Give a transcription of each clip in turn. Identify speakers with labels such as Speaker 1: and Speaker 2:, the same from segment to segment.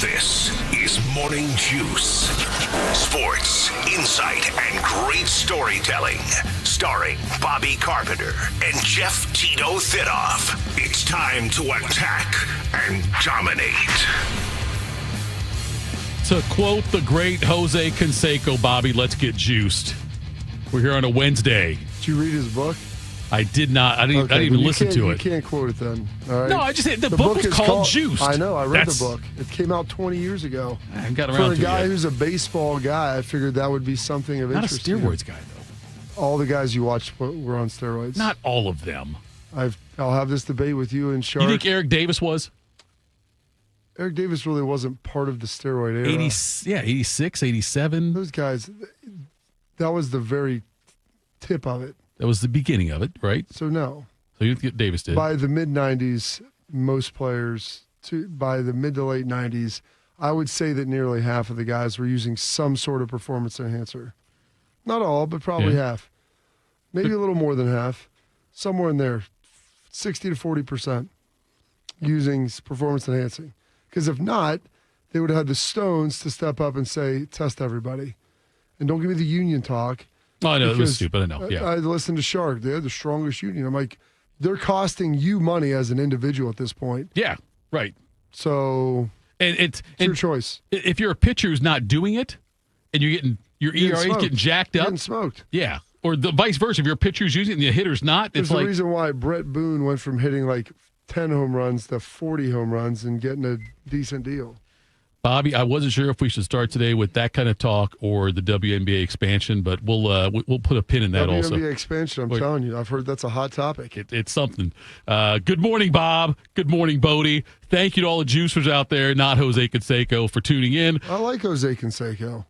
Speaker 1: This is Morning Juice. Sports, insight, and great storytelling. Starring Bobby Carpenter and Jeff Tito Thitoff. It's time to attack and dominate.
Speaker 2: To quote the great Jose Canseco, Bobby, let's get juiced. We're here on a Wednesday.
Speaker 3: Did you read his book?
Speaker 2: I did not. I didn't even listen to it.
Speaker 3: You can't quote it then. All right?
Speaker 2: No, I just said the book was called Juiced.
Speaker 3: I know. I read the book. It came out 20 years ago.
Speaker 2: I haven't got around to it.
Speaker 3: For a guy who's a baseball guy, I figured that would be something of interest.
Speaker 2: Not a steroids guy, though.
Speaker 3: All the guys you watched were on steroids.
Speaker 2: Not all of them.
Speaker 3: I'll have this debate with you and Shark.
Speaker 2: You think Eric Davis was?
Speaker 3: Eric Davis really wasn't part of the steroid era.
Speaker 2: 86, 87.
Speaker 3: Those guys, that was the very tip of it.
Speaker 2: That was the beginning of it, right?
Speaker 3: So no.
Speaker 2: So you think Davis did?
Speaker 3: By the mid-'90s, most players, by the mid to late 90s, I would say that nearly half of the guys were using some sort of performance enhancer. Not all, but probably half. Maybe a little more than half. Somewhere in there, 60 to 40% using performance enhancing. Because if not, they would have had the stones to step up and say, test everybody. And don't give me the union talk.
Speaker 2: Oh, I know. It was stupid. I know. Yeah.
Speaker 3: I listened to Shark. They're the strongest union. I'm like, they're costing you money as an individual at this point.
Speaker 2: Yeah, right.
Speaker 3: So it's your choice.
Speaker 2: If you're a pitcher who's not doing it and you're getting your ERA is getting jacked up.
Speaker 3: Getting smoked.
Speaker 2: Yeah. Or the vice versa. If your pitcher's using it and the hitter's not,
Speaker 3: There's a reason why Brett Boone went from hitting like 10 home runs to 40 home runs and getting a decent deal.
Speaker 2: Bobby, I wasn't sure if we should start today with that kind of talk or the WNBA expansion, but we'll put a pin in that also.
Speaker 3: WNBA expansion, I'm telling you. I've heard that's a hot topic.
Speaker 2: It's something. Good morning, Bob. Good morning, Bodie. Thank you to all the juicers out there, not Jose Canseco, for tuning in.
Speaker 3: I like Jose Canseco.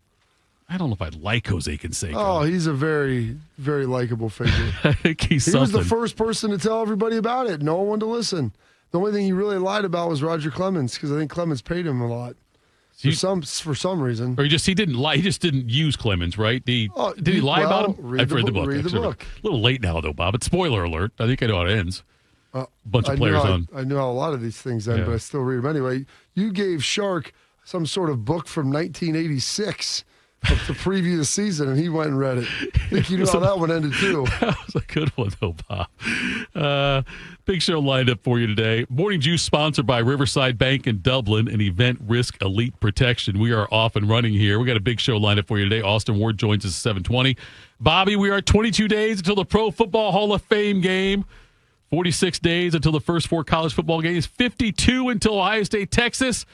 Speaker 2: I don't know if I like Jose Canseco.
Speaker 3: Oh, he's a very, very likable figure.
Speaker 2: I think he
Speaker 3: was the first person to tell everybody about it. No one wanted to listen. The only thing he really lied about was Roger Clemens, because I think Clemens paid him a lot. For some reason.
Speaker 2: Or he didn't lie. He just didn't use Clemens, right? Did he lie about him?
Speaker 3: I've read the book.
Speaker 2: Read the book. A little late now, though, Bob. It's spoiler alert. I think I know how it ends. Bunch of players on.
Speaker 3: I know how a lot of these things end, but I still read them anyway. You gave Shark some sort of book from 1986 of the previous season, and he went and read it. I think you knew how that one ended, too.
Speaker 2: That was a good one, though, Bob. Big show lined up for you today. Morning Juice sponsored by Riverside Bank in Dublin and Event Risk Elite Protection. We are off and running here. We got a big show lined up for you today. Austin Ward joins us at 7:20. Bobby, we are 22 days until the Pro Football Hall of Fame game. 46 days until the first 4 college football games. 52 until Ohio State, Texas.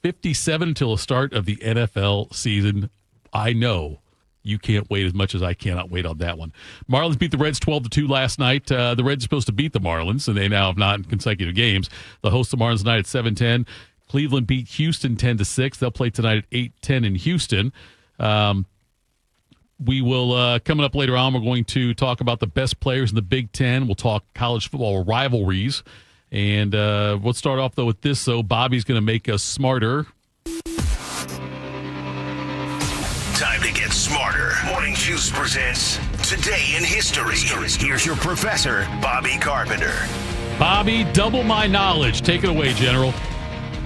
Speaker 2: 57 until the start of the NFL season. I know you can't wait as much as I cannot wait on that one. Marlins beat the Reds 12-2 last night. The Reds are supposed to beat the Marlins, and they now have not in consecutive games. The host of Marlins tonight at 7:10. Cleveland beat Houston 10-6. They'll play tonight at 8:10 in Houston. We will, coming up later on, we're going to talk about the best players in the Big Ten. We'll talk college football rivalries. And we'll start off, though, with this. So Bobby's going to make us smarter.
Speaker 1: Time to get smarter. Morning Juice presents Today in History. Here's your professor, Bobby Carpenter.
Speaker 2: Bobby, double my knowledge. Take it away, General.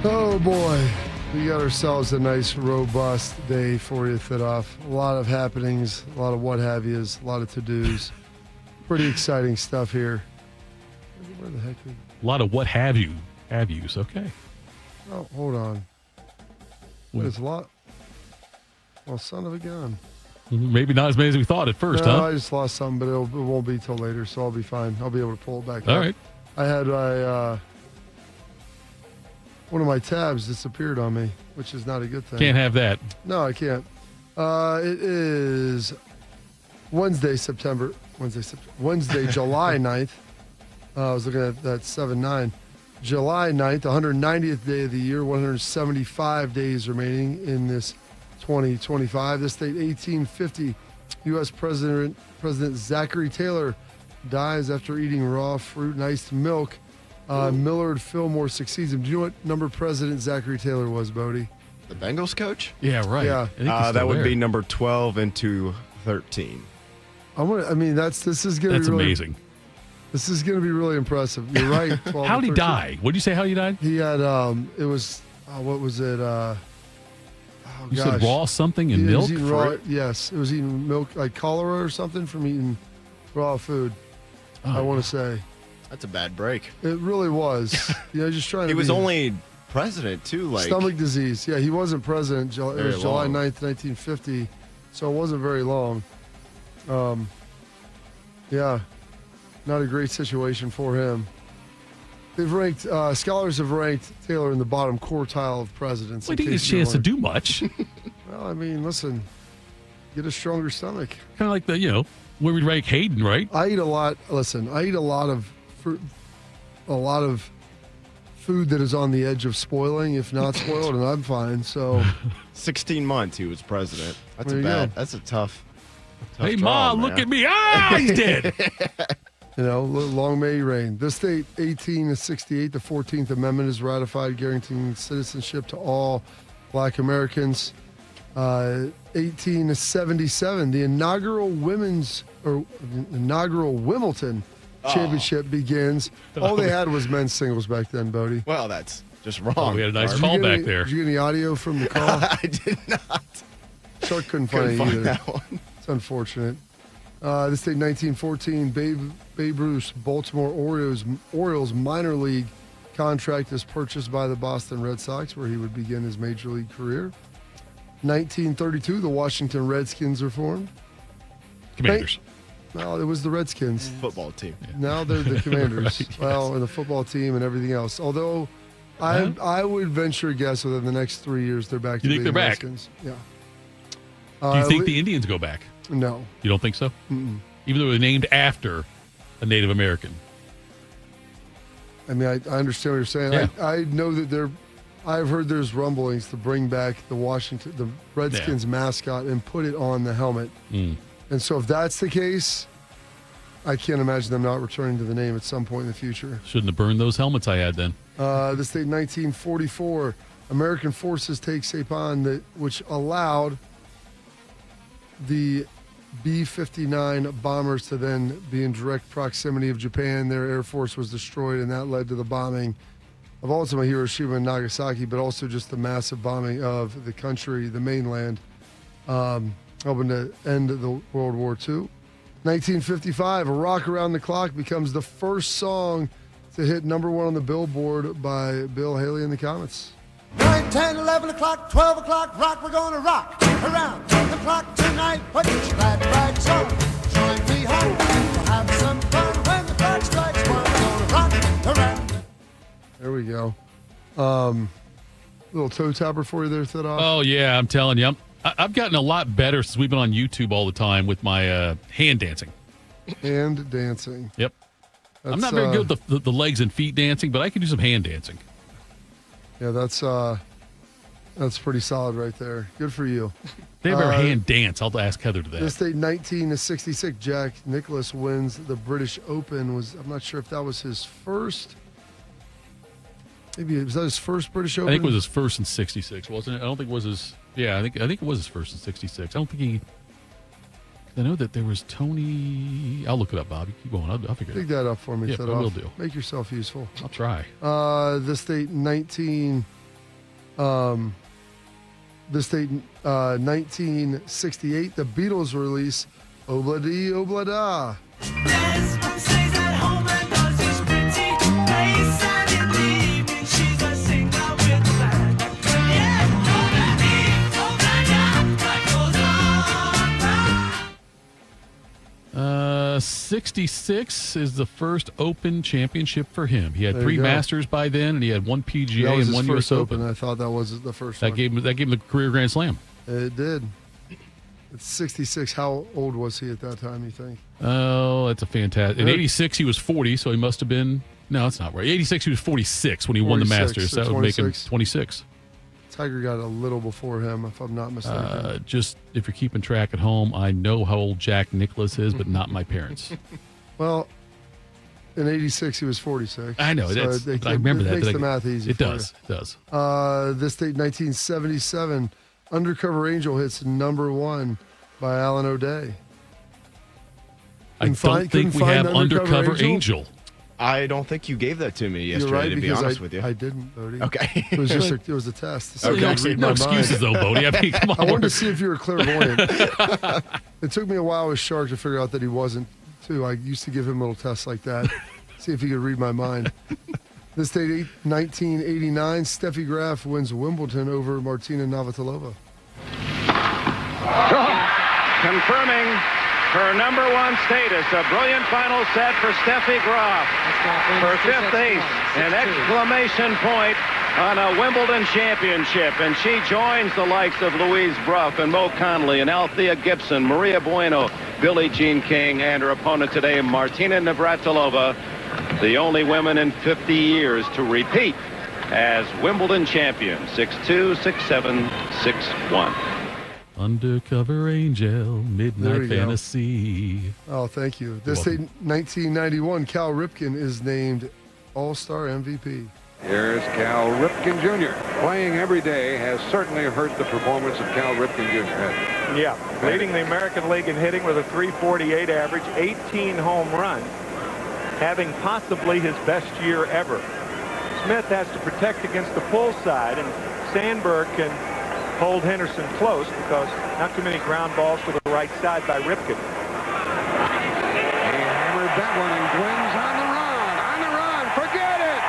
Speaker 3: Oh, boy. We got ourselves a nice, robust day for you, Thitoff. A lot of happenings, a lot of what have yous, a lot of to-dos. Pretty exciting stuff here. Where the heck?
Speaker 2: A lot of what have yous. Okay.
Speaker 3: Oh, hold on. There's a lot. Well, son of a gun.
Speaker 2: Maybe not as many as we thought at first,
Speaker 3: I just lost some, but it won't be till later, so I'll be fine. I'll be able to pull it back up.
Speaker 2: All right.
Speaker 3: I had one of my tabs disappeared on me, which is not a good thing.
Speaker 2: Can't have that.
Speaker 3: No, I can't. It is Wednesday, July 9th. I was looking at that 7-9. July 9th, 190th day of the year, 175 days remaining in this 2025. This date, 1850, U.S. President Zachary Taylor dies after eating raw fruit and iced milk. Millard Fillmore succeeds him. Do you know what number President Zachary Taylor was, Bodie?
Speaker 4: The Bengals coach?
Speaker 2: Yeah, right.
Speaker 3: Yeah.
Speaker 4: That would be number 12 into 13.
Speaker 3: This is going to be really
Speaker 2: amazing.
Speaker 3: This is going to be really impressive. You're right.
Speaker 2: How did he die? What did you say? How he died?
Speaker 3: He had it was what was it?
Speaker 2: You said raw something and milk?
Speaker 3: Yes, it was eating milk, like cholera or something from eating raw food. I want to say.
Speaker 4: That's a bad break.
Speaker 3: It really was. Just trying to.
Speaker 4: He was only president too, like
Speaker 3: stomach disease. Yeah, he wasn't president. It was July 9th, 1950, so it wasn't very long. Yeah, not a great situation for him. They've ranked scholars have ranked Taylor in the bottom quartile of presidents.
Speaker 2: Well, he didn't get a chance to do much.
Speaker 3: Well, I mean, listen, get a stronger stomach.
Speaker 2: Kind of like where we rank Hayden, right?
Speaker 3: I eat a lot. Listen, I eat a lot of food that is on the edge of spoiling, if not spoiled, and I'm fine. So,
Speaker 4: 16 months he was president. That's That's a tough.
Speaker 2: Hey,
Speaker 4: draw,
Speaker 2: Ma, look at me! Ah, he's dead.
Speaker 3: Long may he reign. This state, 1868, the 14th Amendment is ratified, guaranteeing citizenship to all Black Americans. 1877, the inaugural Wimbledon championship begins. All they had was men's singles back then, Bodie.
Speaker 4: Well, that's just wrong.
Speaker 2: Oh, we had a nice call back there.
Speaker 3: Did you get any audio from the call?
Speaker 4: I did not.
Speaker 3: Chuck couldn't find it either.
Speaker 4: That one.
Speaker 3: It's unfortunate. This state, 1914, Babe Ruth's Baltimore Orioles minor league contract is purchased by the Boston Red Sox, where he would begin his major league career. 1932, the Washington Redskins are formed.
Speaker 2: Commanders.
Speaker 3: No, it was the Redskins.
Speaker 4: Football team.
Speaker 3: Yeah. Now they're the Commanders.
Speaker 2: Right, yes.
Speaker 3: Well, and the football team and everything else. Although I would venture a guess within the next 3 years they're back to being the Redskins. Yeah.
Speaker 2: Do you think the Indians go back?
Speaker 3: No.
Speaker 2: You don't think so?
Speaker 3: Mm-mm.
Speaker 2: Even though they're named after a Native American.
Speaker 3: I mean, I understand what you're saying.
Speaker 2: Yeah.
Speaker 3: I know that I've heard there's rumblings to bring back the Redskins mascot and put it on the helmet.
Speaker 2: Mm.
Speaker 3: And so if that's the case, I can't imagine them not returning to the name at some point in the future.
Speaker 2: Shouldn't have burned those helmets I had then.
Speaker 3: The state, 1944, American forces take Saipan, which allowed the B-59 bombers to then be in direct proximity of Japan. Their Air Force was destroyed, and that led to the bombing of ultimately Hiroshima and Nagasaki, but also just the massive bombing of the country, the mainland, helping to end the World War II. 1955, A Rock Around the Clock becomes the first song to hit number one on the Billboard by Bill Haley and the Comets.
Speaker 5: 9, 10, 11 o'clock, 12 o'clock, rock, we're gonna rock around the clock tonight. Put your glad rags on, join me home, we'll have some fun when the clock strikes one. We're gonna rock around.
Speaker 3: There we go. Little toe tapper for you there, Thitoff.
Speaker 2: Oh, yeah, I'm telling you. I've gotten a lot better since we've been on YouTube all the time with my hand dancing.
Speaker 3: Hand dancing.
Speaker 2: Yep. I'm not very good with the legs and feet dancing, but I can do some hand dancing.
Speaker 3: Yeah, that's pretty solid right there. Good for you.
Speaker 2: They have a hand dance. I'll ask Heather to that.
Speaker 3: This state, 1966, Jack Nicklaus wins the British Open. I'm not sure if that was his first. Maybe was that his first British Open?
Speaker 2: I think it was his first in '66, wasn't it? I don't think it was his. Yeah, I think it was his first in '66. I don't think he. I know that there was Tony. I'll look it up, Bobby. Keep going. I'll figure it out.
Speaker 3: Dig that up for me.
Speaker 2: Yeah, I will do.
Speaker 3: Make yourself useful.
Speaker 2: I'll try.
Speaker 3: This state, 1968, the Beatles release Obladi Oblada.
Speaker 2: '66 is the first Open championship for him. He had
Speaker 3: There
Speaker 2: 3
Speaker 3: you go.
Speaker 2: Masters by then, and he had 1 PGA
Speaker 3: That was
Speaker 2: and 1
Speaker 3: his first
Speaker 2: US Open.
Speaker 3: I thought that was the first
Speaker 2: That
Speaker 3: one.
Speaker 2: gave him the career Grand Slam.
Speaker 3: It did. It's 66. How old was he at that time, you think?
Speaker 2: Oh, that's a fantastic. In '86 he was 40, so he must have been. No, that's not right. '86 he was 46 when he won the
Speaker 3: 46,
Speaker 2: Masters.
Speaker 3: so
Speaker 2: That would make him
Speaker 3: 26.
Speaker 2: 26.
Speaker 3: Tiger got a little before him, if I'm not mistaken.
Speaker 2: Just if you're keeping track at home, I know how old Jack Nicklaus is, but not my parents.
Speaker 3: Well, in '86 he was 46.
Speaker 2: I know.
Speaker 3: So
Speaker 2: I remember that.
Speaker 3: It makes
Speaker 2: but
Speaker 3: the math easy.
Speaker 2: It
Speaker 3: for
Speaker 2: does. It does.
Speaker 3: you. This date, 1977, Undercover Angel hits number one by Alan O'Day.
Speaker 2: I don't think we have Undercover Angel.
Speaker 4: I don't think you gave that to me yesterday,
Speaker 3: You're right,
Speaker 4: to be
Speaker 3: because
Speaker 4: honest with you.
Speaker 3: I didn't, Bodie.
Speaker 4: Okay.
Speaker 3: It was just it was a test. So
Speaker 2: No,
Speaker 3: I could read
Speaker 2: no
Speaker 3: my
Speaker 2: excuses,
Speaker 3: mind.
Speaker 2: though, Bodie. I mean, come on.
Speaker 3: I wanted to see if you were clairvoyant. It took me a while with Shark to figure out that he wasn't, too. I used to give him little tests like that, see if he could read my mind. This date, 1989, Steffi Graf wins Wimbledon over Martina Navratilova.
Speaker 6: Confirming her number one status. A brilliant final set for Steffi Graf. For fifth ace, an exclamation point on a Wimbledon championship. And she joins the likes of Louise Bruff and Mo Conley and Althea Gibson, Maria Bueno, Billie Jean King, and her opponent today, Martina Navratilova, the only women in 50 years to repeat as Wimbledon champion. 6-2, 6-7, 6-1.
Speaker 2: Undercover Angel, Midnight Fantasy.
Speaker 3: Oh, thank you. This date, 1991, Cal Ripken is named All-Star MVP.
Speaker 7: Here's Cal Ripken Jr. Playing every day has certainly hurt the performance of Cal Ripken Jr.
Speaker 8: Yeah, leading the American League in hitting with a .348 average, 18 home runs, having possibly his best year ever. Smith has to protect against the pull side, and Sandberg can hold Henderson close because not too many ground balls to the right side by Ripken.
Speaker 7: He hammered that one, and Gwynn's on the run, forget it!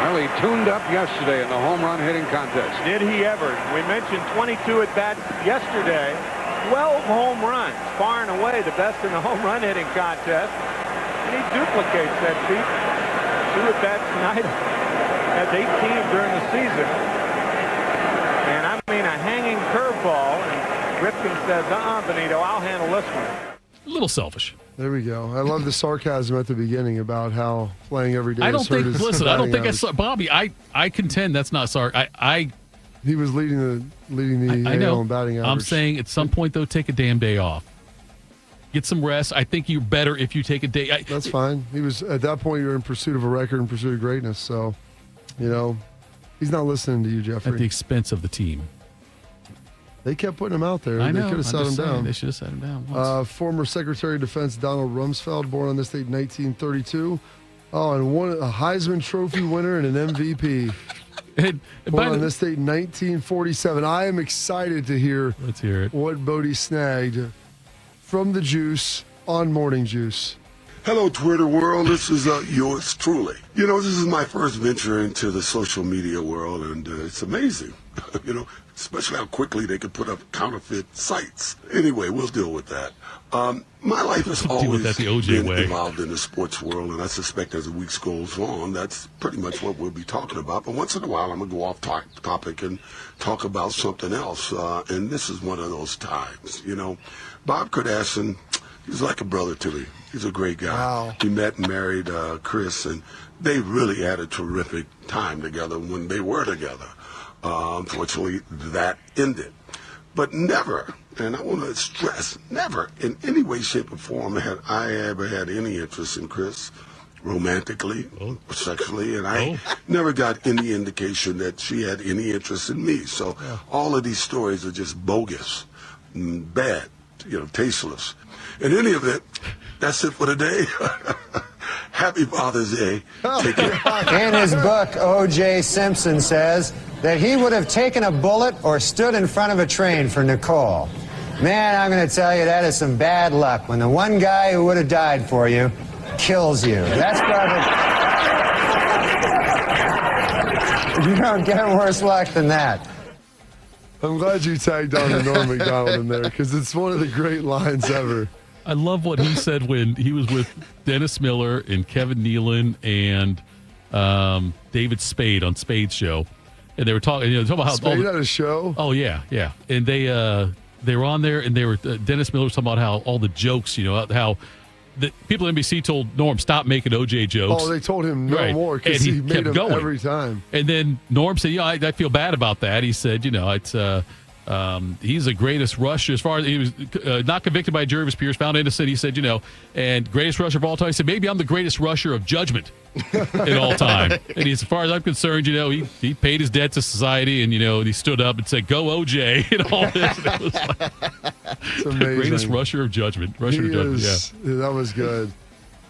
Speaker 7: Well, he tuned up yesterday in the home run hitting contest.
Speaker 8: Did he ever? We mentioned 22 at-bats yesterday, 12 home runs, far and away the best in the home run hitting contest, and he duplicates that feat. 2 at-bats tonight, has 18 during the season. And I mean a hanging curveball, and Ripken says, Benito, I'll handle this one.
Speaker 2: A little selfish.
Speaker 3: There we go. I love the sarcasm at the beginning about how playing every day.
Speaker 2: I don't
Speaker 3: has hurt
Speaker 2: think.
Speaker 3: his
Speaker 2: Listen, I don't
Speaker 3: batting
Speaker 2: think I
Speaker 3: average.
Speaker 2: saw Bobby. I contend that's not
Speaker 3: He was leading the
Speaker 2: I know.
Speaker 3: AL in batting average.
Speaker 2: I'm saying at some point though, take a damn day off. Get some rest. I think you're better if you take a day.
Speaker 3: That's fine. He was at that point. You're in pursuit of a record, in pursuit of greatness. So, you know, he's not listening to you, Jeffrey.
Speaker 2: At the expense of the team.
Speaker 3: They kept putting him out there.
Speaker 2: I know.
Speaker 3: They could have sat him down.
Speaker 2: They should have sat him down once.
Speaker 3: Former Secretary of Defense Donald Rumsfeld, born on this date, 1932. Oh, and won a Heisman Trophy winner and an MVP. Born on this date, 1947. I am excited to hear.
Speaker 2: Let's hear it.
Speaker 3: What Bodie snagged from the Juice on Morning Juice.
Speaker 9: Hello, Twitter world. This is yours truly. You know, this is my first venture into the social media world, and it's amazing. You know, especially how quickly they can put up counterfeit sites. Anyway, we'll deal with that. My life has always been involved in the sports world, and I suspect as the weeks goes on, that's pretty much what we'll be talking about. But once in a while, I'm going to go off topic and talk about something else, and this is one of those times. You know, Bob Kardashian, he's like a brother to me. He's a great guy.
Speaker 3: Wow.
Speaker 9: He met and married Chris, and they really had a terrific time together when they were together. Unfortunately, that ended. But never, and I want to stress, never in any way, shape, or form had I ever had any interest in Chris romantically or sexually, and I never got any indication that she had any interest in me. So all of these stories are just bogus, and bad, you know, tasteless. In any event, that's it for today. Happy Father's Day. Take care.
Speaker 10: In his book, O.J. Simpson says that he would have taken a bullet or stood in front of a train for Nicole. Man, I'm going to tell you, that is some bad luck when the one guy who would have died for you kills you. That's probably... You don't get worse luck than that.
Speaker 3: I'm glad you tagged on the Norm Macdonald in there, because it's one of the great lines ever.
Speaker 2: I love what he said when he was with Dennis Miller and Kevin Nealon and David Spade on Spade's show, and they were talking. You know, talking about how
Speaker 3: Spade had a show.
Speaker 2: Oh yeah, and they were on there, and they were Dennis Miller was talking about how all the jokes, you know, how the people at NBC told Norm stop making OJ jokes.
Speaker 3: Oh, they told him no more because he made them going every time.
Speaker 2: And then Norm said, "Yeah, I feel bad about that." He said, "You know, it's." He's the greatest rusher as far as he was not convicted by a jury of his peers, found innocent. He said, you know, and greatest rusher of all time. He said, maybe I'm the greatest rusher of judgment in all time. And as far as I'm concerned, you know, he paid his debt to society, and, you know, and he stood up and said, go OJ, and all this. And it was like,
Speaker 3: it's amazing.
Speaker 2: Greatest rusher of judgment.
Speaker 3: That was good.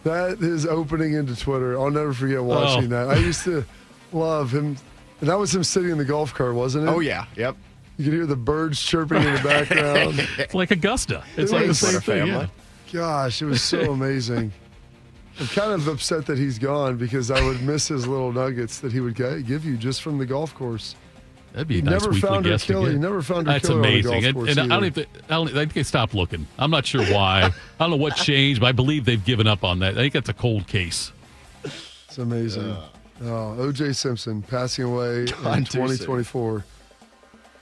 Speaker 3: That is opening into Twitter. I'll never forget watching that. I used to love him. And that was him sitting in the golf cart, wasn't it?
Speaker 4: Oh, yeah. Yep.
Speaker 3: You could hear the birds chirping in the background.
Speaker 2: It's like Augusta. It's like the same thing. Yeah.
Speaker 3: Gosh, it was so amazing. I'm kind of upset that he's gone because I would miss his little nuggets that he would give you just from the golf course.
Speaker 2: That'd be a nice weekly guest again.
Speaker 3: He never found her
Speaker 2: That's
Speaker 3: killer
Speaker 2: amazing.
Speaker 3: on the golf course
Speaker 2: And I think they stopped looking. I'm not sure why. I don't know what changed, but I believe they've given up on that. I think that's a cold case.
Speaker 3: It's amazing. O.J. Simpson passing away in 2024.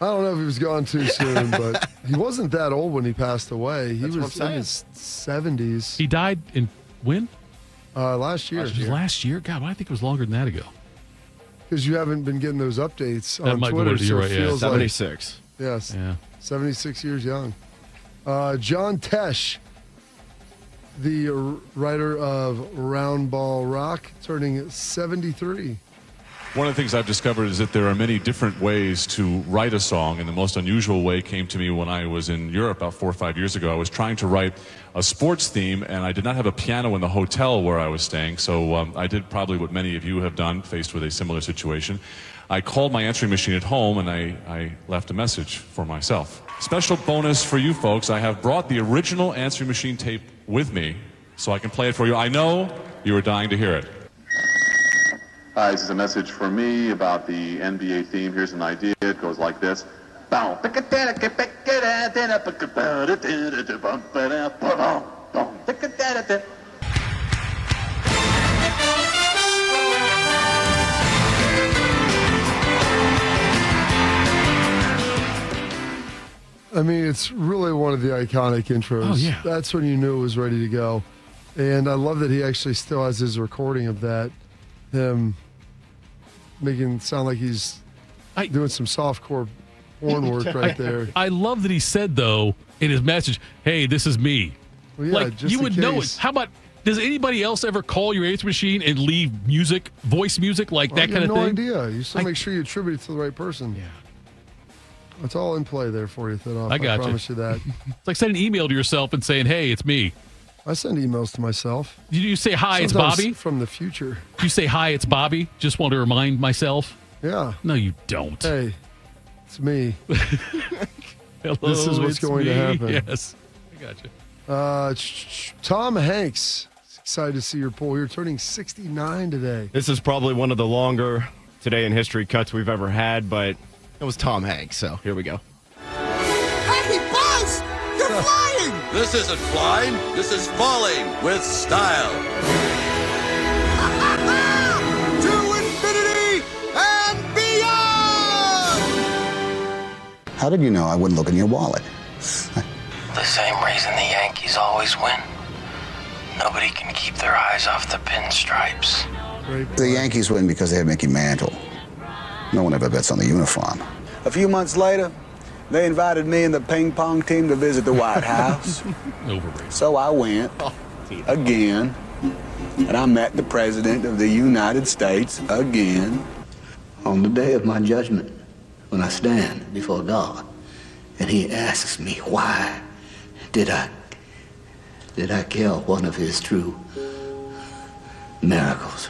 Speaker 3: I don't know if he was gone too soon, but he wasn't that old when he passed away. He was in his 70s.
Speaker 2: He died in when?
Speaker 3: Last year.
Speaker 2: Last year? God, I think it was longer than that ago.
Speaker 3: Because you haven't been getting those updates
Speaker 2: That
Speaker 3: on
Speaker 2: might be
Speaker 3: Twitter.
Speaker 2: what it is.
Speaker 3: So
Speaker 2: You're
Speaker 3: it
Speaker 2: right, yeah.
Speaker 3: feels
Speaker 4: 76.
Speaker 3: Like, yes.
Speaker 2: Yeah.
Speaker 3: 76 years young. John Tesh, the writer of Round Ball Rock, turning 73.
Speaker 11: One of the things I've discovered is that there are many different ways to write a song, and the most unusual way came to me when I was in Europe about 4 or 5 years ago. I was trying to write a sports theme, and I did not have a piano in the hotel where I was staying, so I did probably what many of you have done, faced with a similar situation. I called my answering machine at home, and I left a message for myself. Special bonus for you folks, I have brought the original answering machine tape with me, so I can play it for you. I know you are dying to hear it.
Speaker 12: Hi, this is a message for me about the NBA theme. Here's an idea. It goes like this.
Speaker 3: I mean, it's really one of the iconic intros.
Speaker 2: Oh, yeah.
Speaker 3: That's when you knew it was ready to go. And I love that he actually still has his recording of that. Him making it sound like he's doing some softcore horn work right there.
Speaker 2: I love that he said, though, in his message, hey, this is me.
Speaker 3: Well, yeah,
Speaker 2: like,
Speaker 3: just
Speaker 2: you
Speaker 3: in
Speaker 2: would know it.
Speaker 3: case.
Speaker 2: How about, does anybody else ever call your answer machine and leave music, voice music, like that kind of
Speaker 3: no
Speaker 2: thing?
Speaker 3: idea. You still make sure you attribute it to the right person.
Speaker 2: Yeah.
Speaker 3: It's all in play there for you, Thitoff.
Speaker 2: I got you.
Speaker 3: promise you that.
Speaker 2: It's like sending an email to yourself and saying, hey, it's me.
Speaker 3: I send emails to myself.
Speaker 2: You say, hi, it's
Speaker 3: Sometimes
Speaker 2: Bobby?
Speaker 3: from the future.
Speaker 2: You say, hi, it's Bobby? Just want to remind myself?
Speaker 3: Yeah.
Speaker 2: No, you don't.
Speaker 3: Hey, it's me.
Speaker 2: Hello,
Speaker 3: This is what's
Speaker 2: it's
Speaker 3: going to
Speaker 2: me.
Speaker 3: happen.
Speaker 2: Yes. I got you.
Speaker 3: Tom Hanks. Excited to see your poll. You're turning 69 today.
Speaker 4: This is probably one of the longer Today in History cuts we've ever had, but it was Tom Hanks, so here we go.
Speaker 5: Hey, Buzz! You're flying!
Speaker 13: This isn't flying, this is falling with style.
Speaker 5: To infinity and beyond!
Speaker 14: How did you know I wouldn't look in your wallet?
Speaker 15: The same reason the Yankees always win. Nobody can keep their eyes off the pinstripes.
Speaker 14: The Yankees win because they have Mickey Mantle. No one ever bets on the uniform.
Speaker 16: A few months later, they invited me and the ping pong team to visit the White House.
Speaker 2: Overrated.
Speaker 16: So I went again, and I met the President of the United States again.
Speaker 14: On the day of my judgment, when I stand before God, and he asks me, why did I kill one of his true miracles?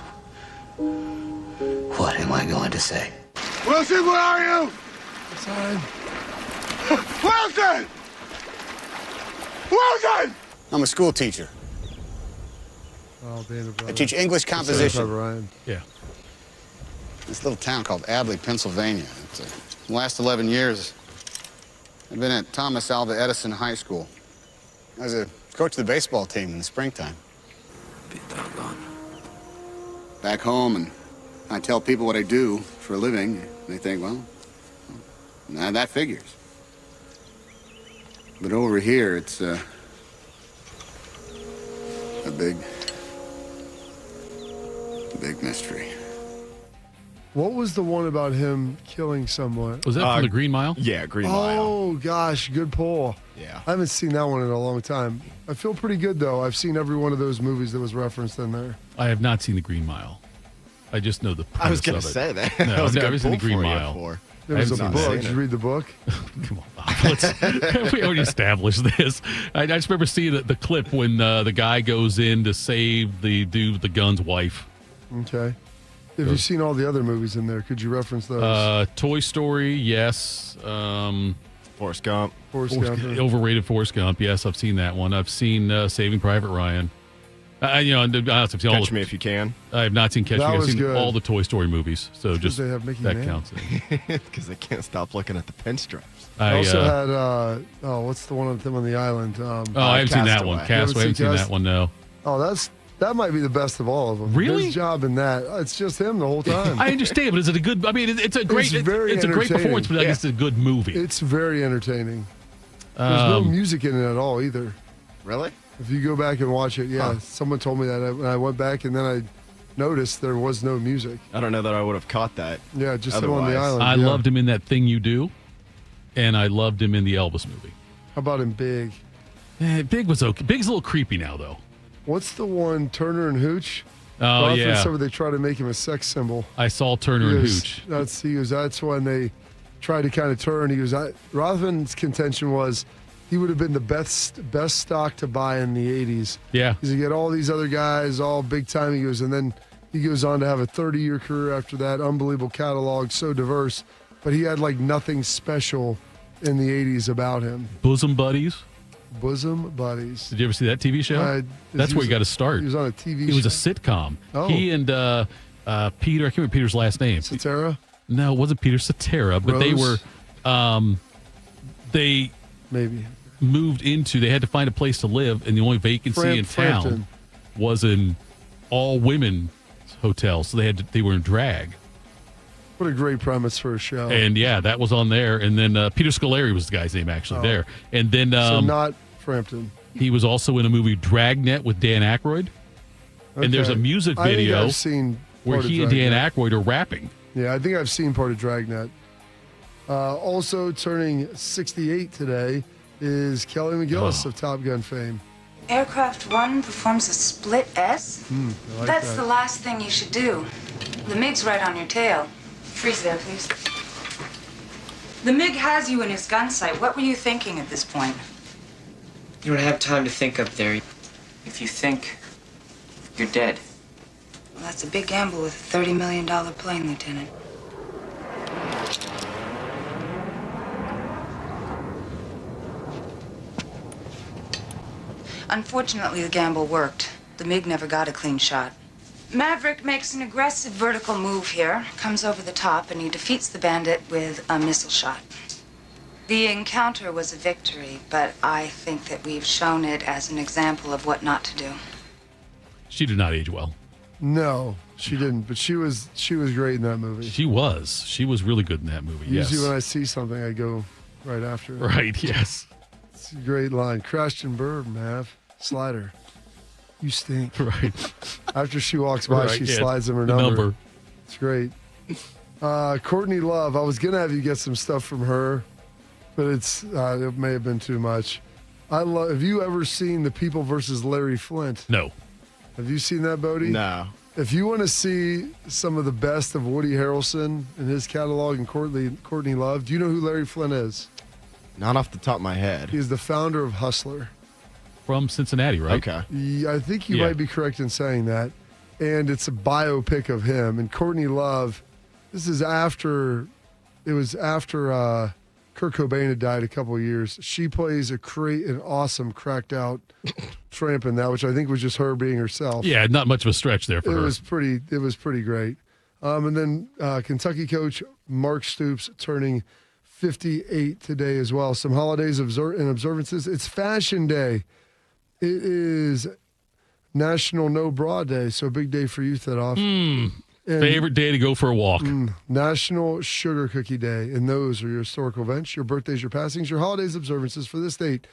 Speaker 14: What am I going to say?
Speaker 5: Wilson, where are you? Wilson! Wilson!
Speaker 16: I'm a school teacher.
Speaker 3: Oh, Band of
Speaker 16: I
Speaker 3: Brothers.
Speaker 16: teach English composition.
Speaker 3: Ryan.
Speaker 2: Yeah.
Speaker 16: This little town called Abley, Pennsylvania. The last 11 years, I've been at Thomas Alva Edison High School. I was a coach of the baseball team in the springtime. Back home, and I tell people what I do for a living, and they think, well, now that figures. But over here, it's a big mystery.
Speaker 3: What was the one about him killing someone?
Speaker 2: Was that from the Green Mile?
Speaker 4: Yeah, Green Mile.
Speaker 3: Oh, gosh, good pull.
Speaker 4: Yeah.
Speaker 3: I haven't seen that one in a long time. I feel pretty good, though. I've seen every one of those movies that was referenced in there.
Speaker 2: I have not seen the Green Mile. I just know the premise
Speaker 4: I was going
Speaker 2: of
Speaker 4: to
Speaker 2: it.
Speaker 4: say that.
Speaker 2: No,
Speaker 4: That was
Speaker 2: I've
Speaker 4: a
Speaker 2: never
Speaker 4: good
Speaker 2: seen the
Speaker 4: pull
Speaker 2: Green
Speaker 4: for you
Speaker 2: Mile.
Speaker 4: for-
Speaker 3: There was a book. Did you read the book?
Speaker 2: Come on, Bob. We already established this. I just remember seeing the clip when the guy goes in to save the dude with the gun's wife.
Speaker 3: Okay. Have you seen all the other movies in there? Could you reference those?
Speaker 2: Toy Story, yes.
Speaker 4: Forrest Gump.
Speaker 2: Overrated Forrest Gump. Yes, I've seen that one. I've seen Saving Private Ryan. I've seen
Speaker 4: Catch Me If You Can.
Speaker 2: I have not seen Catch Me. I've seen
Speaker 3: good.
Speaker 2: all the Toy Story movies. So just
Speaker 3: they have Mickey
Speaker 2: that
Speaker 3: Mantle.
Speaker 2: counts.
Speaker 4: Because they can't stop looking at the pinstripes.
Speaker 3: I also had, what's the one of them on the island?
Speaker 2: I haven't seen that one. Castaway. I haven't seen that one, no.
Speaker 3: Oh, that might be the best of all of them.
Speaker 2: Really?
Speaker 3: His job in that. It's just him the whole time.
Speaker 2: I understand, but is it a good? I mean, it's a great. It's a great performance, but I guess it's a good movie.
Speaker 3: It's very entertaining. There's no music in it at all either.
Speaker 4: Really?
Speaker 3: If you go back and watch it, someone told me that when I went back, and then I noticed there was no music.
Speaker 4: I don't know that I would have caught that.
Speaker 3: Yeah, just him on the island.
Speaker 2: I loved him in That Thing You Do, and I loved him in the Elvis movie.
Speaker 3: How about in Big?
Speaker 2: Big was okay. Big's a little creepy now, though.
Speaker 3: What's the one, Turner and Hooch?
Speaker 2: Oh, yeah.
Speaker 3: So they try to make him a sex symbol.
Speaker 2: I saw Turner and Hooch.
Speaker 3: That's when they tried to kind of turn. Rothman's contention was he would have been the best stock to buy in the 80s.
Speaker 2: Yeah.
Speaker 3: Because you get all these other guys, all big time. And then he goes on to have a 30-year career after that. Unbelievable catalog, so diverse. But he had like nothing special in the 80s about him.
Speaker 2: Bosom Buddies.
Speaker 3: Bosom Buddies.
Speaker 2: Did you ever see that TV show? That's where he got to start.
Speaker 3: He was on a TV show.
Speaker 2: It was a sitcom.
Speaker 3: Oh.
Speaker 2: He and Peter, I can't remember Peter's last name.
Speaker 3: Cetera?
Speaker 2: No, it wasn't Peter Cetera, but they were, they
Speaker 3: maybe
Speaker 2: moved into, they had to find a place to live, and the only vacancy in town
Speaker 3: Frampton.
Speaker 2: was an all-women hotel, so they were in drag.
Speaker 3: What a great premise for a show.
Speaker 2: And yeah, that was on there. And then Peter Scolari was the guy's name actually there. And then
Speaker 3: so not Frampton.
Speaker 2: He was also in a movie Dragnet with Dan Aykroyd.
Speaker 3: Okay.
Speaker 2: And there's a music video
Speaker 3: I think I've seen
Speaker 2: where
Speaker 3: part
Speaker 2: he
Speaker 3: of
Speaker 2: and Dan
Speaker 3: Dragnet.
Speaker 2: Aykroyd are rapping.
Speaker 3: Yeah, I think I've seen part of Dragnet. Also turning 68 today is Kelly McGillis of Top Gun fame.
Speaker 17: Aircraft One performs a split S?
Speaker 3: I like
Speaker 17: That's
Speaker 3: that.
Speaker 17: the last thing you should do. The MiG's right on your tail. Freeze there, please. The MiG has you in his gun sight. What were you thinking at this point?
Speaker 18: You don't have time to think up there. If you think, you're dead.
Speaker 17: Well, that's a big gamble with a $30 million plane, Lieutenant. Unfortunately, the gamble worked. The MiG never got a clean shot. Maverick makes an aggressive vertical move here, comes over the top, and he defeats the bandit with a missile shot. The encounter was a victory, but I think that we've shown it as an example of what not to do.
Speaker 2: She did not age well.
Speaker 3: No, she didn't. But she was great in that movie.
Speaker 2: She was really good in that movie.
Speaker 3: Usually
Speaker 2: yes.
Speaker 3: when I see something, I go right after it.
Speaker 2: Right. Yes.
Speaker 3: It's a great line. Crashed and burned, Mav. Slider. You stink.
Speaker 2: Right.
Speaker 3: After she walks by, she slides him her number. It's great. Courtney Love. I was gonna have you get some stuff from her, but it may have been too much. Have you ever seen The People versus Larry Flint?
Speaker 2: No.
Speaker 3: Have you seen that, Bodie?
Speaker 4: No.
Speaker 3: If you want to see some of the best of Woody Harrelson and his catalog and Courtney Love, do you know who Larry Flint is?
Speaker 4: Not off the top of my head.
Speaker 3: He's the founder of Hustler.
Speaker 2: From Cincinnati, right?
Speaker 4: Okay.
Speaker 3: I think you might be correct in saying that. And it's a biopic of him. And Courtney Love, this is after Kurt Cobain had died a couple of years. She plays an awesome, cracked out tramp in that, which I think was just her being herself.
Speaker 2: Yeah, not much of a stretch there for her.
Speaker 3: It was pretty great. And then Kentucky coach Mark Stoops turning 58 today as well. Some holidays and observances. It's Fashion Day. It is National No Bra Day, so a big day for you, Thitoff.
Speaker 2: Favorite day to go for a walk.
Speaker 3: National Sugar Cookie Day, and those are your historical events, your birthdays, your passings, your holidays, observances for this date.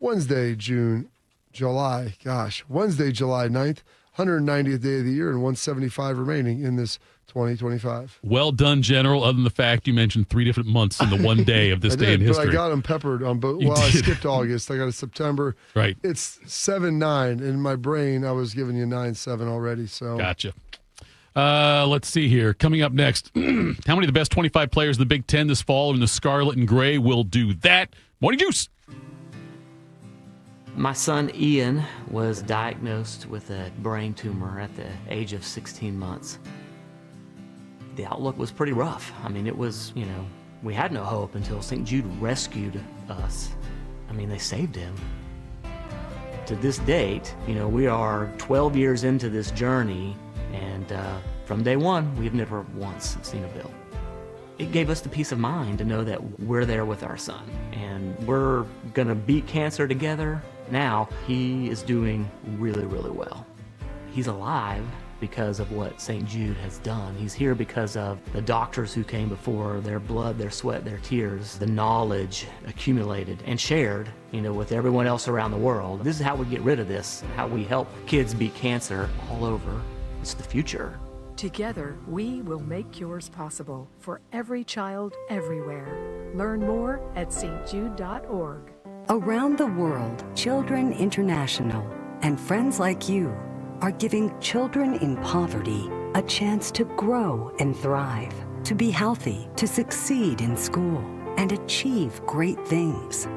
Speaker 3: Wednesday, July 9th, 190th day of the year, and 175 remaining in this 2025.
Speaker 2: Well done, General, other than the fact you mentioned 3 different months in the one day of this day in history.
Speaker 3: But I got them peppered on both. Well, I skipped August. I got a September.
Speaker 2: Right.
Speaker 3: It's 7-9. In my brain, I was giving you 9-7 already. So
Speaker 2: Gotcha. Let's see here. Coming up next, how many of the best 25 players in the Big Ten this fall are in the Scarlet and Gray? We'll do that. Morning Juice.
Speaker 19: My son Ian was diagnosed with a brain tumor at the age of 16 months. The outlook was pretty rough. I mean, it was, we had no hope until St. Jude rescued us. I mean, they saved him. To this date, we are 12 years into this journey, and from day one, we've never once seen a bill. It gave us the peace of mind to know that we're there with our son, and we're gonna beat cancer together. Now, he is doing really, really well. He's alive because of what St. Jude has done. He's here because of the doctors who came before, their blood, their sweat, their tears, the knowledge accumulated and shared, with everyone else around the world. This is how we get rid of this, how we help kids beat cancer all over. It's the future.
Speaker 20: Together, we will make cures possible for every child everywhere. Learn more at stjude.org.
Speaker 21: Around the world, Children International and friends like you are giving children in poverty a chance to grow and thrive, to be healthy, to succeed in school, and achieve great things.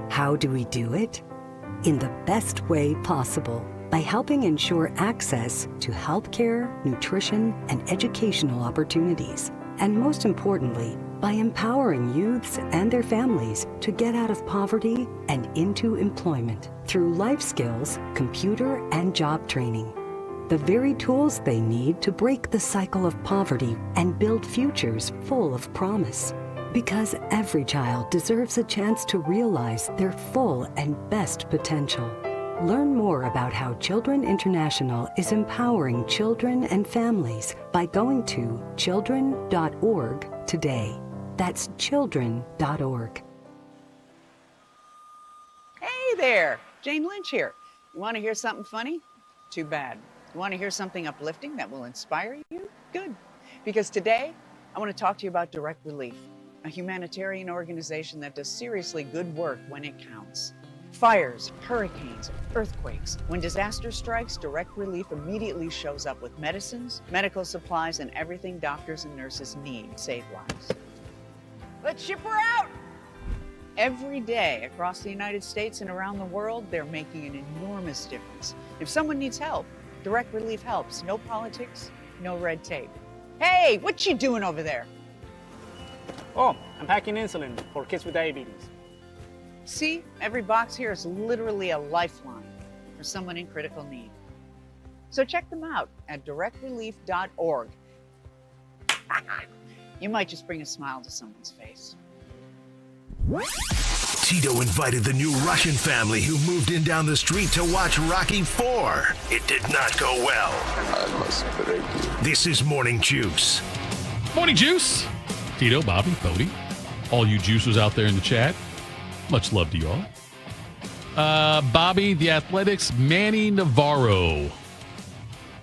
Speaker 21: How do we do it? In the best way possible, by helping ensure access to healthcare, nutrition, and educational opportunities. And most importantly, by empowering youths and their families to get out of poverty and into employment through life skills, computer, and job training. The very tools they need to break the cycle of poverty and build futures full of promise. Because every child deserves a chance to realize their full and best potential. Learn more about how Children International is empowering children and families by going to children.org today. That's children.org.
Speaker 22: Hey there, Jane Lynch here. You want to hear something funny? Too bad. You want to hear something uplifting that will inspire you? Good. Because today, I want to talk to you about Direct Relief, a humanitarian organization that does seriously good work when it counts. Fires, hurricanes, earthquakes. When disaster strikes, Direct Relief immediately shows up with medicines, medical supplies, and everything doctors and nurses need to save lives. Let's ship her out! Every day across the United States and around the world, they're making an enormous difference. If someone needs help, Direct Relief helps. No politics, no red tape. Hey, what you doing over there?
Speaker 23: Oh, I'm packing insulin for kids with diabetes.
Speaker 22: See, every box here is literally a lifeline for someone in critical need. So check them out at directrelief.org. You might just bring a smile to someone's face.
Speaker 1: Tito invited the new Russian family who moved in down the street to watch Rocky IV. It did not go well.
Speaker 24: I must break you.
Speaker 1: This is Morning Juice.
Speaker 2: Morning Juice. Tito, Bobby, Bodie, all you juicers out there in the chat. Much love to you all. Bobby, the Athletics, Manny Navarro,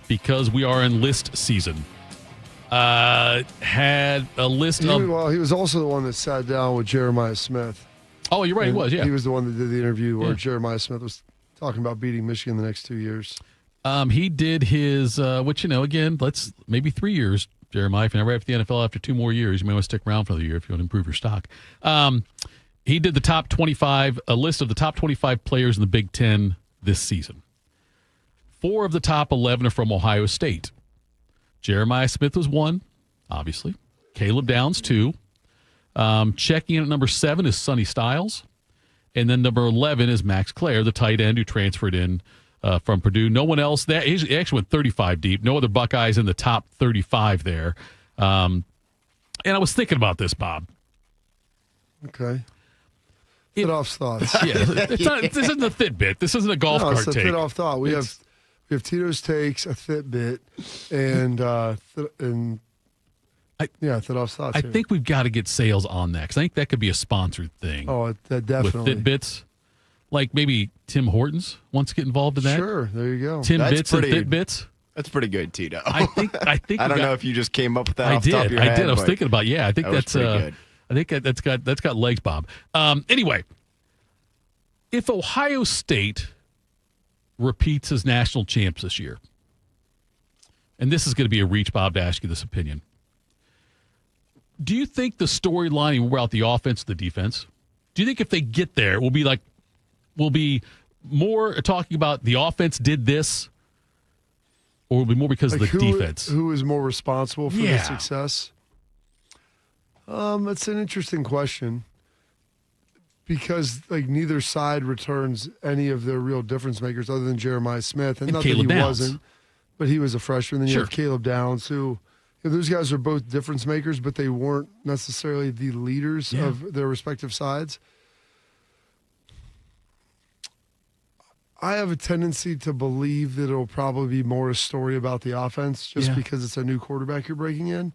Speaker 2: because we are in list season, had a list of...
Speaker 3: Well, he was also the one that sat down with Jeremiah Smith.
Speaker 2: Oh, you're right, he was, yeah.
Speaker 3: He was the one that did the interview where Jeremiah Smith was talking about beating Michigan the next 2 years.
Speaker 2: He did his, which, again, maybe 3 years, Jeremiah. If you're not right after the NFL after 2 more years, you may want to stick around for another year if you want to improve your stock. He did the top 25, a list of the top 25 players in the Big Ten this season. 4 of the top 11 are from Ohio State. Jeremiah Smith was 1, obviously. Caleb Downs, 2. Checking in at number 7 is Sonny Styles. And then number 11 is Max Clare, the tight end who transferred in from Purdue. No one else. He actually went 35 deep. No other Buckeyes in the top 35 there. And I was thinking about this, Bob.
Speaker 3: Okay. Thitoff's thoughts.
Speaker 2: Yeah, this isn't a Fitbit. This isn't a golf cart
Speaker 3: it's a
Speaker 2: take.
Speaker 3: Thitoff thought. We have Tito's takes, a Fitbit, and Thitoff's thoughts.
Speaker 2: I think we've got to get sales on that because I think that could be a sponsored thing.
Speaker 3: Oh, that definitely.
Speaker 2: With Fitbits. Like maybe Tim Hortons wants to get involved in that.
Speaker 3: Sure, there you go.
Speaker 2: Tim Bits and Fitbits.
Speaker 4: That's pretty good, Tito.
Speaker 2: I think
Speaker 4: I don't know if you just came up with that off the top of your head.
Speaker 2: I did. I was thinking about, I think that's
Speaker 4: pretty good.
Speaker 2: I think that's got legs, Bob. Anyway, if Ohio State repeats as national champs this year, and this is going to be a reach, Bob, to ask you this opinion. Do you think the storyline about the offense, the defense, do you think if they get there, we'll be more talking about the offense did this, or will it be more because of the defense?
Speaker 3: Who is more responsible for the success? That's an interesting question because neither side returns any of their real difference makers other than Jeremiah Smith, and not
Speaker 2: Caleb
Speaker 3: that he
Speaker 2: Downs.
Speaker 3: wasn't, but he was a freshman. Then you have Caleb Downs, who those guys are both difference makers, but they weren't necessarily the leaders of their respective sides. I have a tendency to believe that it'll probably be more a story about the offense just because it's a new quarterback you're breaking in.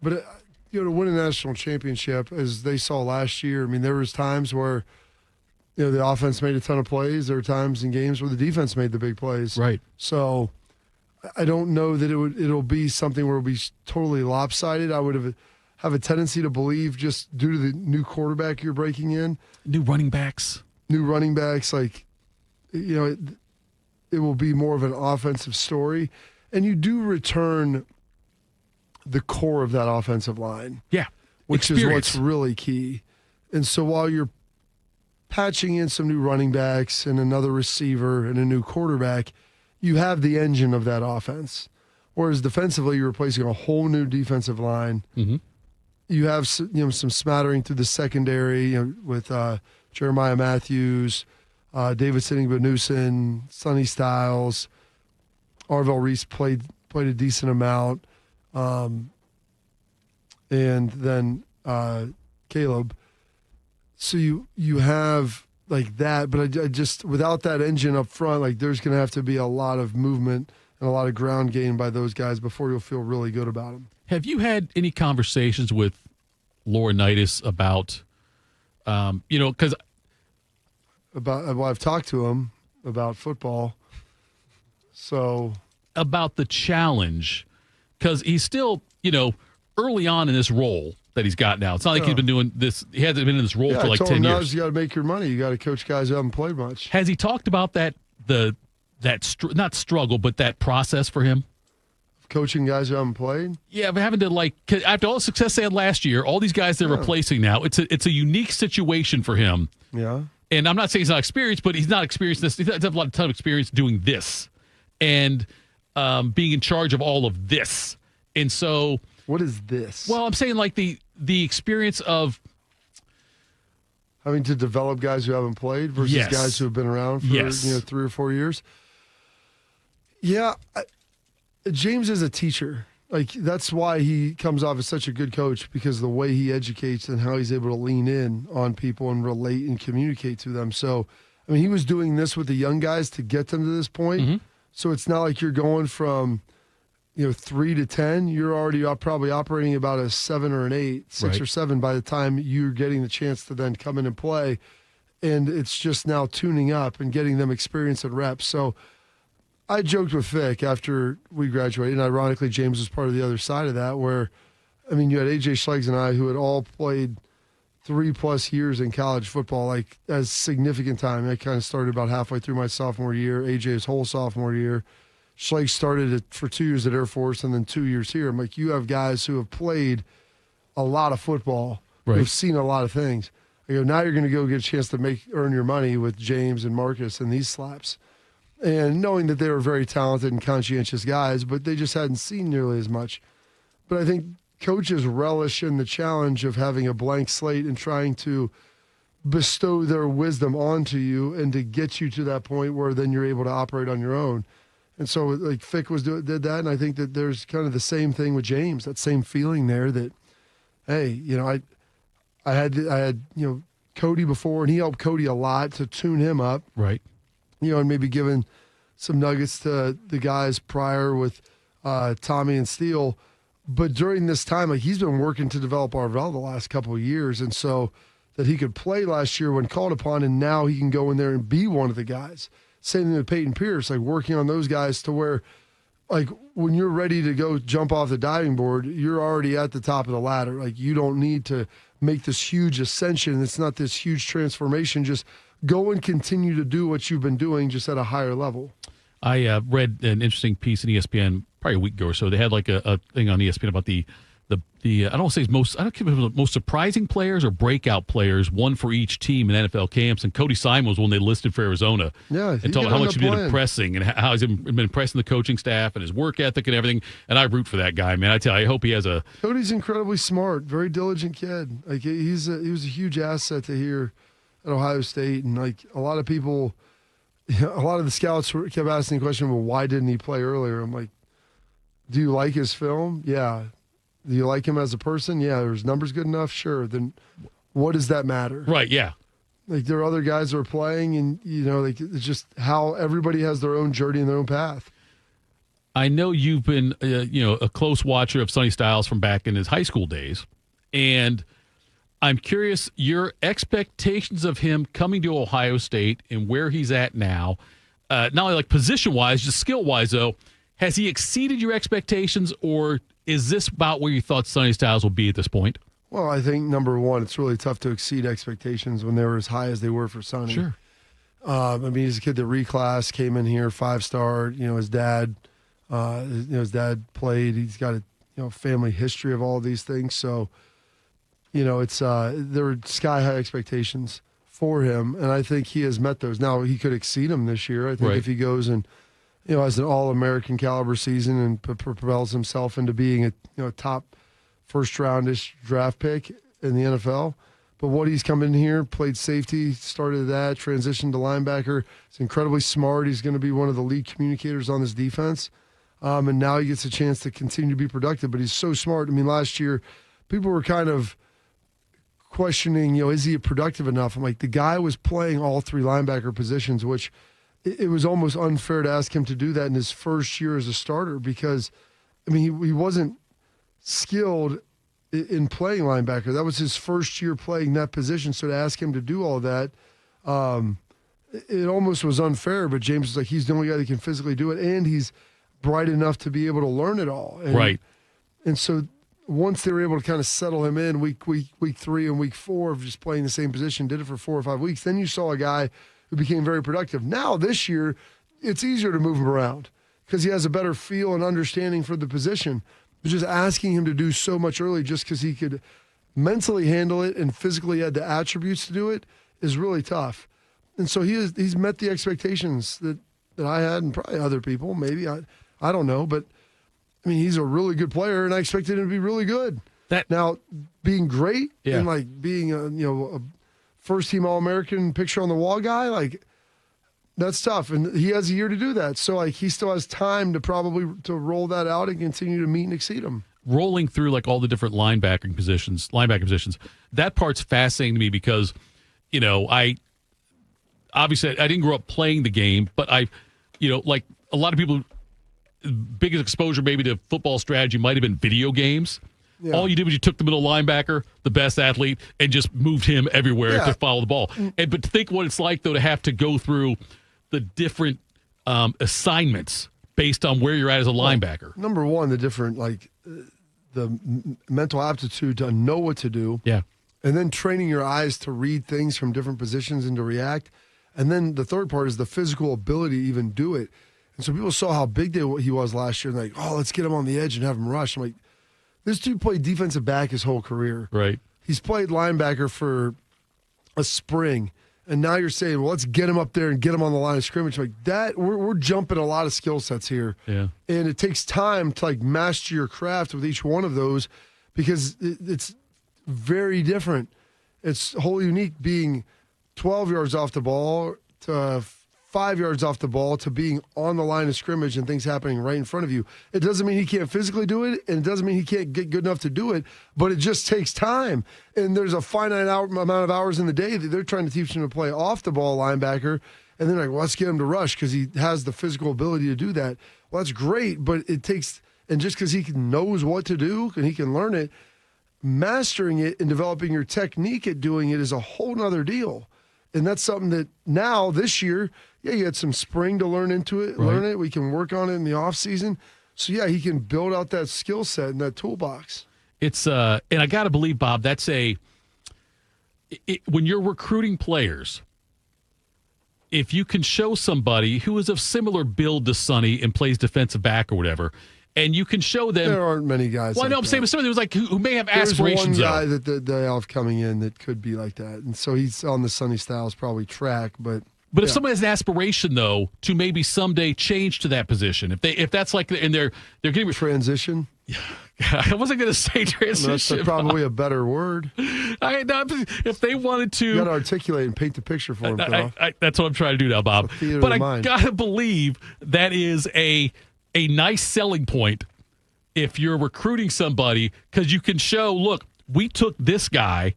Speaker 3: But, to win a national championship, as they saw last year, I mean, there was times where, the offense made a ton of plays. There were times in games where the defense made the big plays.
Speaker 2: Right.
Speaker 3: So I don't know that it'll be something where it'll be totally lopsided. I would have a tendency to believe just due to the new quarterback you're breaking in.
Speaker 2: New running backs,
Speaker 3: it will be more of an offensive story. And you do return the core of that offensive line.
Speaker 2: Yeah.
Speaker 3: Which is what's really key. And so while you're patching in some new running backs and another receiver and a new quarterback, you have the engine of that offense. Whereas defensively, you're replacing a whole new defensive line.
Speaker 2: Mm-hmm.
Speaker 3: You have some smattering through the secondary with Jeremiah Matthews, David Sittingbo-Newson, Sonny Styles, Rivalries played a decent amount, and then Caleb. So you have that, but I just without that engine up front, there's going to have to be a lot of movement and a lot of ground gain by those guys before you'll feel really good about them.
Speaker 2: Have you had any conversations with Laurinaitis about, because
Speaker 3: I've talked to him about football. So
Speaker 2: about the challenge, because he's still, early on in this role that he's got now. It's not like he's been doing this. He hasn't been in this role for 10 years.
Speaker 3: Now you got to make your money. You got to coach guys who haven't played much.
Speaker 2: Has he talked about that? Not struggle, but that process for him?
Speaker 3: Coaching guys who haven't played?
Speaker 2: Yeah, but having to after all the success they had last year, all these guys they're replacing now, it's a unique situation for him.
Speaker 3: Yeah.
Speaker 2: And I'm not saying he's not experienced, but he's not experienced this. He doesn't have a ton of experience doing this and being in charge of all of this. And so,
Speaker 3: what is this?
Speaker 2: Well, I'm saying the experience of
Speaker 3: having to develop guys who haven't played versus guys who have been around for 3 or 4 years. Yeah, James is a teacher. That's why he comes off as such a good coach, because the way he educates and how he's able to lean in on people and relate and communicate to them. So, I mean, he was doing this with the young guys to get them to this point. Mm-hmm. So it's not like you're going from 3 to 10. You're already probably operating about a 7 or an 8, 6 or 7 by the time you're getting the chance to then come in and play. And it's just now tuning up and getting them experience and reps. So I joked with Vic after we graduated, and ironically, James was part of the other side of that, where, I mean, you had AJ Schleggs and I who had all played 3+ years in college football, as significant time. I kind of started about halfway through my sophomore year, AJ's whole sophomore year. Schleggs started it for 2 years at Air Force and then 2 years here. I'm like, you have guys who have played a lot of football, who've seen a lot of things. I go, now you're going to go get a chance to earn your money with James and Marcus and these slaps. And knowing that they were very talented and conscientious guys, but they just hadn't seen nearly as much. But I think coaches relish in the challenge of having a blank slate and trying to bestow their wisdom onto you and to get you to that point where then you're able to operate on your own. And so Fick did that, and I think that there's kind of the same thing with James, that same feeling there that, hey, I had Cody before, and he helped Cody a lot to tune him up.
Speaker 2: Right.
Speaker 3: And maybe giving some nuggets to the guys prior with Tommy and Steele. But during this time, he's been working to develop Arvell the last couple of years. And so that he could play last year when called upon, and now he can go in there and be one of the guys. Same thing with Peyton Pierce, working on those guys to where, when you're ready to go jump off the diving board, you're already at the top of the ladder. You don't need to make this huge ascension. It's not this huge transformation. Just go and continue to do what you've been doing, just at a higher level.
Speaker 2: I read an interesting piece in ESPN probably a week ago or so. They had like a thing on ESPN about the I don't want to say most, I don't care if it was the most surprising players or breakout players, one for each team in NFL camps. And Cody Simon was one they listed for Arizona.
Speaker 3: Yeah,
Speaker 2: and told how much he's been impressing and how he's been impressing the coaching staff and his work ethic and everything. And I root for that guy, man. I tell you, I hope he has a.
Speaker 3: Cody's incredibly smart, very diligent kid. Like he was a huge asset to here at Ohio State, and like a lot of people, a lot of the scouts kept asking the question, well, why didn't he play earlier? I'm like, do you like his film? Yeah. Do you like him as a person? Yeah. Are his numbers good enough? Sure. Then what does that matter?
Speaker 2: Right. Yeah.
Speaker 3: Like there are other guys that are playing, and like it's just how everybody has their own journey and their own path.
Speaker 2: I know you've been, a close watcher of Sonny Styles from back in his high school days, and I'm curious your expectations of him coming to Ohio State and where he's at now. Not only like position-wise, just skill-wise, though. Has he exceeded your expectations, or is this about where you thought Sonny Styles will be at this point?
Speaker 3: Well, I think, number one, it's really tough to exceed expectations when they were as high as they were for Sonny.
Speaker 2: Sure.
Speaker 3: He's a kid that reclassed, came in here, 5-star. His dad played. He's got a family history of all of these things. So, it's there were sky-high expectations for him, and I think he has met those. Now, he could exceed them this year. I think if he goes and has an All-American caliber season and propels himself into being a top first-roundish draft pick in the NFL. But what he's come in here, played safety, started that, transitioned to linebacker. He's incredibly smart. He's going to be one of the lead communicators on this defense. And now he gets a chance to continue to be productive. But he's so smart. Last year, people were kind of questioning, is he productive enough? I'm like, the guy was playing all three linebacker positions, which it was almost unfair to ask him to do that in his first year as a starter because, he wasn't skilled in playing linebacker. That was his first year playing that position. So to ask him to do all that, it almost was unfair. But James was like, he's the only guy that can physically do it, and he's bright enough to be able to learn it all.
Speaker 2: Right.
Speaker 3: And so once they were able to kind of settle him in week 3 and week 4 of just playing the same position, did it for 4 or 5 weeks, then you saw a guy who became very productive. Now, this year, it's easier to move him around because he has a better feel and understanding for the position. But just asking him to do so much early just because he could mentally handle it and physically had the attributes to do it is really tough. And so he's met the expectations that I had and probably other people, maybe. I don't know. But, he's a really good player, and I expected him to be really good. Now, being great and, being a first-team All-American picture-on-the-wall guy, that's tough. And he has a year to do that. So, he still has time to probably to roll that out and continue to meet and exceed him.
Speaker 2: Rolling through, all the different linebacker positions, that part's fascinating to me because, obviously I didn't grow up playing the game, but a lot of people, biggest exposure maybe to football strategy might have been video games. Yeah. All you did was you took the middle linebacker, the best athlete, and just moved him everywhere to follow the ball. But to think what it's like, though, to have to go through the different assignments based on where you're at as a linebacker.
Speaker 3: Number one, the different, the mental aptitude to know what to do.
Speaker 2: Yeah.
Speaker 3: And then training your eyes to read things from different positions and to react. And then the third part is the physical ability to even do it. And so people saw how big he was last year and let's get him on the edge and have him rush. I'm like, this dude played defensive back his whole career.
Speaker 2: Right.
Speaker 3: He's played linebacker for a spring. And now you're saying, well, let's get him up there and get him on the line of scrimmage. Like that, we're jumping a lot of skill sets here.
Speaker 2: Yeah.
Speaker 3: And it takes time to master your craft with each one of those because it's very different. It's wholly unique being 12 yards off the ball to 5 yards off the ball to being on the line of scrimmage and things happening right in front of you. It doesn't mean he can't physically do it, and it doesn't mean he can't get good enough to do it, but it just takes time. And there's a finite amount of hours in the day that they're trying to teach him to play off the ball linebacker, and they're like, well, let's get him to rush because he has the physical ability to do that. Well, that's great, but it takes, and just because he knows what to do and he can learn it, mastering it and developing your technique at doing it is a whole nother deal. And that's something that now, this year, you had some spring to learn into it, learn it. We can work on it in the off season. So, he can build out that skill set in that toolbox.
Speaker 2: It's, and I got to believe, Bob, that's when you're recruiting players, if you can show somebody who is of similar build to Sonny and plays defensive back or whatever, and you can show them.
Speaker 3: There aren't many guys.
Speaker 2: Well,
Speaker 3: like
Speaker 2: no, I'm saying somebody who's like who may have aspirations.
Speaker 3: There's one guy that they have coming in that could be like that, and so he's on the Sonny Styles probably track, but.
Speaker 2: But if someone has an aspiration, though, to maybe someday change to that position, if that's like, and they're getting
Speaker 3: transition.
Speaker 2: I wasn't going to say transition.
Speaker 3: That's probably a better word.
Speaker 2: If they wanted to,
Speaker 3: you got to articulate and paint the picture for them.
Speaker 2: That's what I'm trying to do now, Bob. But I gotta believe that is a nice selling point if you're recruiting somebody, because you can show, look, we took this guy.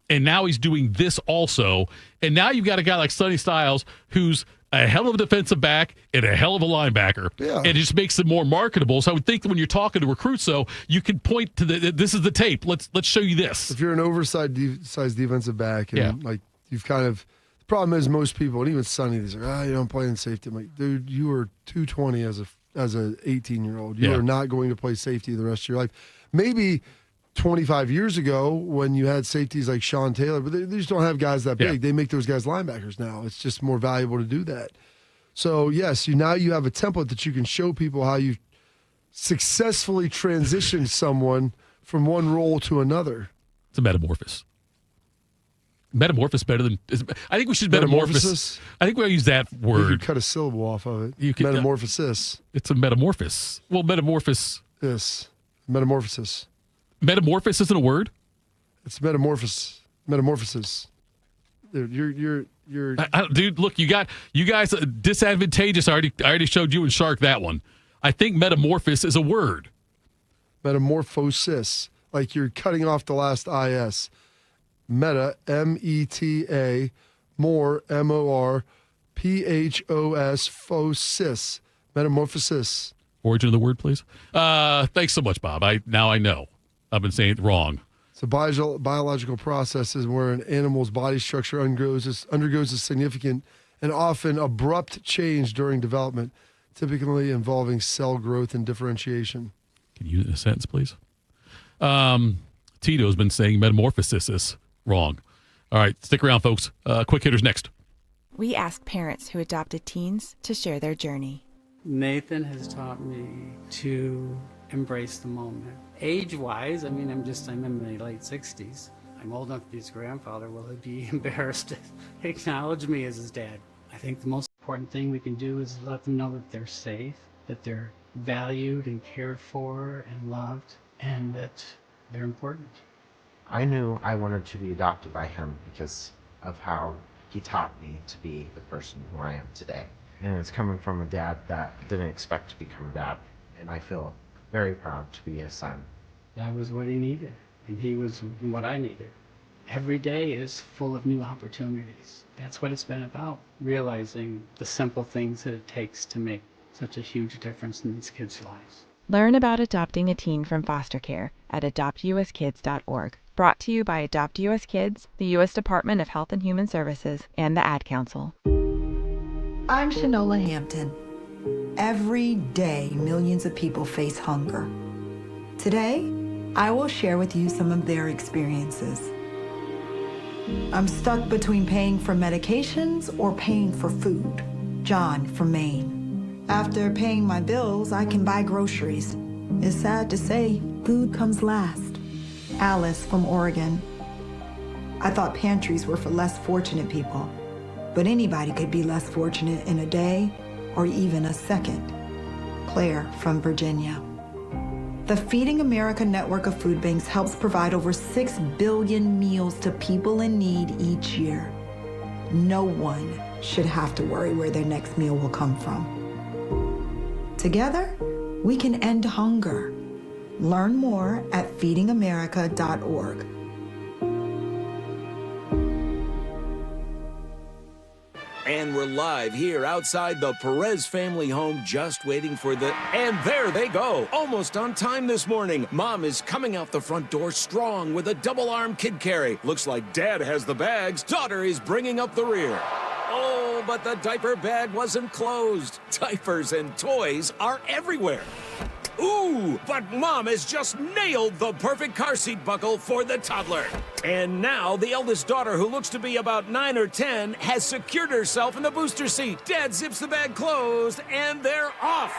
Speaker 2: And now he's doing this also. And now you've got a guy like Sonny Styles who's a hell of a defensive back and a hell of a linebacker. Yeah. And it just makes it more marketable. So I would think that when you're talking to recruits, though, you can point to this is the tape. Let's show you this.
Speaker 3: If you're an oversized defensive back, and like you've kind of the problem is most people, and even Sonny, they're like, you don't play in safety. I'm like, dude, you were 220 as a 18-year-old. You are not going to play safety the rest of your life. Maybe 25 years ago when you had safeties like Sean Taylor, but they just don't have guys that big. They make those guys linebackers now. It's just more valuable to do that. So, yes, now you have a template that you can show people how you successfully transitioned someone from one role to another.
Speaker 2: It's a metamorphosis. Metamorphosis better than – I think we should metamorphosis. I think we'll use that word.
Speaker 3: You could cut a syllable off of it. Metamorphosis.
Speaker 2: It's a metamorphosis. Well, metamorphosis.
Speaker 3: Yes. Metamorphosis.
Speaker 2: Metamorphosis isn't a word?
Speaker 3: It's metamorphosis. Metamorphosis. Dude, you're
Speaker 2: dude, look, you guys disadvantageous. I already showed you and Shark that one. I think metamorphosis is a word.
Speaker 3: Metamorphosis. Like you're cutting off the last IS. Meta, M-E-T-A, more, M-O-R, P-H-O-S, phosis. Metamorphosis.
Speaker 2: Origin of the word, please. Thanks so much, Bob. Now I know. I've been saying it wrong.
Speaker 3: So biological processes where an animal's body structure undergoes a significant and often abrupt change during development, typically involving cell growth and differentiation.
Speaker 2: Can you use it in a sentence, please? Tito's been saying metamorphosis is wrong. All right, stick around, folks. Quick hitters next.
Speaker 6: We ask parents who adopted teens to share their journey.
Speaker 7: Nathan has taught me to embrace the moment. Age-wise, I'm in my late 60s. I'm old enough to be his grandfather. Will he be embarrassed to acknowledge me as his dad? I think the most important thing we can do is let them know that they're safe, that they're valued and cared for and loved, and that they're important.
Speaker 8: I knew I wanted to be adopted by him because of how he taught me to be the person who I am today. And it's coming from a dad that didn't expect to become a dad, and I feel very proud to be his son.
Speaker 7: That was what he needed, and he was what I needed. Every day is full of new opportunities. That's what it's been about, realizing the simple things that it takes to make such a huge difference in these kids' lives.
Speaker 6: Learn about adopting a teen from foster care at adoptuskids.org. Brought to you by Adopt U.S. Kids, the U.S. Department of Health and Human Services, and the Ad Council.
Speaker 9: I'm Shanola Hampton. Every day, millions of people face hunger. Today, I will share with you some of their experiences. I'm stuck between paying for medications or paying for food. John from Maine. After paying my bills, I can buy groceries. It's sad to say, food comes last. Alice from Oregon. I thought pantries were for less fortunate people, but anybody could be less fortunate in a day or even a second. Claire from Virginia. The Feeding America network of food banks helps provide over 6 billion meals to people in need each year. No one should have to worry where their next meal will come from. Together, we can end hunger. Learn more at feedingamerica.org.
Speaker 25: And we're live here outside the Perez family home, just waiting for the... And there they go, almost on time this morning. Mom is coming out the front door strong with a double-arm kid carry. Looks like Dad has the bags. Daughter is bringing up the rear. Oh, but the diaper bag wasn't closed. Diapers and toys are everywhere. Ooh, but Mom has just nailed the perfect car seat buckle for the toddler. And now the eldest daughter, who looks to be about 9 or 10, has secured herself in the booster seat. Dad zips the bag closed, and they're off.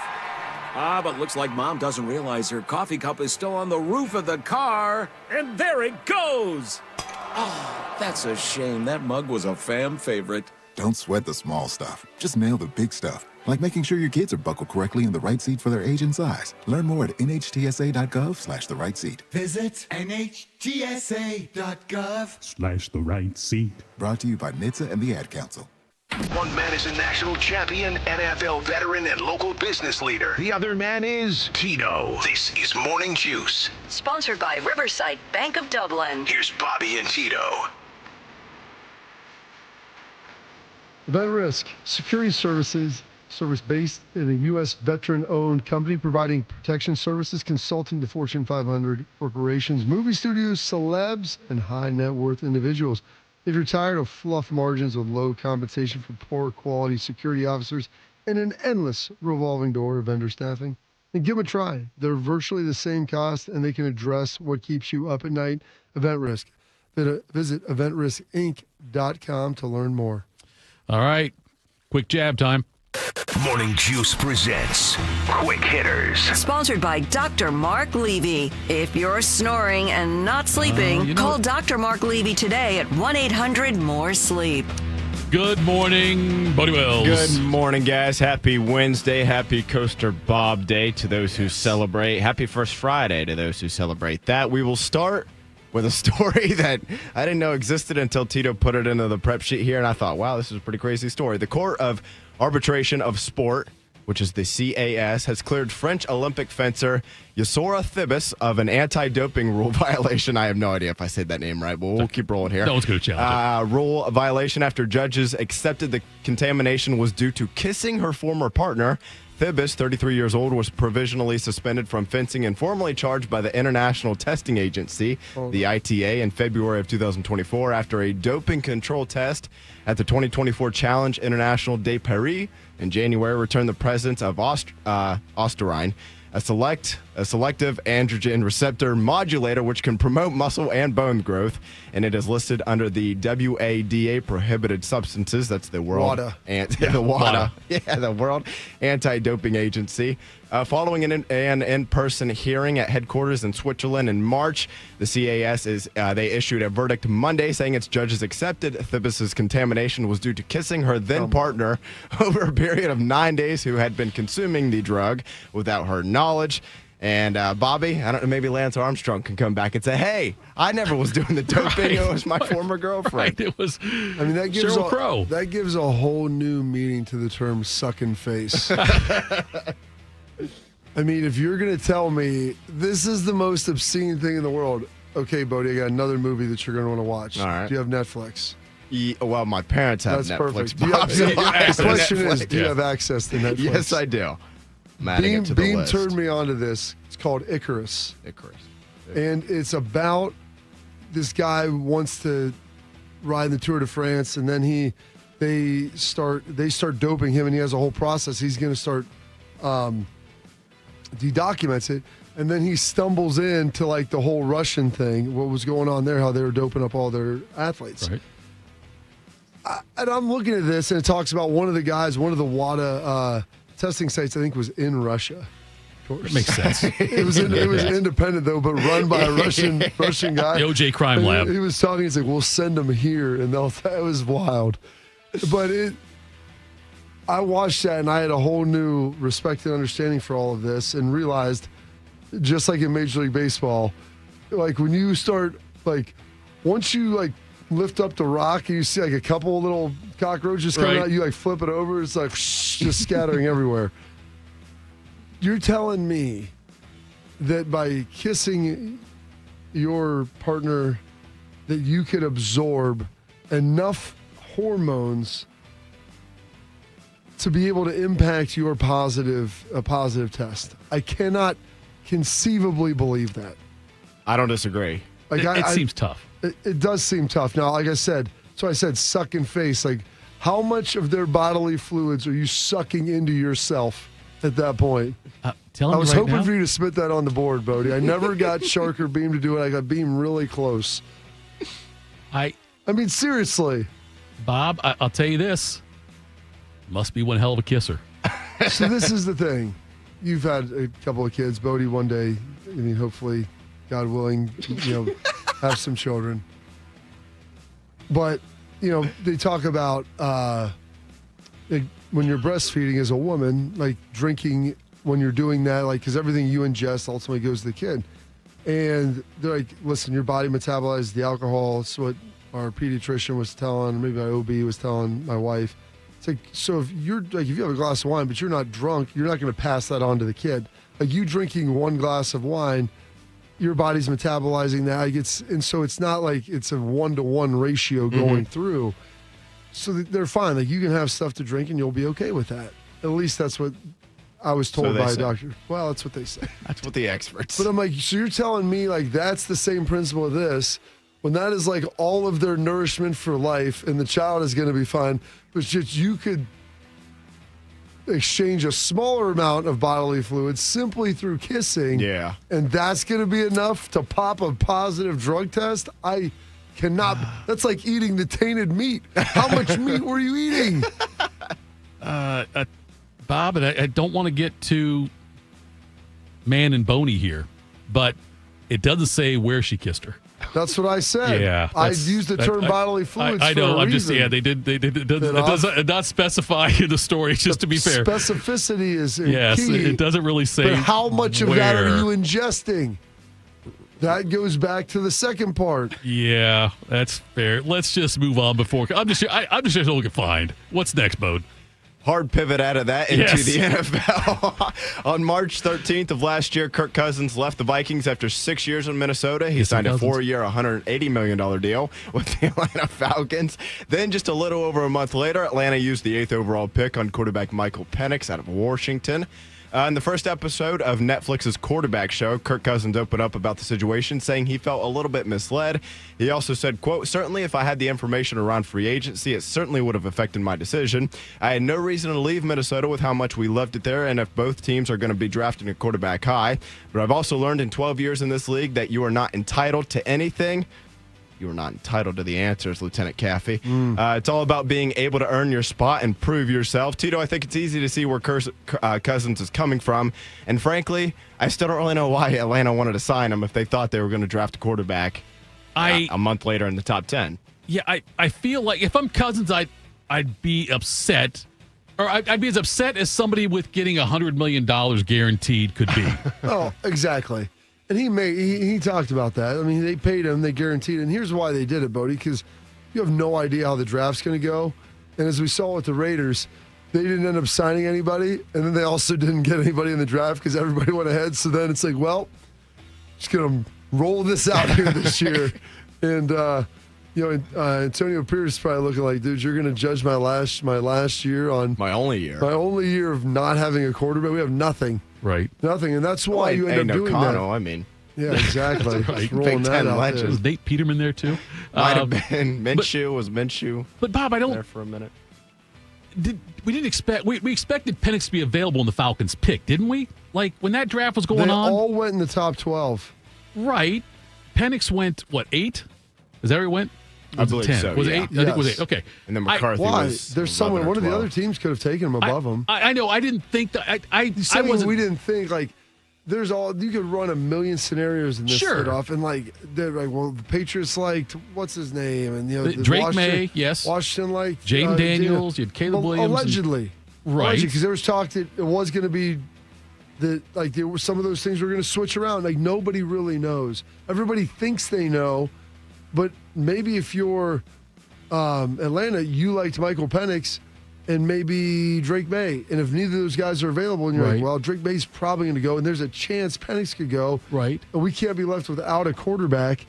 Speaker 25: But looks like Mom doesn't realize her coffee cup is still on the roof of the car. And there it goes. Oh, that's a shame. That mug was a fam favorite.
Speaker 10: Don't sweat the small stuff. Just nail the big stuff, like making sure your kids are buckled correctly in the right seat for their age and size. Learn more at nhtsa.gov/the right seat.
Speaker 5: Visit nhtsa.gov/the
Speaker 10: right seat. Brought to you by NHTSA and the Ad Council.
Speaker 1: One man is a national champion, NFL veteran, and local business leader. The other man is Tito. This is Morning Juice.
Speaker 11: Sponsored by Riverside Bank of Dublin.
Speaker 1: Here's Bobby and Tito.
Speaker 3: Event Risk Security Services, service based in a U.S. veteran-owned company providing protection services, consulting to Fortune 500 corporations, movie studios, celebs, and high net worth individuals. If you're tired of fluff margins with low compensation for poor quality security officers and an endless revolving door of vendor staffing, then give them a try. They're virtually the same cost, and they can address what keeps you up at night. Event Risk. Visit eventriskinc.com to learn more.
Speaker 2: All right. Quick jab time.
Speaker 1: Morning Juice presents Quick Hitters.
Speaker 11: Sponsored by Dr. Mark Levy. If you're snoring and not sleeping, call Dr. Mark Levy today at 1-800-MORE-SLEEP.
Speaker 2: Good morning, Buddy Wells.
Speaker 4: Good morning, guys. Happy Wednesday. Happy Coaster Bob Day to those who celebrate. Happy First Friday to those who celebrate that. We will start with a story that I didn't know existed until Tito put it into the prep sheet here, and I thought, wow, this is a pretty crazy story. The Court of Arbitration of Sport, which is the CAS, has cleared French Olympic fencer Yassora Thibis of an anti-doping rule violation. I have no idea if I said that name right, but we'll keep rolling here.
Speaker 2: No one's going to challenge it.
Speaker 4: Rule violation after judges accepted the contamination was due to kissing her former partner. Thibis, 33 years old, was provisionally suspended from fencing and formally charged by the International Testing Agency, the ITA, in February of 2024 after a doping control test at the 2024 Challenge International de Paris in January returned the presence of ostarine, a selective androgen receptor modulator which can promote muscle and bone growth, and it is listed under the WADA prohibited substances. That's the World the World Anti-Doping Agency. Following an in-person hearing at headquarters in Switzerland in March, the CAS they issued a verdict Monday saying its judges accepted Thibis's contamination was due to kissing her then partner over a period of 9 days who had been consuming the drug without her knowledge. And Bobby, I don't know, maybe Lance Armstrong can come back and say, hey, I never was doing the doping. It was my former girlfriend.
Speaker 2: It was
Speaker 3: that gives
Speaker 2: Sheryl Crow.
Speaker 3: That gives a whole new meaning to the term sucking face. I mean, if you're going to tell me this is the most obscene thing in the world, okay, Bodie, I got another movie that you're going to want to watch.
Speaker 4: All right.
Speaker 3: Do you have Netflix?
Speaker 4: Well, my parents have
Speaker 3: That's
Speaker 4: Netflix.
Speaker 3: perfect. The question is, do you
Speaker 4: Yeah.
Speaker 3: have access to Netflix?
Speaker 4: Yes, I do. I'm adding it to the
Speaker 3: Beam
Speaker 4: list.
Speaker 3: turned me onto this. It's called Icarus. And it's about this guy who wants to ride the Tour de France, and then they start doping him, and he has a whole process. He's going to start. He documents it, and then he stumbles into like the whole Russian thing. What was going on there? How they were doping up all their athletes.
Speaker 2: Right.
Speaker 3: And I'm looking at this, and it talks about one of the guys, one of the WADA testing sites, I think, was in Russia. Of course.
Speaker 2: That makes sense.
Speaker 3: It was independent though, but run by a Russian guy.
Speaker 2: The OJ Crime Lab.
Speaker 3: He was talking. He's like, "We'll send them here," and it was wild. But I watched that, and I had a whole new respect and understanding for all of this, and realized, just like in Major League Baseball, like when you start, like once you like lift up the rock and you see like a couple little cockroaches coming out, you like flip it over, it's like just scattering everywhere. You're telling me that by kissing your partner that you could absorb enough hormones to be able to impact your a positive test? I cannot conceivably believe that.
Speaker 4: I don't disagree.
Speaker 3: Like
Speaker 2: it seems tough.
Speaker 3: It does seem tough. Now, like I said, so I said sucking face. Like, how much of their bodily fluids are you sucking into yourself at that point.
Speaker 2: Tell him
Speaker 3: I was
Speaker 2: right
Speaker 3: hoping
Speaker 2: now.
Speaker 3: for you to spit that on the board, Bodie. I never got Shark or Beam to do it. I got Beam really close. I mean, seriously.
Speaker 2: Bob, I'll tell you this. Must be one hell of a kisser.
Speaker 3: So this is the thing. You've had a couple of kids. Bodie, one day, I mean, hopefully, God willing, have some children. But, they talk about when you're breastfeeding as a woman, like drinking when you're doing that, like, because everything you ingest ultimately goes to the kid. And they're like, listen, your body metabolizes the alcohol. It's what our pediatrician was telling, maybe my OB was telling my wife. It's like, so if you have a glass of wine, but you're not drunk, you're not going to pass that on to the kid. Like you drinking one glass of wine, your body's metabolizing that. And so it's not like it's a 1-to-1 ratio going through. So they're fine. Like you can have stuff to drink and you'll be okay with that. At least that's what I was told by a doctor. Well, that's what they say.
Speaker 4: That's what the experts.
Speaker 3: But I'm like, so you're telling me like that's the same principle of this, when that is like all of their nourishment for life and the child is going to be fine, but just you could exchange a smaller amount of bodily fluid simply through kissing.
Speaker 4: Yeah.
Speaker 3: And that's going to be enough to pop a positive drug test? I cannot. That's like eating the tainted meat. How much meat were you eating?
Speaker 2: Bob, and I don't want to get too man and bony here, but it doesn't say where she kissed her.
Speaker 3: That's what I said.
Speaker 2: Yeah,
Speaker 3: I used the term bodily fluids.
Speaker 2: I know.
Speaker 3: For a
Speaker 2: I'm just
Speaker 3: reason.
Speaker 2: They did. It does not specify in the story. Just to be fair,
Speaker 3: specificity is
Speaker 2: yes.
Speaker 3: key.
Speaker 2: It doesn't really say.
Speaker 3: But how much of that are
Speaker 2: where.
Speaker 3: you ingesting? That goes back to the second part.
Speaker 2: Yeah, that's fair. Let's just move on before I'm just looking to find what's next, Bode.
Speaker 4: Hard pivot out of that into
Speaker 2: Yes.
Speaker 4: the NFL. On March 13th of last year, Kirk Cousins left the Vikings after 6 years in Minnesota. He signed a 4-year, $180 million deal with the Atlanta Falcons. Then just a little over a month later, Atlanta used the 8th overall pick on quarterback Michael Penix out of Washington. In the first episode of Netflix's Quarterback Show, Kirk Cousins opened up about the situation, saying he felt a little bit misled. He also said, quote, certainly if I had the information around free agency, it certainly would have affected my decision. I had no reason to leave Minnesota with how much we loved it there and if both teams are going to be drafting a quarterback high. But I've also learned in 12 years in this league that you are not entitled to anything. You are not entitled to the answers, Lieutenant Caffey. It's all about being able to earn your spot and prove yourself. Tito, I think it's easy to see where Cousins is coming from. And frankly, I still don't really know why Atlanta wanted to sign him if they thought they were going to draft a quarterback a month later in the top 10.
Speaker 2: Yeah, I feel like if I'm Cousins, I'd be upset. Or I'd be as upset as somebody with getting $100 million guaranteed could be.
Speaker 3: Oh, exactly. And he talked about that. I mean, they paid him, they guaranteed. And here's why they did it, Bodie, because you have no idea how the draft's going to go. And as we saw with the Raiders, they didn't end up signing anybody. And then they also didn't get anybody in the draft because everybody went ahead. So then it's like, well, just going to roll this out here this year. And, Antonio Pierce is probably looking like, dude, you're going to judge my last year on
Speaker 4: my only year
Speaker 3: of not having a quarterback. We have nothing.
Speaker 2: Right.
Speaker 3: Nothing. And that's why you end up doing
Speaker 4: O'Connell,
Speaker 3: that.
Speaker 4: I mean.
Speaker 3: Yeah, exactly.
Speaker 2: Right.
Speaker 3: Rolling that out there.
Speaker 2: Was Nate Peterman there too?
Speaker 4: Might have been. Minshew was Minshew.
Speaker 2: But Bob, I don't.
Speaker 4: There for a minute.
Speaker 2: We didn't expect. We expected Penix to be available in the Falcons' pick, didn't we? Like when that draft was going on,
Speaker 3: they all went in the top 12.
Speaker 2: Right. Penix went 8? Is that where he went?
Speaker 4: I believe
Speaker 2: 10?
Speaker 4: so.
Speaker 2: Was it
Speaker 4: yeah.
Speaker 2: 8? I think it was 8. Okay.
Speaker 4: And then McCarthy
Speaker 3: Why?
Speaker 4: was.
Speaker 3: There's someone. One of the
Speaker 4: 12.
Speaker 3: other teams could have taken him above him.
Speaker 2: I know. I didn't think that. I
Speaker 3: wasn't. We didn't think like. There's you could run a million scenarios in this off, and they're like, well, the Patriots liked what's his name, and the
Speaker 2: Drake May, yes,
Speaker 3: Washington liked
Speaker 2: Jaden Daniels, you had Caleb Williams,
Speaker 3: allegedly,
Speaker 2: right?
Speaker 3: Because there was talk that it was going to be that there were some of those things were going to switch around. Like nobody really knows. Everybody thinks they know, but maybe if you're Atlanta, you liked Michael Penix. And maybe Drake May. And if neither of those guys are available, and you're like, well, Drake May's probably going to go, and there's a chance Penix could go.
Speaker 2: Right.
Speaker 3: And we can't be left without a quarterback.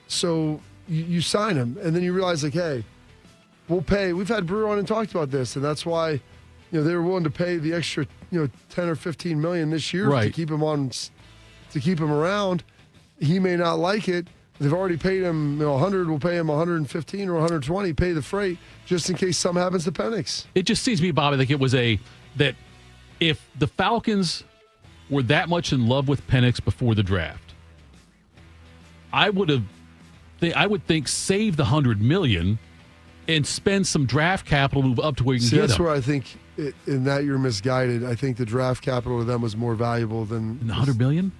Speaker 3: So you sign him. And then you realize, like, hey, we'll pay. We've had Brewer on and talked about this, and that's why they were willing to pay the extra 10 or 15 million this year to keep him around. He may not like it. They've already paid him 100. We'll pay him 115 or 120. Pay the freight just in case something happens to Penix.
Speaker 2: It just seems to me, Bob, like it was that if the Falcons were that much in love with Penix before the draft, I would think save the $100 million and spend some draft capital, move up to where you can get
Speaker 3: that's
Speaker 2: him.
Speaker 3: where I think in that you're misguided. I think the draft capital to them was more valuable than
Speaker 2: the $100 million.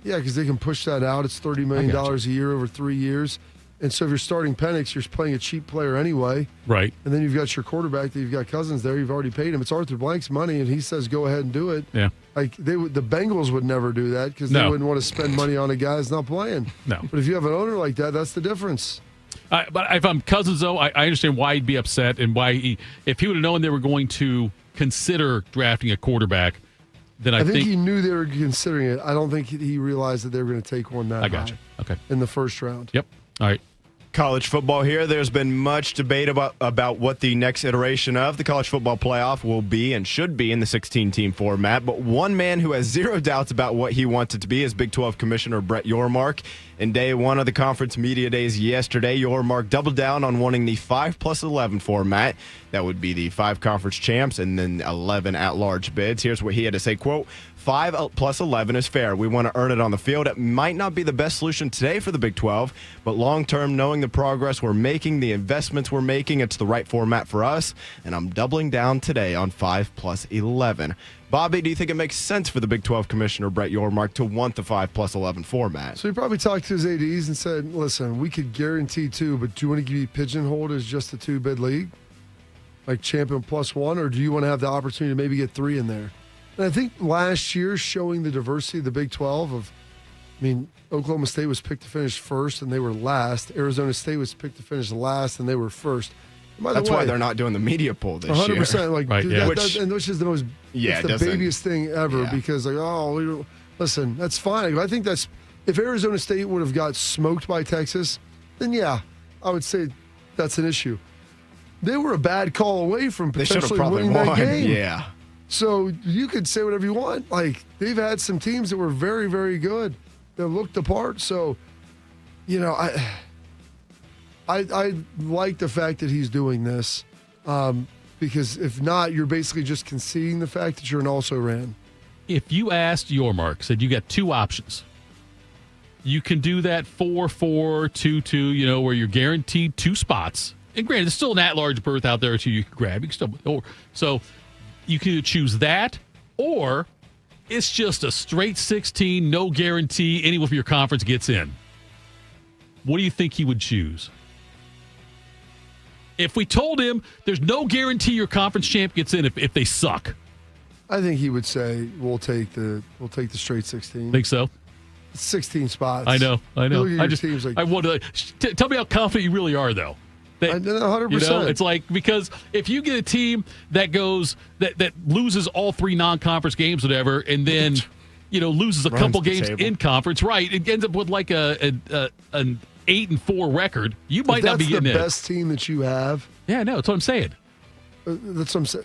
Speaker 3: Yeah, because they can push that out. It's $30 million a year over 3 years. And so if you're starting Penix, you're playing a cheap player anyway.
Speaker 2: Right.
Speaker 3: And then you've got your quarterback that you've got Cousins there. You've already paid him. It's Arthur Blank's money, and he says go ahead and do it.
Speaker 2: Yeah.
Speaker 3: Like the Bengals would never do that because they wouldn't want to spend money on a guy that's not playing.
Speaker 2: No.
Speaker 3: But if you have an owner like that, that's the difference.
Speaker 2: But if I'm Cousins, though, I understand why he'd be upset and why if he would have known they were going to consider drafting a quarterback, then I think
Speaker 3: he knew they were considering it. I don't think he realized that they were going to take one that high
Speaker 2: Okay.
Speaker 3: in the first round.
Speaker 2: Yep. All right.
Speaker 4: College football here. There's been much debate about what the next iteration of the college football playoff will be and should be in the 16-team format. But one man who has zero doubts about what he wants it to be is Big 12 Commissioner Brett Yormark. In day one of the conference media days yesterday, Yormark doubled down on wanting the 5+11 format. That would be the 5 conference champs and then 11 at-large bids. Here's what he had to say, quote, 5+11 is fair. We want to earn it on the field. It might not be the best solution today for the Big 12, but long-term, knowing the progress we're making, the investments we're making, it's the right format for us, and I'm doubling down today on 5+11. Bobby, do you think it makes sense for the Big 12 Commissioner Brett Yormark to want the 5+11 format?
Speaker 3: So he probably talked to his ADs and said, listen, we could guarantee 2, but do you want to be pigeonholed as just a 2-bid league? Like champion +1, or do you want to have the opportunity to maybe get 3 in there? And I think last year showing the diversity of the Big 12 Oklahoma State was picked to finish first and they were last. Arizona State was picked to finish last and they were first.
Speaker 4: That's why they're not doing the media poll this year.
Speaker 3: 100%. Like,
Speaker 2: right, yeah.
Speaker 3: Which is the most, it's the babiest thing ever because, listen, that's fine. I think that's, if Arizona State would have got smoked by Texas, then I would say that's an issue. They were a bad call away from potentially winning that game.
Speaker 4: Yeah.
Speaker 3: So you could say whatever you want. Like, they've had some teams that were very, very good that looked the part. So, I like the fact that he's doing this because if not, you're basically just conceding the fact that you're an also-ran.
Speaker 2: If you asked Yormark, said you got 2 options. You can do that 4-4, 2-2, where you're guaranteed 2 spots. And granted, there's still an at-large berth out there too you can grab. You can still, so you can choose that, or it's just a straight 16, no guarantee anyone from your conference gets in. What do you think he would choose? If we told him there's no guarantee your conference champ gets in if they suck.
Speaker 3: I think he would say we'll take the straight 16.
Speaker 2: Think so?
Speaker 3: 16 spots.
Speaker 2: I know.
Speaker 3: Teams like,
Speaker 2: I wonder. Tell me how confident you really are, though.
Speaker 3: 100%.
Speaker 2: It's like, because if you get a team that goes that loses all 3 non-conference games, whatever, and then loses a couple games in conference, right? It ends up with like an 8-4 record. You might not be getting in.
Speaker 3: That's the best team that you have.
Speaker 2: Yeah, no, that's what I'm saying.
Speaker 3: That's what I'm saying.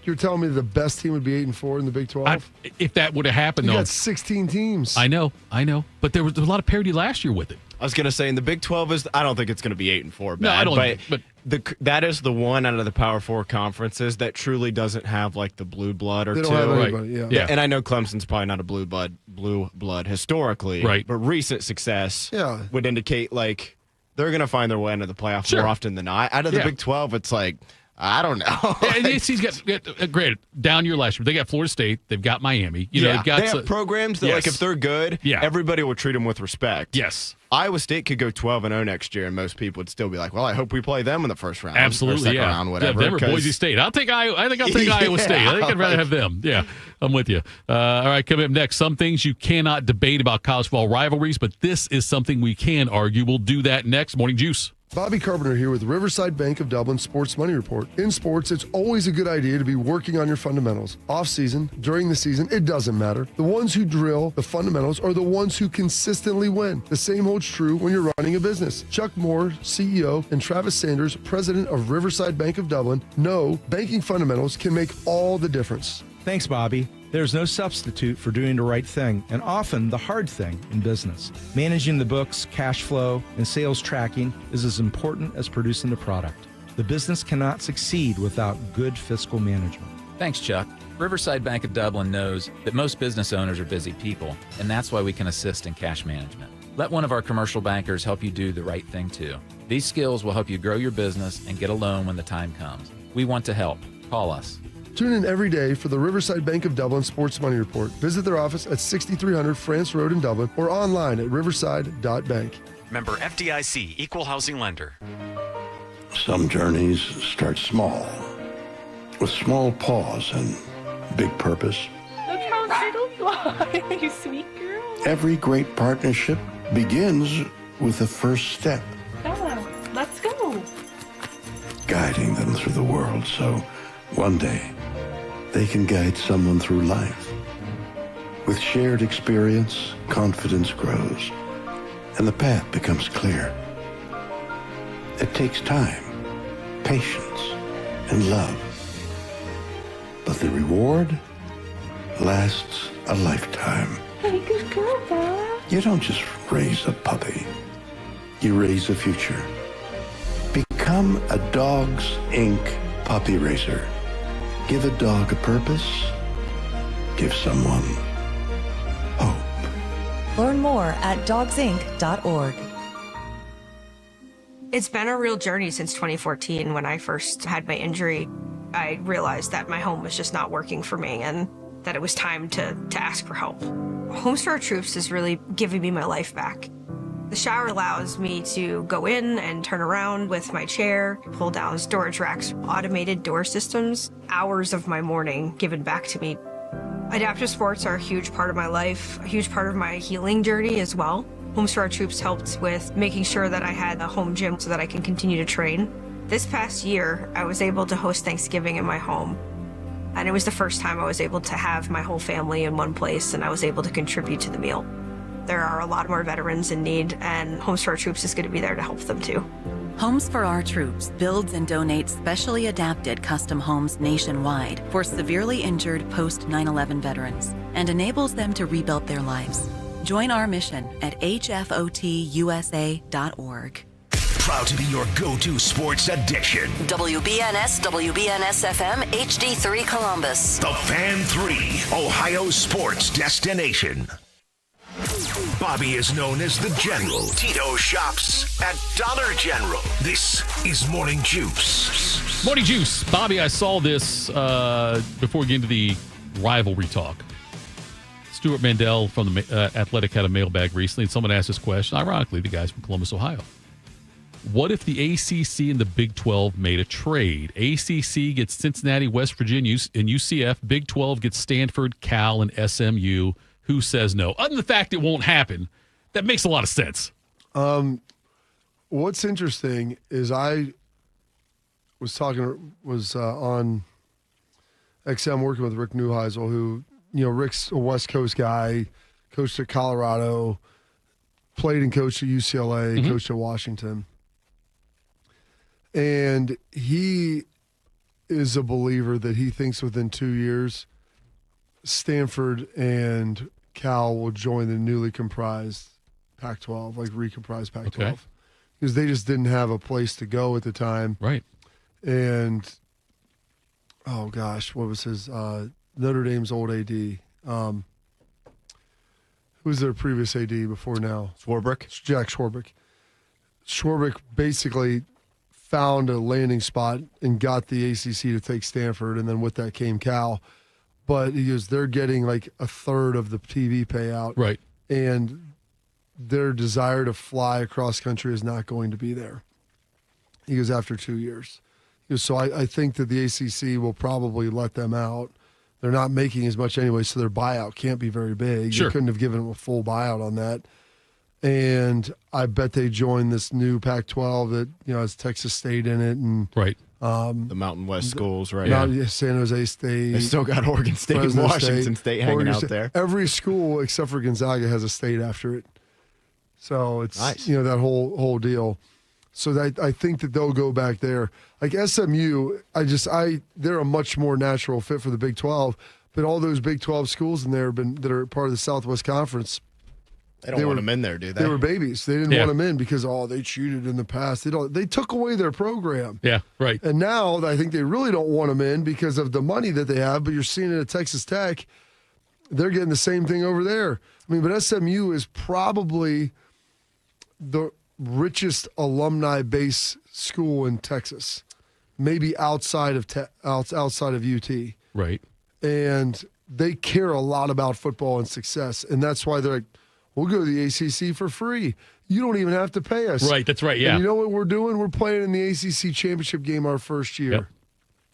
Speaker 3: You're telling me the best team would be 8-4 in the Big 12?
Speaker 2: If that would have happened,
Speaker 3: you got 16 teams.
Speaker 2: I know, but there was a lot of parity last year with it.
Speaker 4: I was going to say, in the Big 12 I don't think it's going to be 8-4 bad.
Speaker 2: No, I don't. But
Speaker 4: that is the one out of the Power 4 conferences that truly doesn't have like the blue blood or
Speaker 3: they
Speaker 4: two.
Speaker 3: Don't have anybody,
Speaker 4: yeah. And I know Clemson's probably not a blue blood historically,
Speaker 2: right?
Speaker 4: But recent success would indicate like they're going to find their way into the playoff more often than not. Out of the Big 12, it's like, I don't know.
Speaker 2: And he's got granted, down year last year, they got Florida State, they've got Miami.
Speaker 4: They have programs that, like, if they're good, everybody will treat them with respect.
Speaker 2: Yes.
Speaker 4: Iowa State could go 12-0 next year, and most people would still be like, well, I hope we play them in the first round.
Speaker 2: Absolutely,
Speaker 4: or second round, whatever.
Speaker 2: Denver, Boise State. I'll take Iowa. I think I'll take Iowa State. I think I'd rather have them. Yeah, I'm with you. All right, coming up next, some things you cannot debate about college football rivalries, but this is something we can argue. We'll do that next. Morning Juice.
Speaker 3: Bobby Carpenter here with Riverside Bank of Dublin Sports Money Report. In sports, it's always a good idea to be working on your fundamentals. Off-season, during the season, it doesn't matter. The ones who drill the fundamentals are the ones who consistently win. The same holds true when you're running a business. Chuck Moore, CEO, and Travis Sanders, president of Riverside Bank of Dublin, know banking fundamentals can make all the difference.
Speaker 12: Thanks, Bobby. There's no substitute for doing the right thing, and often the hard thing in business. Managing the books, cash flow, and sales tracking is as important as producing the product. The business cannot succeed without good fiscal management.
Speaker 13: Thanks, Chuck. Riverside Bank of Dublin knows that most business owners are busy people, and that's why we can assist in cash management. Let one of our commercial bankers help you do the right thing too. These skills will help you grow your business and get a loan when the time comes. We want to help. Call us.
Speaker 3: Tune in every day for the Riverside Bank of Dublin Sports Money Report. Visit their office at 6300 France Road in Dublin or online at riverside.bank.
Speaker 14: Member FDIC, Equal Housing Lender.
Speaker 15: Some journeys start small, with small pause and big purpose.
Speaker 16: Look how little you are, you sweet girl.
Speaker 15: Every great partnership begins with the first step,
Speaker 16: Bella, let's go.
Speaker 15: guiding them through the world so one day they can guide someone through life. With shared experience, confidence grows, and the path becomes clear. It takes time, patience, and love. But the reward lasts a lifetime.
Speaker 16: Hey, good girl, Bella.
Speaker 15: You don't just raise a puppy. You raise a future. Become a Dogs Inc. puppy raiser. Give a dog a purpose. Give someone hope.
Speaker 18: Learn more at dogsinc.org.
Speaker 26: It's been a real journey since 2014 when I first had my injury. I realized that my home was just not working for me and that it was time to ask for help. Homes for Our Troops is really giving me my life back. The shower allows me to go in and turn around with my chair, pull down storage racks, automated door systems, hours of my morning given back to me. Adaptive sports are a huge part of my life, a huge part of my healing journey as well. Homes for Our Troops helped with making sure that I had a home gym so that I can continue to train. This past year, I was able to host Thanksgiving in my home. And it was the first time I was able to have my whole family in one place and I was able to contribute to the meal. There are a lot more veterans in need and Homes for Our Troops is going to be there to help them too.
Speaker 27: Homes for Our Troops builds and donates specially adapted custom homes nationwide for severely injured post 9/11 veterans and enables them to rebuild their lives. Join our mission at hfotusa.org.
Speaker 1: Proud to be your go-to sports addiction.
Speaker 11: WBNS, WBNS FM, HD3 Columbus.
Speaker 1: The Fan 3, Ohio sports destination. Bobby is known as the General. Tito shops at Dollar General. This is Morning Juice.
Speaker 2: Morning Juice. Bobby, I saw this before we get into the rivalry talk. Stuart Mandel from the Athletic had a mailbag recently, and someone asked this question. Ironically, the guys from Columbus, Ohio. What if the ACC and the Big 12 made a trade? ACC gets Cincinnati, West Virginia, and UCF. Big 12 gets Stanford, Cal, and SMU. Who says no? Other than the fact it won't happen, that makes a lot of sense.
Speaker 3: What's interesting is I was on XM working with Rick Neuheisel, who, Rick's a West Coast guy, coached at Colorado, played and coached at UCLA, coached at Washington. And he is a believer that he thinks within 2 years, Stanford and Cal will join the newly comprised Pac-12, like recomprised Pac-12.
Speaker 2: Okay.
Speaker 3: Because they just didn't have a place to go at the time.
Speaker 2: Right.
Speaker 3: And, oh gosh, what was his, Notre Dame's old AD? Who was their previous AD before now?
Speaker 4: Swarbrick?
Speaker 3: Jack Swarbrick. Swarbrick basically found a landing spot and got the ACC to take Stanford, and then with that came Cal. But he goes, they're getting like a third of the TV payout.
Speaker 2: Right.
Speaker 3: And their desire to fly across country is not going to be there. He goes, after 2 years. He goes, so I think that the ACC will probably let them out. They're not making as much anyway, so their buyout can't be very big.
Speaker 2: Sure.
Speaker 3: They couldn't have given them a full buyout on that. And I bet they join this new Pac-12 that, has Texas State in it. And
Speaker 2: right.
Speaker 4: The Mountain West schools, right?
Speaker 3: San Jose State.
Speaker 4: They still got Oregon State and Washington State hanging
Speaker 3: Oregon
Speaker 4: out
Speaker 3: State.
Speaker 4: there.
Speaker 3: Every school except for Gonzaga has a state after it. So it's,
Speaker 4: nice.
Speaker 3: That whole deal. So I think that they'll go back there. Like SMU, they're a much more natural fit for the Big 12. But all those Big 12 schools in there that are part of the Southwest Conference
Speaker 4: They don't want them in there, do they?
Speaker 3: They were babies. They didn't want them in because, they cheated in the past. They took away their program.
Speaker 2: Yeah, right.
Speaker 3: And now I think they really don't want them in because of the money that they have, but you're seeing it at Texas Tech. They're getting the same thing over there. I mean, but SMU is probably the richest alumni base school in Texas, maybe outside of UT.
Speaker 2: Right.
Speaker 3: And they care a lot about football and success, and that's why they're like, we'll go to the ACC for free. You don't even have to pay us.
Speaker 2: Right, that's right, yeah.
Speaker 3: And you know what we're doing? We're playing in the ACC championship game our first year.
Speaker 2: Yep.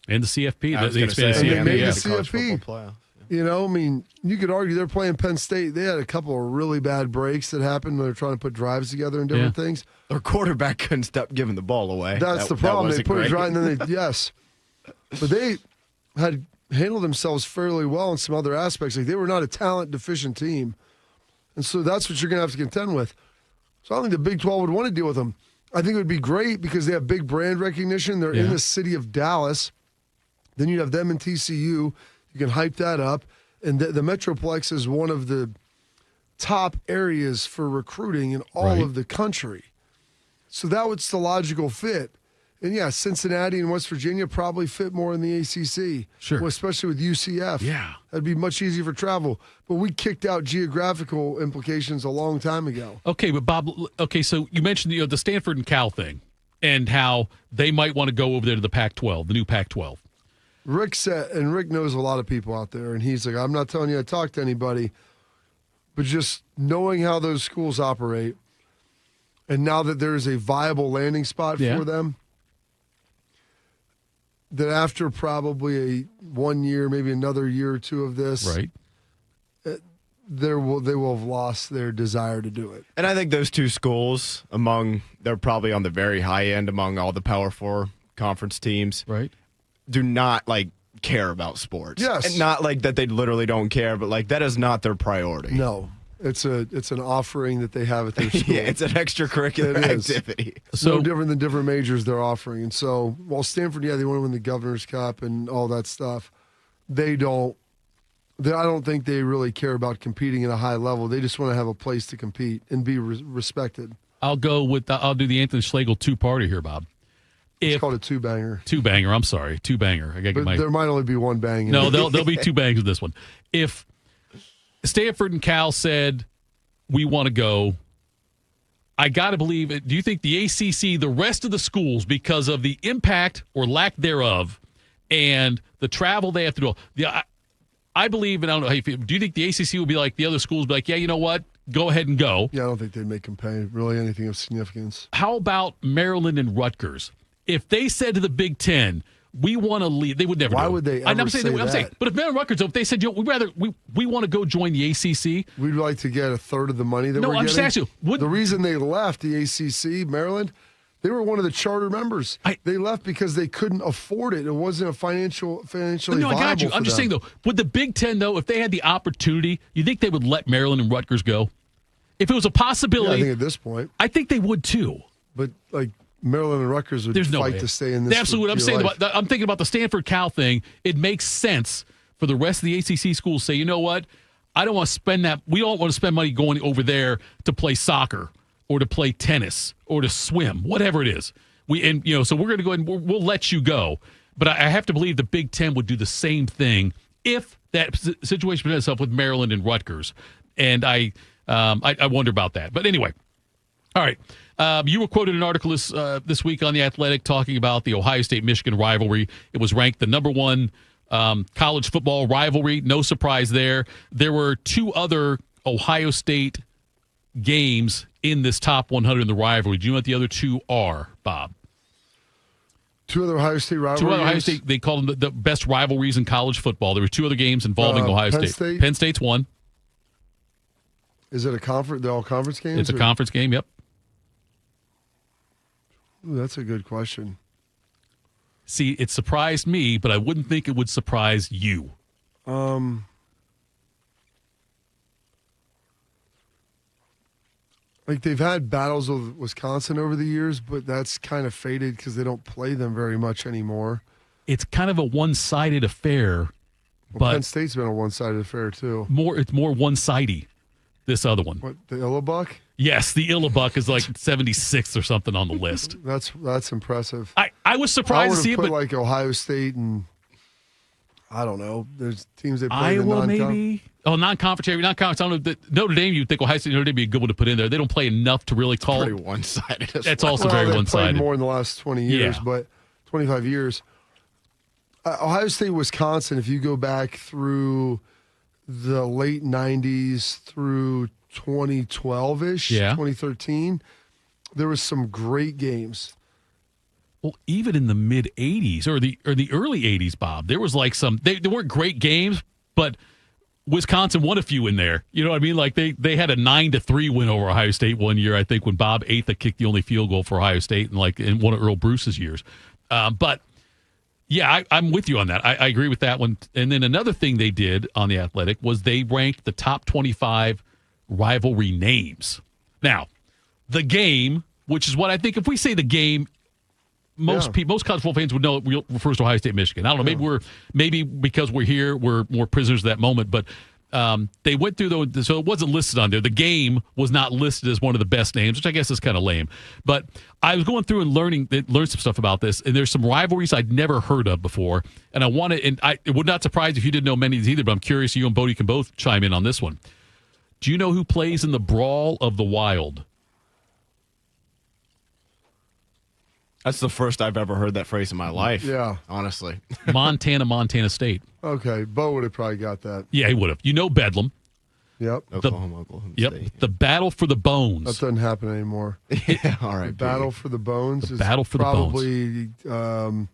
Speaker 2: And the CFP.
Speaker 3: They made the CFP.
Speaker 4: Playoff.
Speaker 3: You know, I mean, you could argue they're playing Penn State. They had a couple of really bad breaks that happened when they're trying to put drives together and different things.
Speaker 4: Their quarterback couldn't stop giving the ball away.
Speaker 3: That's the problem. They put a drive and then yes. But they had handled themselves fairly well in some other aspects. Like they were not a talent deficient team. And so that's what you're going to have to contend with. So I don't think the Big 12 would want to deal with them. I think it would be great because they have big brand recognition. They're in the city of Dallas. Then you have them in TCU. You can hype that up. And the Metroplex is one of the top areas for recruiting in all of the country. So that was the logical fit. And, Cincinnati and West Virginia probably fit more in the ACC.
Speaker 2: Sure.
Speaker 3: Well, especially with UCF.
Speaker 2: Yeah.
Speaker 3: That'd be much easier for travel. But we kicked out geographical implications a long time ago.
Speaker 2: Okay, but Bob, so you mentioned the Stanford and Cal thing and how they might want to go over there to the Pac-12, the new Pac-12.
Speaker 3: Rick said, and Rick knows a lot of people out there, and he's like, I'm not telling you I talk to anybody, but just knowing how those schools operate, and now that there is a viable landing spot for them, that after probably 1 year, maybe another year or two of this, they will have lost their desire to do it.
Speaker 4: And I think those two schools, they're probably on the very high end among all the Power 4 conference teams.
Speaker 2: Right.
Speaker 4: Do not care about sports.
Speaker 3: Yes.
Speaker 4: And not that they literally don't care, but that is not their priority.
Speaker 3: No. It's an offering that they have at their school.
Speaker 4: Yeah, it's an extracurricular activity.
Speaker 3: So no different than different majors they're offering. And so while Stanford, they want to win the Governor's Cup and all that stuff, I don't think they really care about competing at a high level. They just want to have a place to compete and be respected.
Speaker 2: I'll do the Anthony Schlegel two-parter here, Bob.
Speaker 3: It's called a two-banger.
Speaker 2: Two-banger, I'm sorry. Two-banger.
Speaker 3: There might only be one bang.
Speaker 2: No, there'll be two bangs with this one. If Stanford and Cal said, we want to go, I got to believe it. Do you think the ACC, the rest of the schools, because of the impact or lack thereof and the travel they have to do, I believe, and I don't know how you feel, do you think the ACC will be like the other schools, be like, yeah, you know what? Go ahead and go.
Speaker 3: Yeah, I don't think they'd make them pay really anything of significance.
Speaker 2: How about Maryland and Rutgers? If they said to the Big Ten, we want to leave, they would never.
Speaker 3: Why
Speaker 2: do it.
Speaker 3: would they ever say that?
Speaker 2: I'm saying, but if Maryland and Rutgers, if they said, we want to go join the ACC,
Speaker 3: we'd like to get a third of the money that we're getting.
Speaker 2: No, I'm just asking you.
Speaker 3: The reason they left the ACC, Maryland, they were one of the charter members. They left because they couldn't afford it. It wasn't financially viable.
Speaker 2: I got you. I'm just saying though, would the Big Ten though, if they had the opportunity, you think they would let Maryland and Rutgers go? If it was a possibility,
Speaker 3: I think at this point,
Speaker 2: I think they would too.
Speaker 3: But Maryland and Rutgers would fight to stay in this.
Speaker 2: Absolutely. I'm thinking about the Stanford Cal thing. It makes sense for the rest of the ACC schools to say, you know what? I don't want to spend that. We don't want to spend money going over there to play soccer or to play tennis or to swim, whatever it is. So we're going to go ahead and we'll let you go. But I have to believe the Big Ten would do the same thing if that situation presented itself with Maryland and Rutgers. And I wonder about that. But anyway, all right. You were quoted in an article this week on The Athletic talking about the Ohio State-Michigan rivalry. It was ranked the number one college football rivalry. No surprise there. There were two other Ohio State games in this top 100 in the rivalry. Do you know what the other two are, Bob?
Speaker 3: Two other Ohio State rivalries?
Speaker 2: Two other Ohio State. They called them the best rivalries in college football. There were two other games involving Ohio State. Penn State's one.
Speaker 3: Is it a conference? They're all conference games?
Speaker 2: It's a conference game, yep.
Speaker 3: Ooh, that's a good question.
Speaker 2: See, it surprised me, but I wouldn't think it would surprise you.
Speaker 3: They've had battles with Wisconsin over the years, but that's kind of faded because they don't play them very much anymore.
Speaker 2: It's kind of a one-sided affair.
Speaker 3: But Penn State's been a one-sided affair, too.
Speaker 2: It's more one-sided. this other one.
Speaker 3: What, the Illabuck?
Speaker 2: Yes, the Illabuck is like 76th or something on the list.
Speaker 3: That's impressive.
Speaker 2: I was surprised to see it,
Speaker 3: put
Speaker 2: but
Speaker 3: like Ohio State and I don't know. There's teams they play
Speaker 2: Iowa
Speaker 3: in the
Speaker 2: maybe. Oh, non-conference area, non-conference. I don't know. Notre Dame, you'd think Ohio State, Notre Dame would be a good one to put in there. They don't play enough to really call
Speaker 4: pretty one-sided.
Speaker 2: That's also very
Speaker 3: they've
Speaker 2: one-sided.
Speaker 3: Played more in the last 20 years, but 25 years. Ohio State, Wisconsin. If you go back through the late 90s through 2012-ish, 2013, there was some great games.
Speaker 2: Well, even in the mid 80s or the early 80s, Bob, there was like some. They weren't great games, but Wisconsin won a few in there. You know what I mean? Like they had a 9-3 win over Ohio State one year, I think, when Bob Atha kicked the only field goal for Ohio State in one of Earl Bruce's years. But yeah, I'm with you on that. I agree with that one. And then another thing they did on The Athletic was they ranked the top 25 rivalry names. Now, the game, which is what I think if we say the game, most college football fans would know it refers to Ohio State, Michigan. I don't know. Maybe because we're here, we're more prisoners of that moment. But they went through so it wasn't listed on there. The game was not listed as one of the best names, which I guess is kind of lame. But I was going through and learned some stuff about this, and there's some rivalries I'd never heard of before. And it would not surprise if you didn't know many of these either. But I'm curious. You and Bodie can both chime in on this one. Do you know who plays in the Brawl of the Wild?
Speaker 4: That's the first I've ever heard that phrase in my life.
Speaker 3: Yeah.
Speaker 4: Honestly.
Speaker 2: Montana State.
Speaker 3: Okay. Bo would have probably got that.
Speaker 2: Yeah, he would have. You know Bedlam.
Speaker 3: Yep.
Speaker 4: Oklahoma State.
Speaker 2: The Battle for the Bones.
Speaker 3: That doesn't happen anymore.
Speaker 4: Yeah, all right.
Speaker 3: The Battle for the Bones
Speaker 2: the
Speaker 3: is
Speaker 2: Battle for
Speaker 3: probably
Speaker 2: the Bones.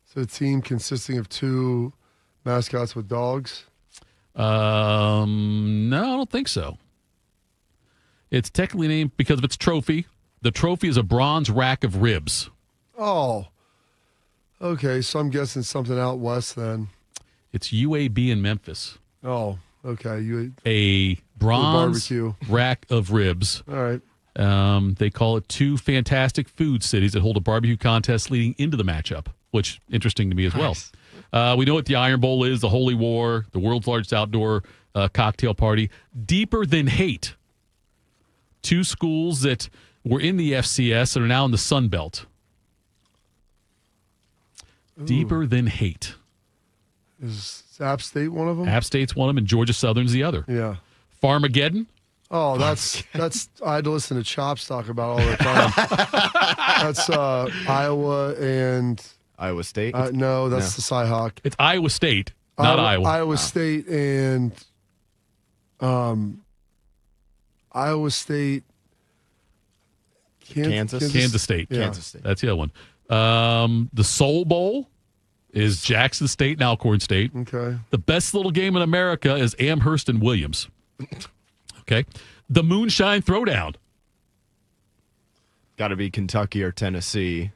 Speaker 3: It's a team consisting of two mascots with dogs.
Speaker 2: No, I don't think so. It's technically named because of its trophy. The trophy is a bronze rack of ribs.
Speaker 3: Oh. Okay, so I'm guessing something out west then.
Speaker 2: It's UAB in Memphis.
Speaker 3: Oh, okay.
Speaker 2: A bronze
Speaker 3: barbecue
Speaker 2: rack of ribs.
Speaker 3: All right.
Speaker 2: They call it two fantastic food cities that hold a barbecue contest leading into the matchup, which interesting to me as well. We know what the Iron Bowl is, the Holy War, the world's largest outdoor cocktail party. Deeper Than Hate. Two schools that were in the FCS and are now in the Sun Belt.
Speaker 3: Ooh.
Speaker 2: Deeper Than Hate.
Speaker 3: Is App State one of them?
Speaker 2: App State's one of them, and Georgia Southern's the other.
Speaker 3: Yeah.
Speaker 2: Farmageddon.
Speaker 3: Oh, that's I had to listen to Chops talk about all the time. That's Iowa and
Speaker 4: Iowa State.
Speaker 3: No, that's the Cyhawk.
Speaker 2: It's Iowa State, not Iowa.
Speaker 3: Iowa State and Iowa State.
Speaker 4: Kansas
Speaker 2: State.
Speaker 3: Yeah.
Speaker 4: Kansas State.
Speaker 2: That's the other one. The Soul Bowl is Jackson State and Alcorn State.
Speaker 3: Okay.
Speaker 2: The best little game in America is Amherst and Williams. Okay. The Moonshine Throwdown.
Speaker 4: Got to be Kentucky or Tennessee.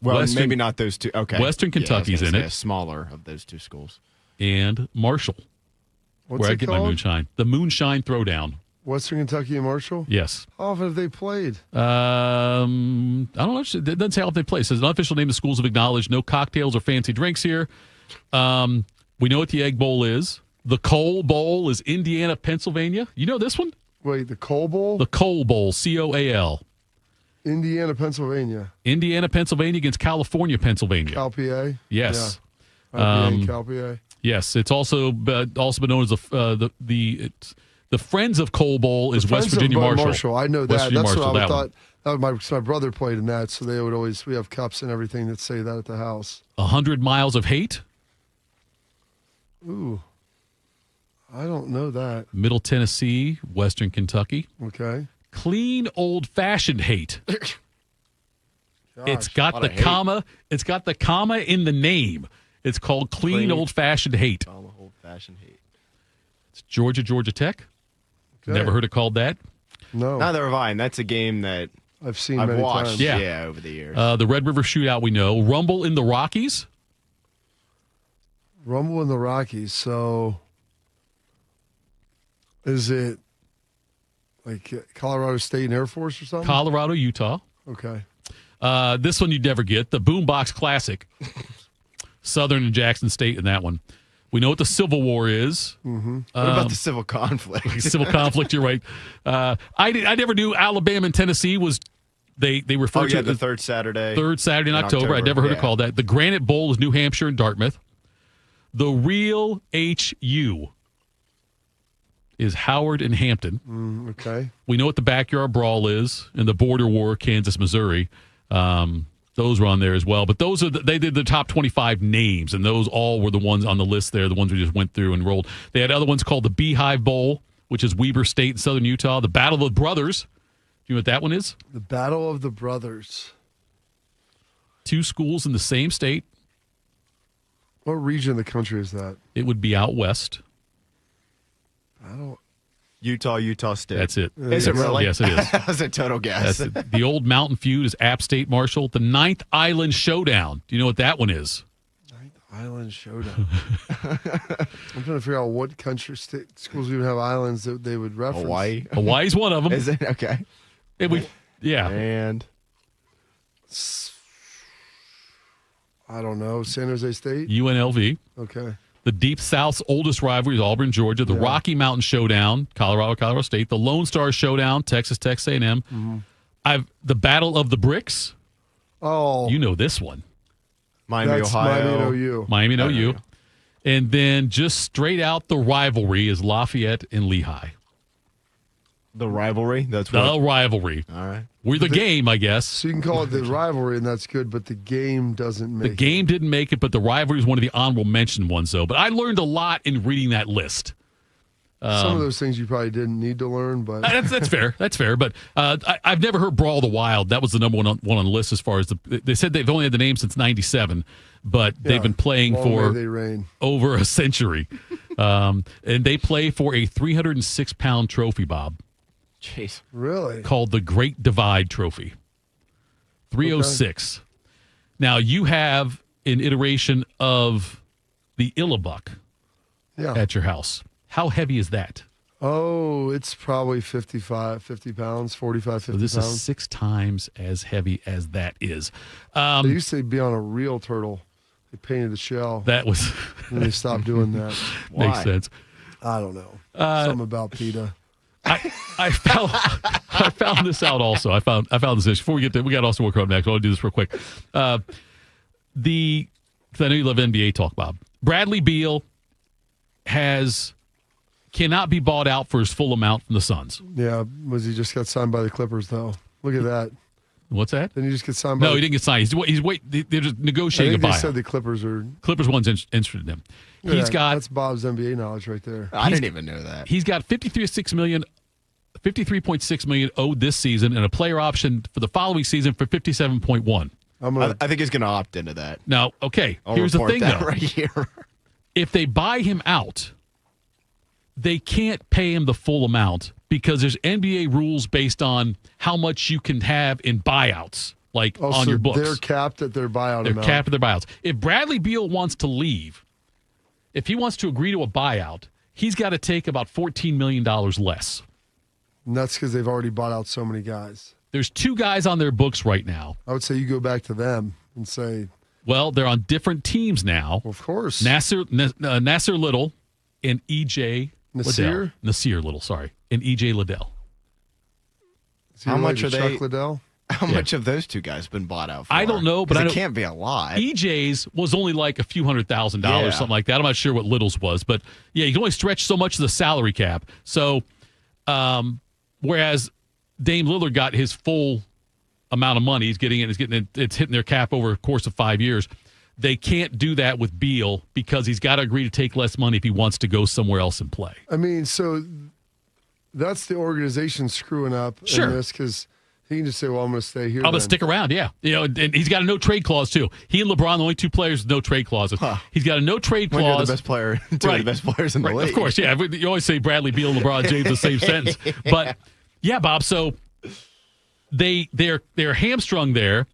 Speaker 4: Well, maybe not those two. Okay.
Speaker 2: Western Kentucky's in it.
Speaker 4: A smaller of those two schools.
Speaker 2: And Marshall.
Speaker 3: What's
Speaker 2: where
Speaker 3: it
Speaker 2: I get
Speaker 3: called?
Speaker 2: my moonshine. The Moonshine Throwdown.
Speaker 3: Western Kentucky and Marshall?
Speaker 2: Yes.
Speaker 3: How often have they played?
Speaker 2: I don't know. It doesn't say how often they play. It says an unofficial name the schools have acknowledged. No cocktails or fancy drinks here. We know what the Egg Bowl is. The Coal Bowl is Indiana, Pennsylvania. You know this one?
Speaker 3: Wait, the Coal Bowl?
Speaker 2: The Coal Bowl, COAL.
Speaker 3: Indiana, Pennsylvania.
Speaker 2: Indiana, Pennsylvania against California, Pennsylvania.
Speaker 3: Cal PA?
Speaker 2: Yes.
Speaker 3: Yeah. IPA and Cal PA.
Speaker 2: Yes. It's also been known as the Friends of Coal Bowl is West Virginia Marshall.
Speaker 3: I know
Speaker 2: West
Speaker 3: that.
Speaker 2: Virginia
Speaker 3: That's
Speaker 2: Marshall,
Speaker 3: what I
Speaker 2: that
Speaker 3: thought.
Speaker 2: one.
Speaker 3: My brother played in that, so they would always, we have cups and everything that say that at the house.
Speaker 2: 100 Miles of Hate.
Speaker 3: Ooh. I don't know that.
Speaker 2: Middle Tennessee, Western Kentucky.
Speaker 3: Okay.
Speaker 2: Clean Old Fashioned Hate. It's got the comma. It's got the comma in the name. It's called Clean Old Fashioned Hate.
Speaker 4: Old Fashioned Hate.
Speaker 2: It's Georgia Tech.
Speaker 3: Okay.
Speaker 2: Never heard it called that?
Speaker 3: No.
Speaker 4: Neither have I. And that's a game that
Speaker 3: I've
Speaker 4: many watched.
Speaker 3: Times.
Speaker 2: Yeah.
Speaker 4: Over the years.
Speaker 2: The Red River Shootout we know. Rumble in the Rockies.
Speaker 3: Rumble in the Rockies. So is it like Colorado State and Air Force or something?
Speaker 2: Colorado, Utah.
Speaker 3: Okay.
Speaker 2: This one you'd never get. The Boombox Classic. Southern and Jackson State in that one. We know what the Civil War is.
Speaker 3: Mm-hmm.
Speaker 4: What about the civil conflict?
Speaker 2: Civil conflict, you're right. I never knew Alabama and Tennessee was, they refer to
Speaker 4: the third Saturday.
Speaker 2: Third Saturday in October. I never heard it called that. The Granite Bowl is New Hampshire and Dartmouth. The real HU is Howard and Hampton.
Speaker 3: Okay.
Speaker 2: We know what the Backyard Brawl is and the Border War, Kansas, Missouri. Those were on there as well. But those are they did the top 25 names, and those all were the ones on the list there, the ones we just went through and rolled. They had other ones called the Beehive Bowl, which is Weber State in southern Utah. The Battle of the Brothers. Do you know what that one is?
Speaker 3: The Battle of the Brothers.
Speaker 2: 2 schools in the same state.
Speaker 3: What region of the country is that?
Speaker 2: It would be out west.
Speaker 4: Utah State.
Speaker 2: That's it.
Speaker 4: Is it really?
Speaker 2: Yes, it is.
Speaker 4: That's a total guess.
Speaker 2: That's it. The old Mountain Feud is App State Marshall. The Ninth Island Showdown. Do you know what that one is?
Speaker 3: Island Showdown. I'm trying to figure out what country schools even have islands that they would reference.
Speaker 4: Hawaii.
Speaker 2: Hawaii's one of them.
Speaker 4: Is it? Okay.
Speaker 2: And
Speaker 3: I don't know. San Jose State?
Speaker 2: UNLV.
Speaker 3: Okay.
Speaker 2: The Deep South's oldest rivalry is Auburn, Georgia. The Rocky Mountain Showdown, Colorado State. The Lone Star Showdown, Texas A&M.
Speaker 3: Mm-hmm.
Speaker 2: The Battle of the Bricks.
Speaker 3: Oh.
Speaker 2: You know this one.
Speaker 4: Miami, Ohio.
Speaker 3: Miami and OU.
Speaker 2: And then just straight out the rivalry is Lafayette and Lehigh.
Speaker 4: The rivalry? That's
Speaker 2: the rivalry.
Speaker 4: All right.
Speaker 2: We're the game, I guess.
Speaker 3: So you can call it the rivalry, and that's good, but the game doesn't make it.
Speaker 2: The game didn't make it, but the rivalry is one of the honorable mention ones, though. But I learned a lot in reading that list.
Speaker 3: Some of those things you probably didn't need to learn, but
Speaker 2: that's fair. That's fair. But I've never heard Brawl the Wild. That was the number one on the list as far as they said they've only had the name since '97, but they've been playing for over a century. And they play for a 306-pound trophy, Bob.
Speaker 4: Jeez.
Speaker 3: Really?
Speaker 2: Called the Great Divide Trophy. 306. Okay. Now, you have an iteration of the Illabuck at your house. How heavy is that?
Speaker 3: Oh, it's probably 50 pounds, 45, 50 pounds.
Speaker 2: So this is 6 times as heavy as that is.
Speaker 3: They used to be on a real turtle. They painted the shell.
Speaker 2: That was...
Speaker 3: and they stopped doing that.
Speaker 2: Makes sense.
Speaker 3: I don't know. Something about PETA.
Speaker 2: I found this out also. I found this issue. Before we get there, we got to also work on next. I want to do this real quick. Because I know you love NBA talk, Bob. Bradley Beal cannot be bought out for his full amount from the Suns.
Speaker 3: Yeah, he just got signed by the Clippers, though. Look at that.
Speaker 2: What's that?
Speaker 3: Didn't he just get signed by
Speaker 2: No, he didn't get signed. They're just negotiating
Speaker 3: I think
Speaker 2: a buyout.
Speaker 3: they said the Clippers
Speaker 2: one's interested in him.
Speaker 3: That's Bob's NBA knowledge right there.
Speaker 4: I didn't even know that.
Speaker 2: He's got $53.6 million owed this season and a player option for the following season for $57.1.
Speaker 4: I think he's going to opt into that.
Speaker 2: Now, okay,
Speaker 4: I'll
Speaker 2: here's the
Speaker 4: report
Speaker 2: thing,
Speaker 4: that
Speaker 2: though.
Speaker 4: right here.
Speaker 2: If they buy him out, they can't pay him the full amount because there's NBA rules based on how much you can have in buyouts, on your books.
Speaker 3: They're capped at their buyout
Speaker 2: They're
Speaker 3: amount.
Speaker 2: capped at their buyouts. If Bradley Beal wants to leave, if he wants to agree to a buyout, he's got to take about $14 million less.
Speaker 3: And that's because they've already bought out so many guys.
Speaker 2: There's 2 guys on their books right now.
Speaker 3: I would say you go back to them and say...
Speaker 2: Well, they're on different teams now.
Speaker 3: Well, of course.
Speaker 2: Nasser Little and E.J.
Speaker 3: Nasir
Speaker 2: Little, sorry. And E.J. Liddell.
Speaker 4: How much are they?
Speaker 3: Chuck Liddell?
Speaker 4: How much have those 2 guys been bought out for?
Speaker 2: I don't know, but
Speaker 4: it can't be a lot.
Speaker 2: EJ's was only like a few $100,000, something like that. I'm not sure what Little's was, but yeah, you can only stretch so much of the salary cap. So, whereas Dame Lillard got his full amount of money, it's hitting their cap over a course of 5 years. They can't do that with Beal because he's got to agree to take less money if he wants to go somewhere else and play.
Speaker 3: I mean, so that's the organization screwing up in this because he can just say, well, I'm going to stay here.
Speaker 2: I'm going to stick around, yeah. And he's got a no-trade clause, too. He and LeBron, the only 2 players with no trade clauses. He's got a no-trade clause.
Speaker 4: When you're the best player, 2 of the best players in the league.
Speaker 2: Of course, yeah. You always say Bradley Beal, LeBron James, the same sentence. But, yeah, Bob, so they're hamstrung there.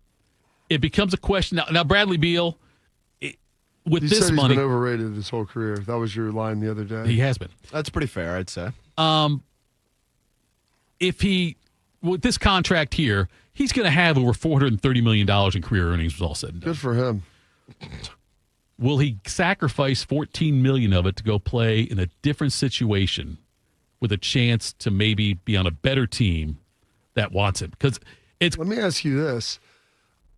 Speaker 2: It becomes a question. Now Bradley Beal, with
Speaker 3: you
Speaker 2: this
Speaker 3: said
Speaker 2: money.
Speaker 3: He's been overrated his whole career. That was your line the other day.
Speaker 2: He has been.
Speaker 4: That's pretty fair, I'd say.
Speaker 2: With this contract here, he's going to have over $430 million in career earnings, was all said and done.
Speaker 3: Good for him.
Speaker 2: will he sacrifice $14 million of it to go play in a different situation with a chance to maybe be on a better team that wants him? Because it's.
Speaker 3: Let me ask you this: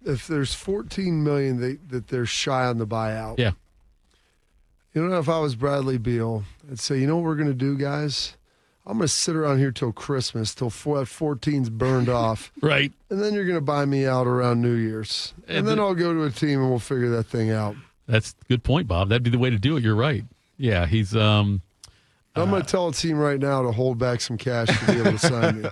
Speaker 3: if there's $14 million that they're shy on the buyout,
Speaker 2: yeah.
Speaker 3: You know, if I was Bradley Beal, I'd say, you know what we're going to do, guys? I'm going to sit around here till Christmas, till 14's burned off.
Speaker 2: Right.
Speaker 3: And then you're going to buy me out around New Year's. And then I'll go to a team and we'll figure that thing out.
Speaker 2: That's a good point, Bob. That'd be the way to do it. You're right. Yeah, he's
Speaker 3: I'm going to tell a team right now to hold back some cash to be able to sign me.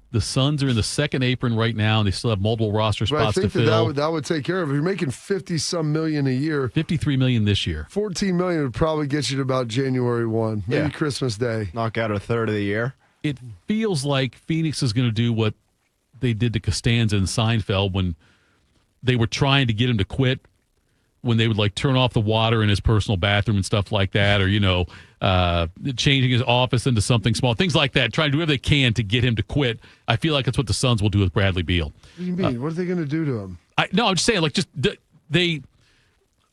Speaker 2: The Suns are in the second apron right now, and they still have multiple roster spots to fill.
Speaker 3: I think that would take care of it. If you're making $50-some million a year.
Speaker 2: $53 million this year.
Speaker 3: $14 million would probably get you to about January 1, maybe Christmas Day.
Speaker 4: Knock out a third of the year.
Speaker 2: It feels like Phoenix is going to do what they did to Costanza and Seinfeld when they were trying to get him to quit, when they would like turn off the water in his personal bathroom and stuff like that, or, changing his office into something small, things like that, trying to do whatever they can to get him to quit. I feel like that's what the Suns will do with Bradley Beal.
Speaker 3: What do you mean? What are they going to do to him?
Speaker 2: I'm just saying, I'm
Speaker 3: going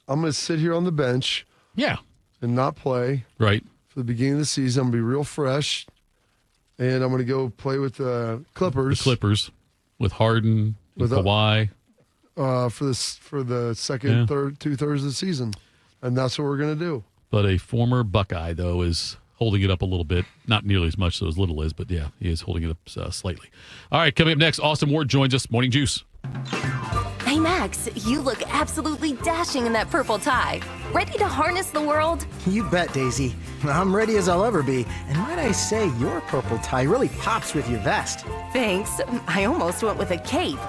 Speaker 3: to sit here on the bench.
Speaker 2: Yeah.
Speaker 3: And not play.
Speaker 2: Right.
Speaker 3: For the beginning of the season, I'm going to be real fresh, and I'm going to go play with the Clippers.
Speaker 2: The Clippers with Harden, with Kawhi.
Speaker 3: For the second, third, 2/3 of the season. And that's what we're going to do.
Speaker 2: But a former Buckeye, though, is holding it up a little bit. Not nearly as much as Little is, but yeah, he is holding it up slightly. All right, coming up next, Austin Ward joins us. Morning Juice.
Speaker 17: Hey, Max, you look absolutely dashing in that purple tie. Ready to harness the world?
Speaker 19: You bet, Daisy. I'm ready as I'll ever be. And might I say, your purple tie really pops with your vest.
Speaker 17: Thanks. I almost went with a cape,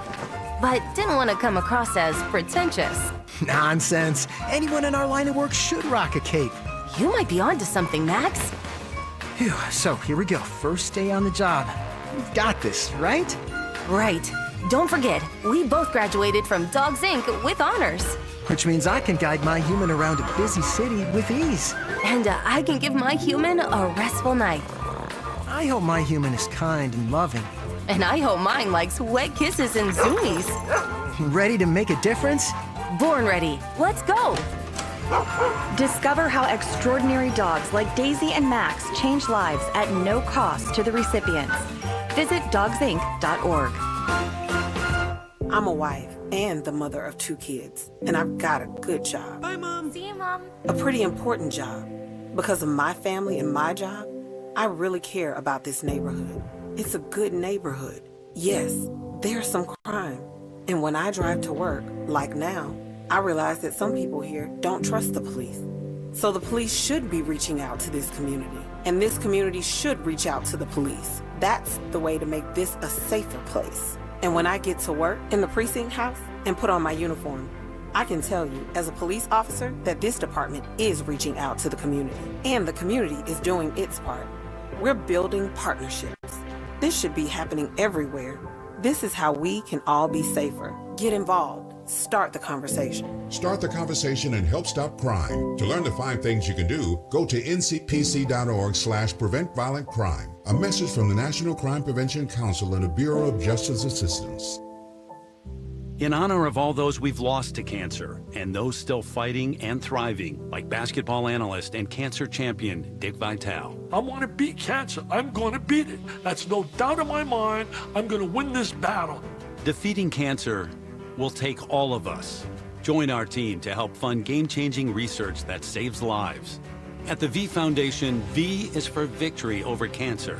Speaker 17: but didn't want to come across as pretentious.
Speaker 19: Nonsense. Anyone in our line of work should rock a cape.
Speaker 17: You might be onto something, Max.
Speaker 19: Phew, so here we go. First day on the job. You've got this, right?
Speaker 17: Right. Don't forget, we both graduated from Dogs Inc. with honors.
Speaker 19: Which means I can guide my human around a busy city with ease.
Speaker 17: And I can give my human a restful night.
Speaker 19: I hope my human is kind and loving.
Speaker 17: And I hope mine likes wet kisses and zoomies.
Speaker 19: Ready to make a difference?
Speaker 17: Born ready. Let's go.
Speaker 20: Discover how extraordinary dogs like Daisy and Max change lives at no cost to the recipients. Visit dogsinc.org.
Speaker 21: I'm a wife and the mother of 2 kids, and I've got a good job.
Speaker 17: Bye, Mom. See you, Mom.
Speaker 21: A pretty important job. Because of my family and my job, I really care about this neighborhood. It's a good neighborhood. Yes, there's some crime. And when I drive to work, like now, I realize that some people here don't trust the police. So the police should be reaching out to this community, and this community should reach out to the police. That's the way to make this a safer place. And when I get to work in the precinct house and put on my uniform, I can tell you as a police officer that this department is reaching out to the community, and the community is doing its part. We're building partnerships. This should be happening everywhere. This is how we can all be safer. Get involved. Start the conversation.
Speaker 22: Start the conversation and help stop crime. To learn the 5 things you can do, go to ncpc.org/prevent violent crime. A message from the National Crime Prevention Council and the Bureau of Justice Assistance.
Speaker 23: In honor of all those we've lost to cancer and those still fighting and thriving, like basketball analyst and cancer champion Dick Vitale.
Speaker 24: I want to beat cancer. I'm going to beat it. That's no doubt in my mind. I'm going to win this battle.
Speaker 23: Defeating cancer will take all of us. Join our team to help fund game-changing research that saves lives. At the V Foundation, V is for victory over cancer.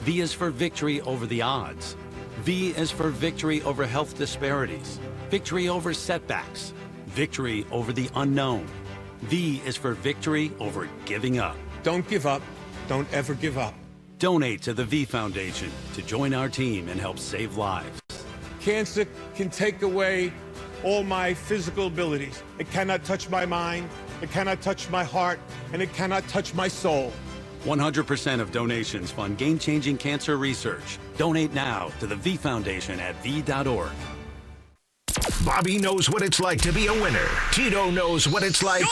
Speaker 23: V is for victory over the odds. V is for victory over health disparities, victory over setbacks, victory over the unknown. V is for victory over giving up.
Speaker 28: Don't give up. Don't ever give up.
Speaker 23: Donate to the V Foundation to join our team and help save lives.
Speaker 28: Cancer can take away all my physical abilities. It cannot touch my mind, it cannot touch my heart, and it cannot touch my soul.
Speaker 23: 100% of donations fund game-changing cancer research. Donate now to the V Foundation at v.org.
Speaker 1: Bobby knows what it's like to be a winner. Tito knows what it's like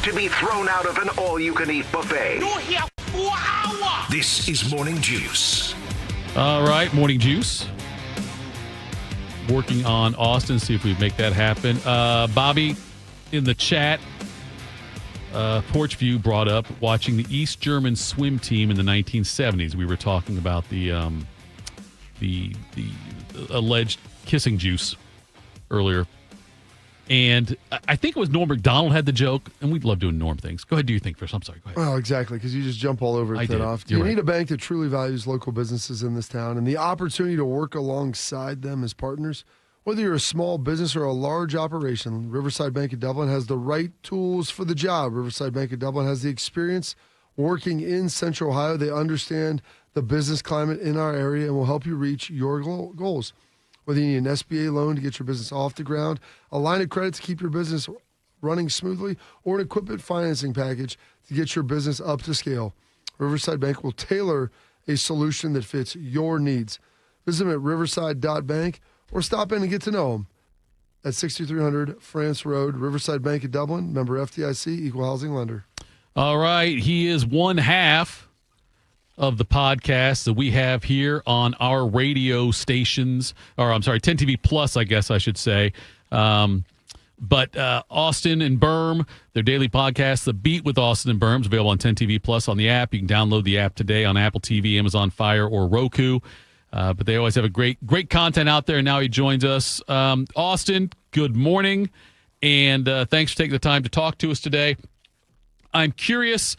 Speaker 1: to be thrown out of an all-you-can-eat buffet.
Speaker 5: You're here 4 hours.
Speaker 1: This is Morning Juice.
Speaker 2: All right, Morning Juice. Working on Austin, see if we make that happen. Bobby, in the chat, Porchview brought up watching the East German swim team in the 1970s. We were talking about the alleged kissing juice earlier. And I think it was Norm Macdonald had the joke, and we'd love doing Norm things. Go ahead, do your thing first. I'm sorry, go ahead.
Speaker 3: Well, exactly, because you just jump all over it off. You need a bank that truly values local businesses in this town and the opportunity to work alongside them as partners. Whether you're a small business or a large operation, Riverside Bank of Dublin has the right tools for the job. Riverside Bank of Dublin has the experience working in Central Ohio. They understand the business climate in our area and will help you reach your goals. Whether you need an SBA loan to get your business off the ground, a line of credit to keep your business running smoothly, or an equipment financing package to get your business up to scale, Riverside Bank will tailor a solution that fits your needs. Visit them at riverside.bank or stop in and get to know them at 6300 France Road, Riverside Bank of Dublin, member FDIC, equal housing lender.
Speaker 2: All right. He is one half of the podcast that we have here on our radio stations, or I'm sorry, 10 TV Plus, I guess I should say. But Austin and Berm, their daily podcast, The Beat with Austin and Berm, is available on 10 TV Plus on the app. You can download the app today on Apple TV, Amazon Fire, or Roku. But they always have a great content out there. And now he joins us. Austin, good morning, and thanks for taking the time to talk to us today. I'm curious.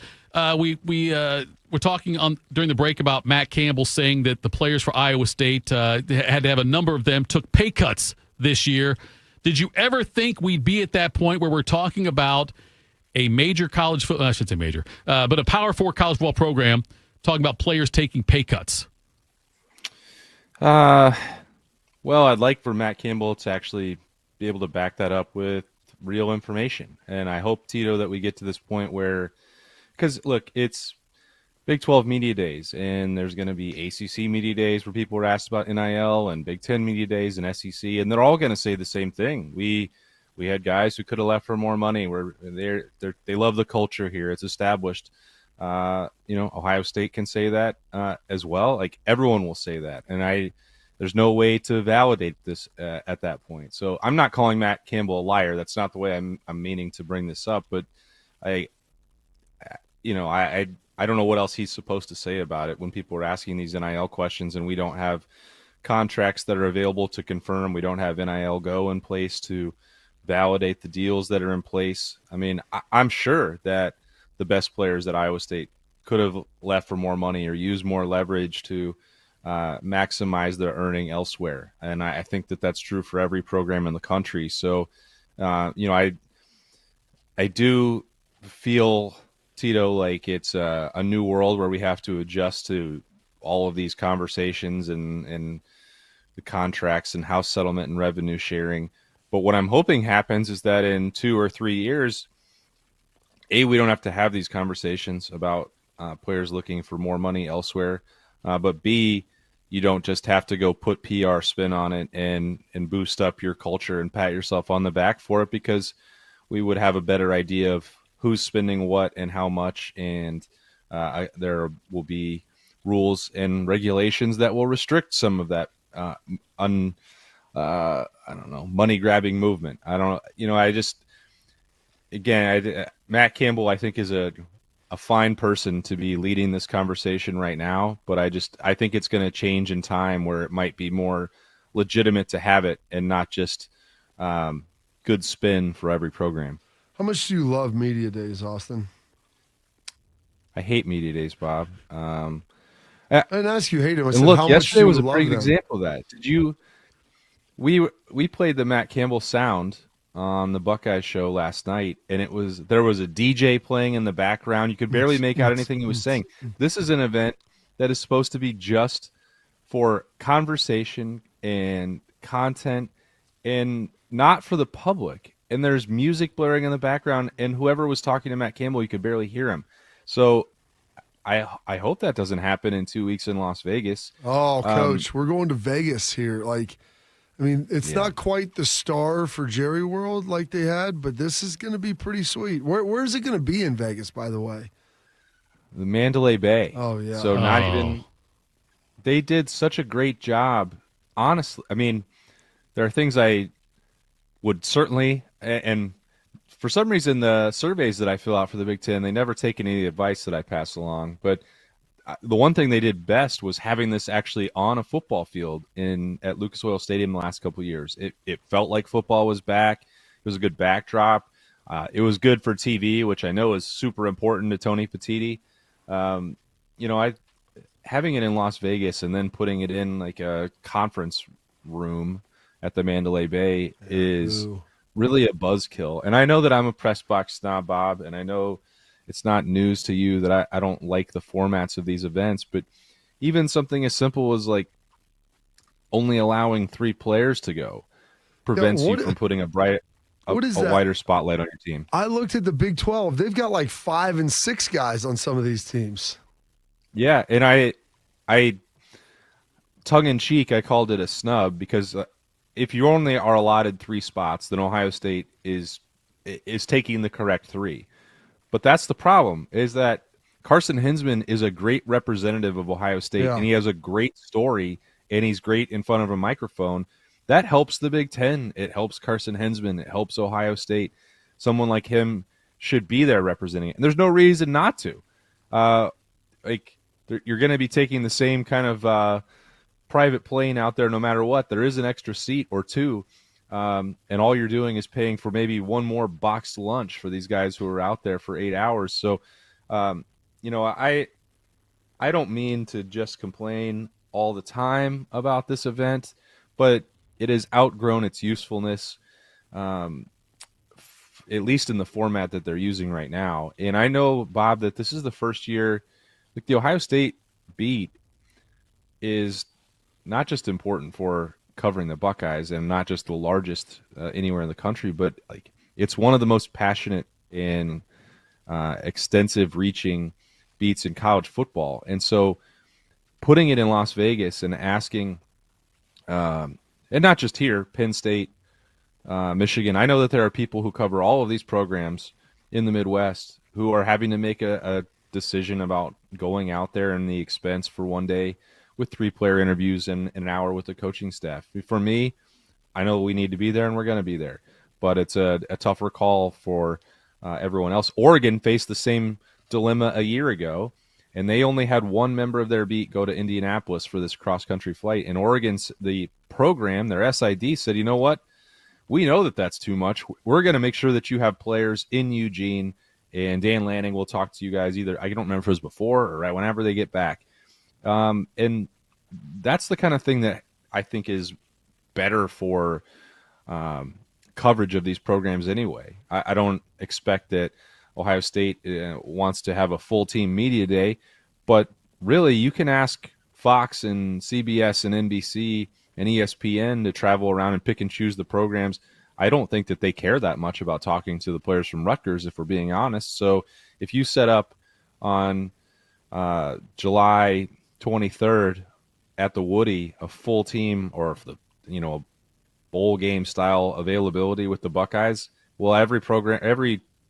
Speaker 2: We're talking during the break about Matt Campbell saying that the players for Iowa State had to have a number of them took pay cuts this year. Did you ever think we'd be at that point where we're talking about a major college football, I should say major, but a Power 4 college football program talking about players taking pay cuts?
Speaker 6: Well, I'd like for Matt Campbell to actually be able to back that up with real information. And I hope, Tito, that we get to this point where, because look, it's Big 12 media days, and there's going to be ACC media days where people are asked about NIL, and Big 10 media days and SEC, and they're all going to say the same thing. We had guys who could have left for more money. They love the culture here. It's established. Ohio State can say that as well. Like, everyone will say that, and there's no way to validate this at that point. So I'm not calling Matt Campbell a liar. That's not the way I'm meaning to bring this up. But I don't know what else he's supposed to say about it when people are asking these NIL questions, and we don't have contracts that are available to confirm. We don't have NIL Go in place to validate the deals that are in place. I mean, I'm sure that the best players at Iowa State could have left for more money or used more leverage to maximize their earning elsewhere. And I think that that's true for every program in the country. So, I do feel, Tito, like it's a new world where we have to adjust to all of these conversations and the contracts and house settlement and revenue sharing. But what I'm hoping happens is that in 2 or 3 years, A, we don't have to have these conversations about players looking for more money elsewhere. But B, you don't just have to go put PR spin on it and boost up your culture and pat yourself on the back for it, because we would have a better idea of who's spending what and how much, and there will be rules and regulations that will restrict some of that money grabbing movement. Matt Campbell, I think, is a fine person to be leading this conversation right now, but I think it's going to change in time where it might be more legitimate to have it and not just good spin for every program.
Speaker 3: How much do you love media days, Austin?
Speaker 6: I hate media days, Bob. I
Speaker 3: didn't ask you hate them. I said,
Speaker 6: look,
Speaker 3: how
Speaker 6: yesterday
Speaker 3: much
Speaker 6: was
Speaker 3: do
Speaker 6: a
Speaker 3: you
Speaker 6: pretty
Speaker 3: love
Speaker 6: good
Speaker 3: them?
Speaker 6: example of that. Did you? We played the Matt Campbell sound on the Buckeye show last night, and there was a DJ playing in the background. You could barely make out anything he was saying. This is an event that is supposed to be just for conversation and content, and not for the public. And there's music blaring in the background, and whoever was talking to Matt Campbell, you could barely hear him. So I hope that doesn't happen in 2 weeks in Las Vegas.
Speaker 3: Oh, Coach, we're going to Vegas here. It's not quite the Star for Jerry World like they had, but this is going to be pretty sweet. Where is it going to be in Vegas, by the way?
Speaker 6: The Mandalay Bay.
Speaker 3: Oh, yeah.
Speaker 6: So not even – they did such a great job. Honestly, I mean, there are things I would certainly – and for some reason, the surveys that I fill out for the Big Ten, they never take any advice that I pass along. But the one thing they did best was having this actually on a football field at Lucas Oil Stadium the last couple of years. It felt like football was back. It was a good backdrop. It was good for TV, which I know is super important to Tony Petitti. Having it in Las Vegas and then putting it in like a conference room at the Mandalay Bay is really a buzzkill. And I know that I'm a press box snob, Bob, and I know it's not news to you that I don't like the formats of these events, but even something as simple as like only allowing 3 players to go prevents you from putting a wider spotlight on your team.
Speaker 3: I looked at the Big 12. They've got like 5 and 6 guys on some of these teams.
Speaker 6: Yeah, and I tongue in cheek, I called it a snub because if you only are allotted 3 spots, then Ohio State is taking the correct 3. But that's the problem, is that Carson Hinsman is a great representative of Ohio State, and he has a great story, and he's great in front of a microphone. That helps the Big Ten. It helps Carson Hinsman. It helps Ohio State. Someone like him should be there representing it. And there's no reason not to. You're going to be taking the same kind of private plane out there no matter what. There is an extra seat or 2, and all you're doing is paying for maybe one more boxed lunch for these guys who are out there for 8 hours. So, I don't mean to just complain all the time about this event, but it has outgrown its usefulness, at least in the format that they're using right now. And I know, Bob, that this is the first year. Like the Ohio State beat is not just important for covering the Buckeyes and not just the largest anywhere in the country, but like it's one of the most passionate and extensive reaching beats in college football. And so putting it in Las Vegas and asking, and not just here, Penn State, Michigan. I know that there are people who cover all of these programs in the Midwest who are having to make a decision about going out there and the expense for one day with 3-player interviews and an hour with the coaching staff. For me, I know we need to be there and we're going to be there, but it's a tougher call for everyone else. Oregon faced the same dilemma a year ago, and they only had one member of their beat go to Indianapolis for this cross-country flight. And Oregon's, the program, their SID, said, you know what? We know that that's too much. We're going to make sure that you have players in Eugene, and Dan Lanning will talk to you guys either, I don't remember if it was before or right whenever they get back. And that's the kind of thing that I think is better for coverage of these programs anyway. I don't expect that Ohio State wants to have a full team media day, but really you can ask Fox and CBS and NBC and ESPN to travel around and pick and choose the programs. I don't think that they care that much about talking to the players from Rutgers, if we're being honest. So if you set up on July 23rd at the Woody a full team or a bowl game style availability with the Buckeyes, well, every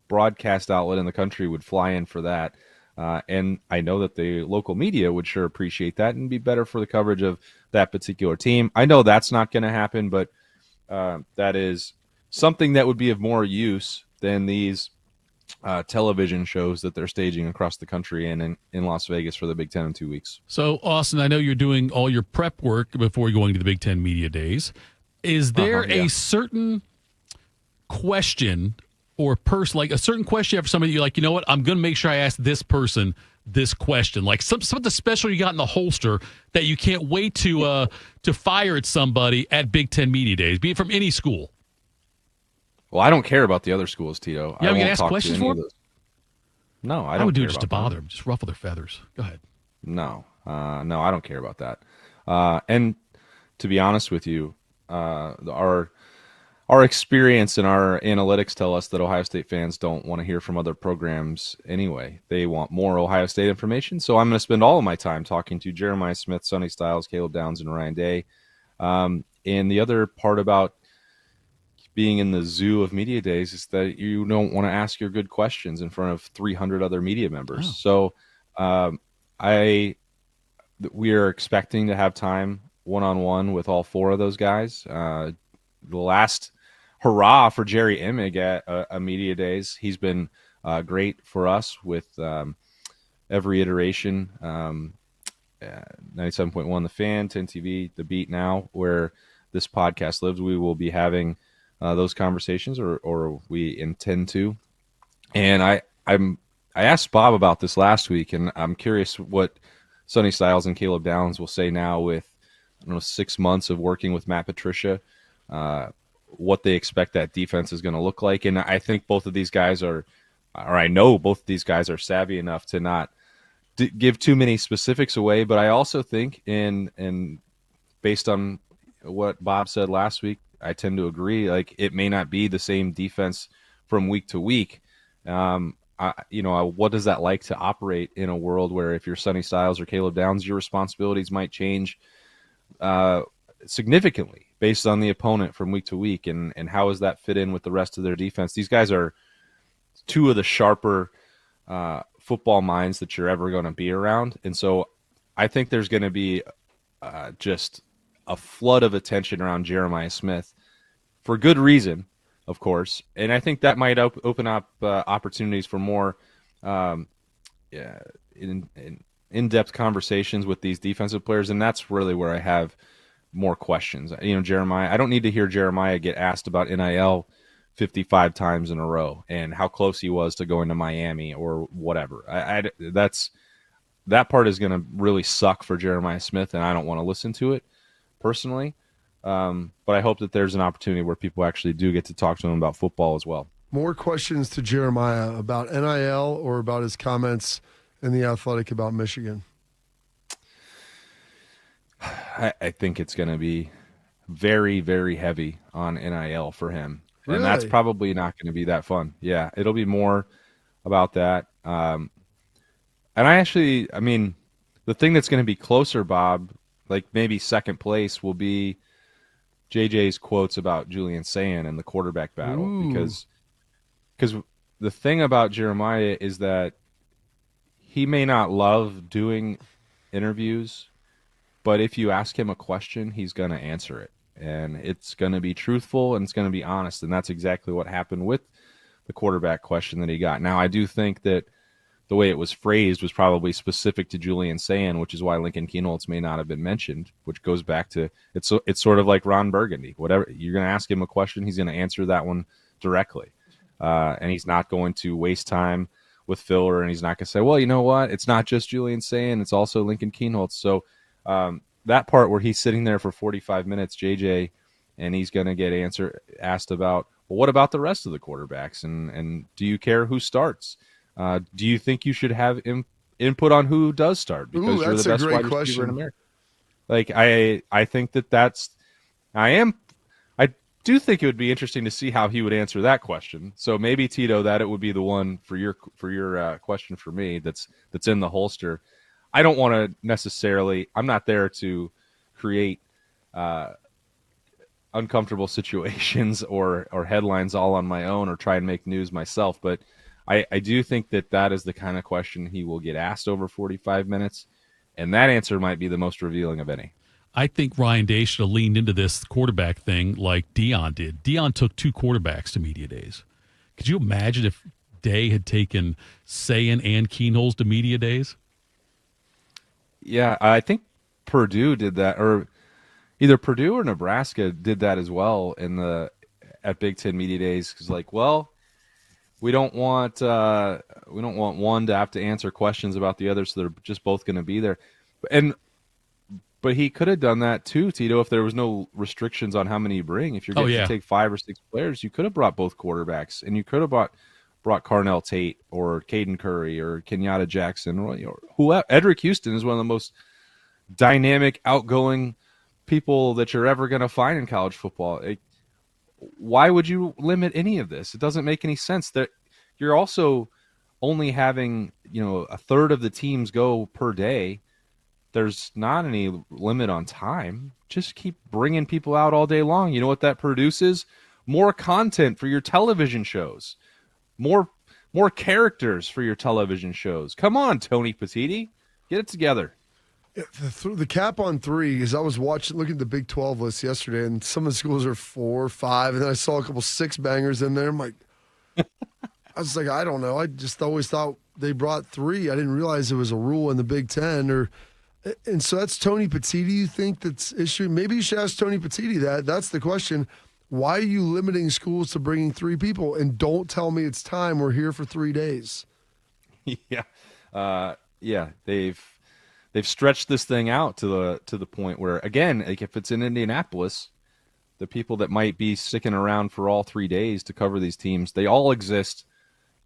Speaker 6: broadcast outlet in the country would fly in for that. And I know that the local media would sure appreciate that and be better for the coverage of that particular team. I know that's not going to happen, but that is something that would be of more use than these television shows that they're staging across the country and in Las Vegas for the Big Ten in 2 weeks.
Speaker 2: So, Austin, I know you're doing all your prep work before going to the Big Ten Media Days. Is there a certain question or person, like a certain question for somebody you're like, you know what, I'm going to make sure I ask this person this question, like something special you got in the holster that you can't wait to fire at somebody at Big Ten Media Days, be it from any school?
Speaker 6: Well, I don't care about the other schools, Tito.
Speaker 2: Yeah,
Speaker 6: I
Speaker 2: we
Speaker 6: won't
Speaker 2: can ask
Speaker 6: talk
Speaker 2: questions
Speaker 6: to any
Speaker 2: for
Speaker 6: of
Speaker 2: them?
Speaker 6: those. No, I
Speaker 2: I
Speaker 6: don't.
Speaker 2: would do
Speaker 6: care
Speaker 2: it just to
Speaker 6: about
Speaker 2: bother
Speaker 6: them.
Speaker 2: them, just ruffle their feathers. Go ahead.
Speaker 6: No, I don't care about that. And to be honest with you, our experience and our analytics tell us that Ohio State fans don't want to hear from other programs anyway. They want more Ohio State information. So I'm going to spend all of my time talking to Jeremiah Smith, Sonny Styles, Caleb Downs, and Ryan Day. And the other part about being in the zoo of media days is that you don't want to ask your good questions in front of 300 other media members. So we are expecting to have time one-on-one with all 4 of those guys. The last hurrah for Jerry Emig at Media Days. He's been great for us with every iteration. 97.1 The Fan, 10 TV, The Beat now, where this podcast lives. We will be having those conversations, or we intend to. And I asked Bob about this last week, and I'm curious what Sonny Styles and Caleb Downs will say now with 6 months of working with Matt Patricia, what they expect that defense is going to look like. And I think both of these guys I know both of these guys are savvy enough to not give too many specifics away. But I also think, and based on what Bob said last week, I tend to agree. Like, it may not be the same defense from week to week. What does that like to operate in a world where if you're Sonny Styles or Caleb Downs, your responsibilities might change significantly based on the opponent from week to week, and how does that fit in with the rest of their defense? These guys are two of the sharper football minds that you're ever going to be around, and so I think there's going to be just a flood of attention around Jeremiah Smith for good reason, of course, and I think that might open up opportunities for more in-depth conversations with these defensive players, and that's really where I have more questions. Jeremiah, I don't need to hear Jeremiah get asked about NIL 55 times in a row and how close he was to going to Miami or whatever. That part is going to really suck for Jeremiah Smith, and I don't want to listen to it personally. But I hope that there's an opportunity where people actually do get to talk to him about football as well.
Speaker 3: More questions to Jeremiah about NIL or about his comments in The Athletic about Michigan?
Speaker 6: I think it's going to be very, very heavy on NIL for him.
Speaker 3: Really?
Speaker 6: And that's probably not going to be that fun. Yeah, it'll be more about that. And the thing that's going to be closer, Bob, like maybe second place, will be JJ's quotes about Julian Sayin and the quarterback battle.
Speaker 3: Ooh.
Speaker 6: Because the thing about Jeremiah is that he may not love doing interviews, but if you ask him a question, he's going to answer it. And it's going to be truthful and it's going to be honest. And that's exactly what happened with the quarterback question that he got. Now, I do think that the way it was phrased was probably specific to Julian Sayin, which is why Lincoln Kienholz may not have been mentioned, which goes back to it's sort of like Ron Burgundy. Whatever you're going to ask him a question, he's going to answer that one directly. And he's not going to waste time with filler, and he's not going to say, well, you know what? It's not just Julian Sayin, it's also Lincoln Kienholz. So that part where he's sitting there for 45 minutes, JJ, and he's going to get asked about, well, what about the rest of the quarterbacks? And do you care who starts? Do you think you should have input on who does start? Because you're the best wide receiver in America. Like, I think I do think it would be interesting to see how he would answer that question. So maybe, Tito, that it would be the one for your question for me that's in the holster. I don't want to necessarily – I'm not there to create uncomfortable situations or headlines all on my own or try and make news myself. But I do think that is the kind of question he will get asked over 45 minutes, and that answer might be the most revealing of any.
Speaker 2: I think Ryan Day should have leaned into this quarterback thing like Deion did. Deion took two quarterbacks to media days. Could you imagine if Day had taken Sayin and Kienholz to media days?
Speaker 6: Yeah, I think Purdue did that, or either Purdue or Nebraska did that as well at Big Ten media days. Because, like, well, we don't want one to have to answer questions about the other, so they're just both going to be there. But he could have done that too, Tito, if there was no restrictions on how many you bring. If you're going to take 5 or 6 players, you could have brought both quarterbacks, and you could have brought Carnell Tate or Caden Curry or Kenyatta Jackson or whoever. Edric Houston is one of the most dynamic, outgoing people that you're ever going to find in college football. Why would you limit any of this? It doesn't make any sense. That you're also only having a third of the teams go per day. There's not any limit on time. Just keep bringing people out all day long. You know what that produces? More content for your television shows. More characters for your television shows. Come on, Tony Petitti. Get it together.
Speaker 3: Yeah, the cap on 3 is I was looking at the Big 12 list yesterday, and some of the schools are 4, 5, and then I saw a couple 6 bangers in there. I'm like, I was like, I don't know. I just always thought they brought 3. I didn't realize it was a rule in the Big 10. And so that's Tony Petitti, you think, that's issuing? Maybe you should ask Tony Petitti that. That's the question. Why are you limiting schools to bringing 3 people? And don't tell me it's time. We're here for 3 days.
Speaker 6: Yeah. They've stretched this thing out to the point where, again, like if it's in Indianapolis, the people that might be sticking around for all 3 days to cover these teams, they all exist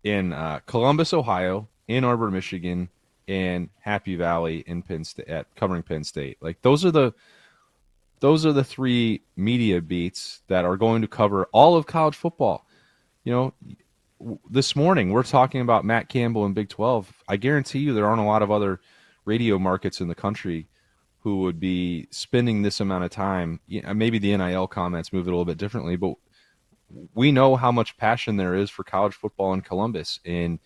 Speaker 6: in Columbus, Ohio, Ann Arbor, Michigan, and Happy Valley in Penn State, covering Penn State. Like those are the 3 media beats that are going to cover all of college football. You know, this morning we're talking about Matt Campbell in Big 12. I guarantee you there aren't a lot of other radio markets in the country who would be spending this amount of time. Maybe the NIL comments move it a little bit differently, but we know how much passion there is for college football in Columbus, and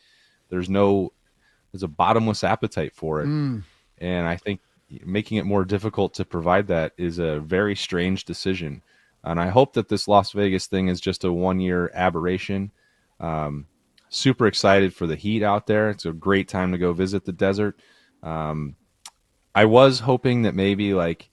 Speaker 6: there's a bottomless appetite for it. And I think making it more difficult to provide that is a very strange decision. And I hope that this Las Vegas thing is just a 1-year aberration. Super excited for the heat out there. It's a great time to go visit the desert. I was hoping that maybe like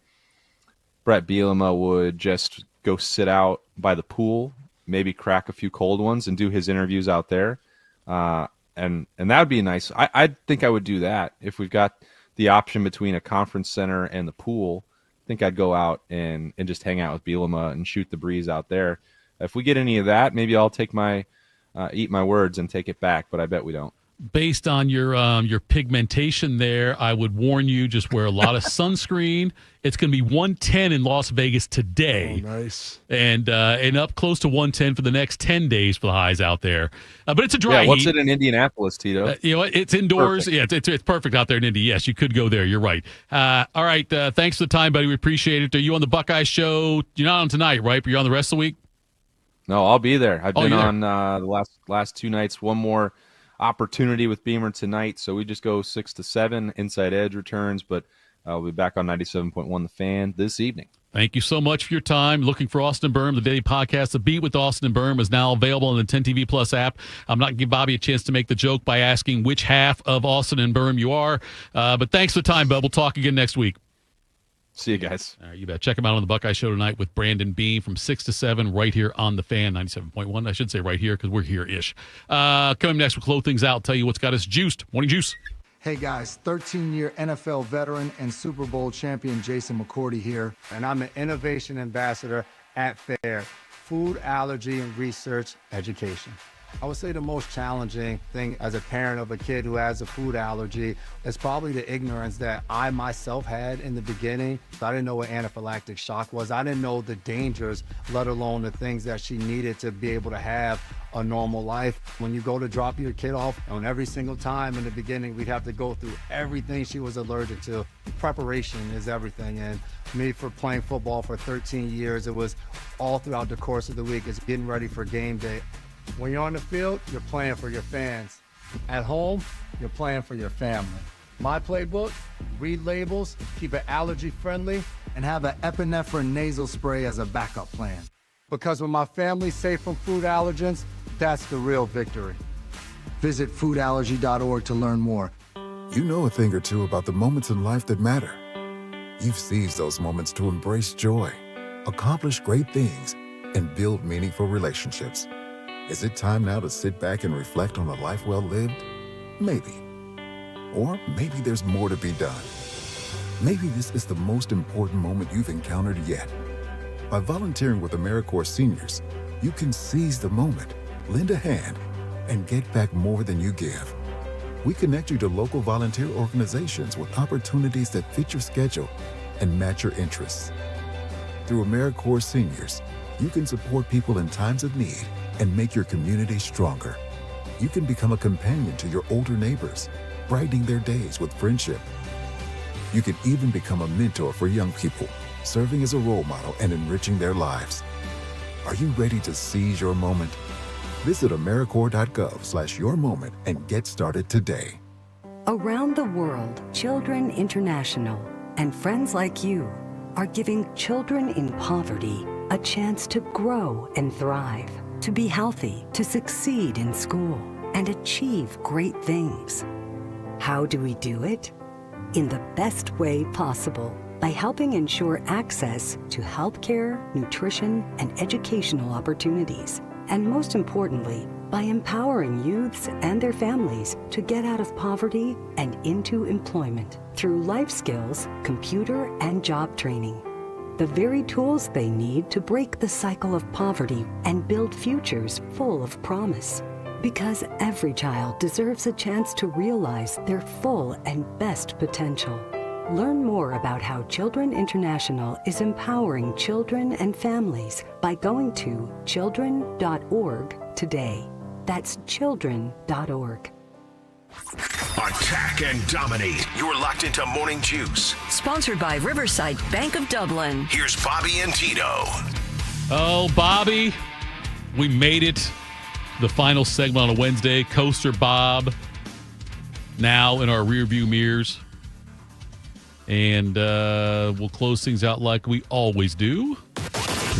Speaker 6: Brett Bielema would just go sit out by the pool, maybe crack a few cold ones and do his interviews out there. And that would be nice. I think I would do that if we've got the option between a conference center and the pool. I think I'd go out and just hang out with Bielema and shoot the breeze out there. If we get any of that, maybe I'll take eat my words and take it back, but I bet we don't.
Speaker 2: Based on your pigmentation there, I would warn you, just wear a lot of sunscreen. It's going to be 110 in Las Vegas today.
Speaker 3: Oh, nice.
Speaker 2: And up close to 110 for the next 10 days for the highs out there. But it's a dry
Speaker 6: what's
Speaker 2: heat.
Speaker 6: it in Indianapolis, Tito?
Speaker 2: It's indoors.
Speaker 6: Perfect.
Speaker 2: Yeah, it's perfect out there in Indy. Yes, you could go there. You're right. All right. Thanks for the time, buddy. We appreciate it. Are you on the Buckeye show? You're not on tonight, right? But you're on the rest of the week?
Speaker 6: No, I'll be there. I've been
Speaker 2: you're
Speaker 6: on the last 2 nights. One more opportunity with Beamer tonight, so we just go 6 to 7. Inside Edge returns, but I'll be back on 97.1 The Fan this evening.
Speaker 2: Thank you so much for your time. Looking for Austin Berm, the daily podcast. The Beat with Austin and Berm is now available on the 10 TV Plus app. I'm not giving Bobby a chance to make the joke by asking which half of Austin and Berm you are, but thanks for the time, bud. We'll talk again next week.
Speaker 6: See you guys.
Speaker 2: All right, you bet. Check him out on the Buckeye Show tonight with Brandon Beam from 6 to 7 right here on The Fan, 97.1. I should say right here because we're here-ish. Coming next, we'll close things out. Tell you what's got us juiced. Morning Juice.
Speaker 7: Hey guys, 13-year NFL veteran and Super Bowl champion Jason McCourty here. And I'm an innovation ambassador at FAIR, Food Allergy and Research Education. I would say the most challenging thing as a parent of a kid who has a food allergy is probably the ignorance that I myself had in the beginning. I didn't know what anaphylactic shock was. I didn't know the dangers, let alone the things that she needed to be able to have a normal life. When you go to drop your kid off, and every single time in the beginning, we'd have to go through everything she was allergic to. Preparation is everything. And me, for playing football for 13 years, it was all throughout the course of the week. It's getting ready for game day. When you're on the field, you're playing for your fans. At home, you're playing for your family. My playbook, read labels, keep it allergy friendly, and have an epinephrine nasal spray as a backup plan. Because when my family's safe from food allergens, that's the real victory. Visit foodallergy.org to learn more.
Speaker 8: You know a thing or two about the moments in life that matter. You've seized those moments to embrace joy, accomplish great things, and build meaningful relationships. Is it time now to sit back and reflect on a life well lived? Maybe. Or maybe there's more to be done. Maybe this is the most important moment you've encountered yet. By volunteering with AmeriCorps Seniors, you can seize the moment, lend a hand, and get back more than you give. We connect you to local volunteer organizations with opportunities that fit your schedule and match your interests. Through AmeriCorps Seniors, you can support people in times of need and make your community stronger. You can become a companion to your older neighbors, brightening their days with friendship. You can even become a mentor for young people, serving as a role model and enriching their lives. Are you ready to seize your moment? Visit AmeriCorps.gov/yourmoment and get started today.
Speaker 9: Around the world, Children International, and friends like you are giving children in poverty a chance to grow and thrive, to be healthy, to succeed in school, and achieve great things. How do we do it? In the best way possible, by helping ensure access to healthcare, nutrition, and educational opportunities. And most importantly, by empowering youths and their families to get out of poverty and into employment through life skills, computer, and job training. The very tools they need to break the cycle of poverty and build futures full of promise. Because every child deserves a chance to realize their full and best potential. Learn more about how Children International is empowering children and families by going to children.org today. That's children.org.
Speaker 1: Attack and dominate. You're locked into Morning Juice.
Speaker 11: Sponsored by Riverside Bank of Dublin.
Speaker 1: Here's Bobby and Tito.
Speaker 2: Oh, Bobby, we made it. The final segment on a Wednesday. Coaster Bob now in our rearview mirrors. And we'll close things out like we always do.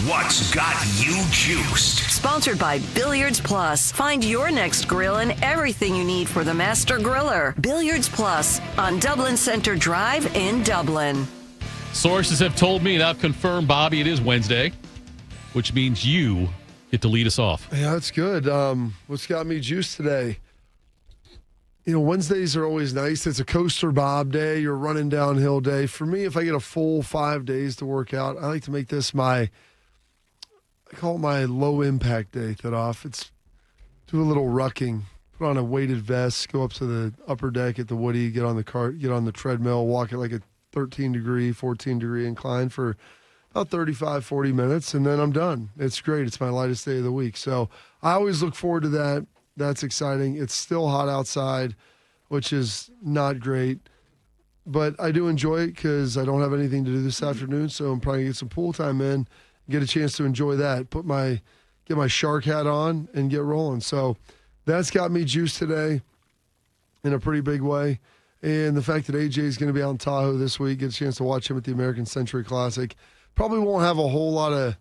Speaker 1: What's got you juiced?
Speaker 11: Sponsored by Billiards Plus. Find your next grill and everything you need for the master griller. Billiards Plus on Dublin Center Drive in Dublin.
Speaker 2: Sources have told me, and I've confirmed, Bobby, it is Wednesday, which means you get to lead us off.
Speaker 3: Yeah, that's good. What's got me juiced today? You know, Wednesdays are always nice. It's a Coaster Bob day. You're running downhill day. For me, if I get a full 5 days to work out, I like to make this I call it my low impact day, Thitoff. It's do a little rucking, put on a weighted vest, go up to the upper deck at the Woody, get on the cart, get on the treadmill, walk at like a 13-degree, 14-degree incline for about 35, 40 minutes, and then I'm done. It's great. It's my lightest day of the week. So I always look forward to that. That's exciting. It's still hot outside, which is not great. But I do enjoy it because I don't have anything to do this afternoon, so I'm probably going to get some pool time in, get a chance to enjoy that, get my shark hat on, and get rolling. So that's got me juiced today in a pretty big way. And the fact that AJ is going to be out in Tahoe this week, get a chance to watch him at the American Century Classic. Probably won't have a whole lot of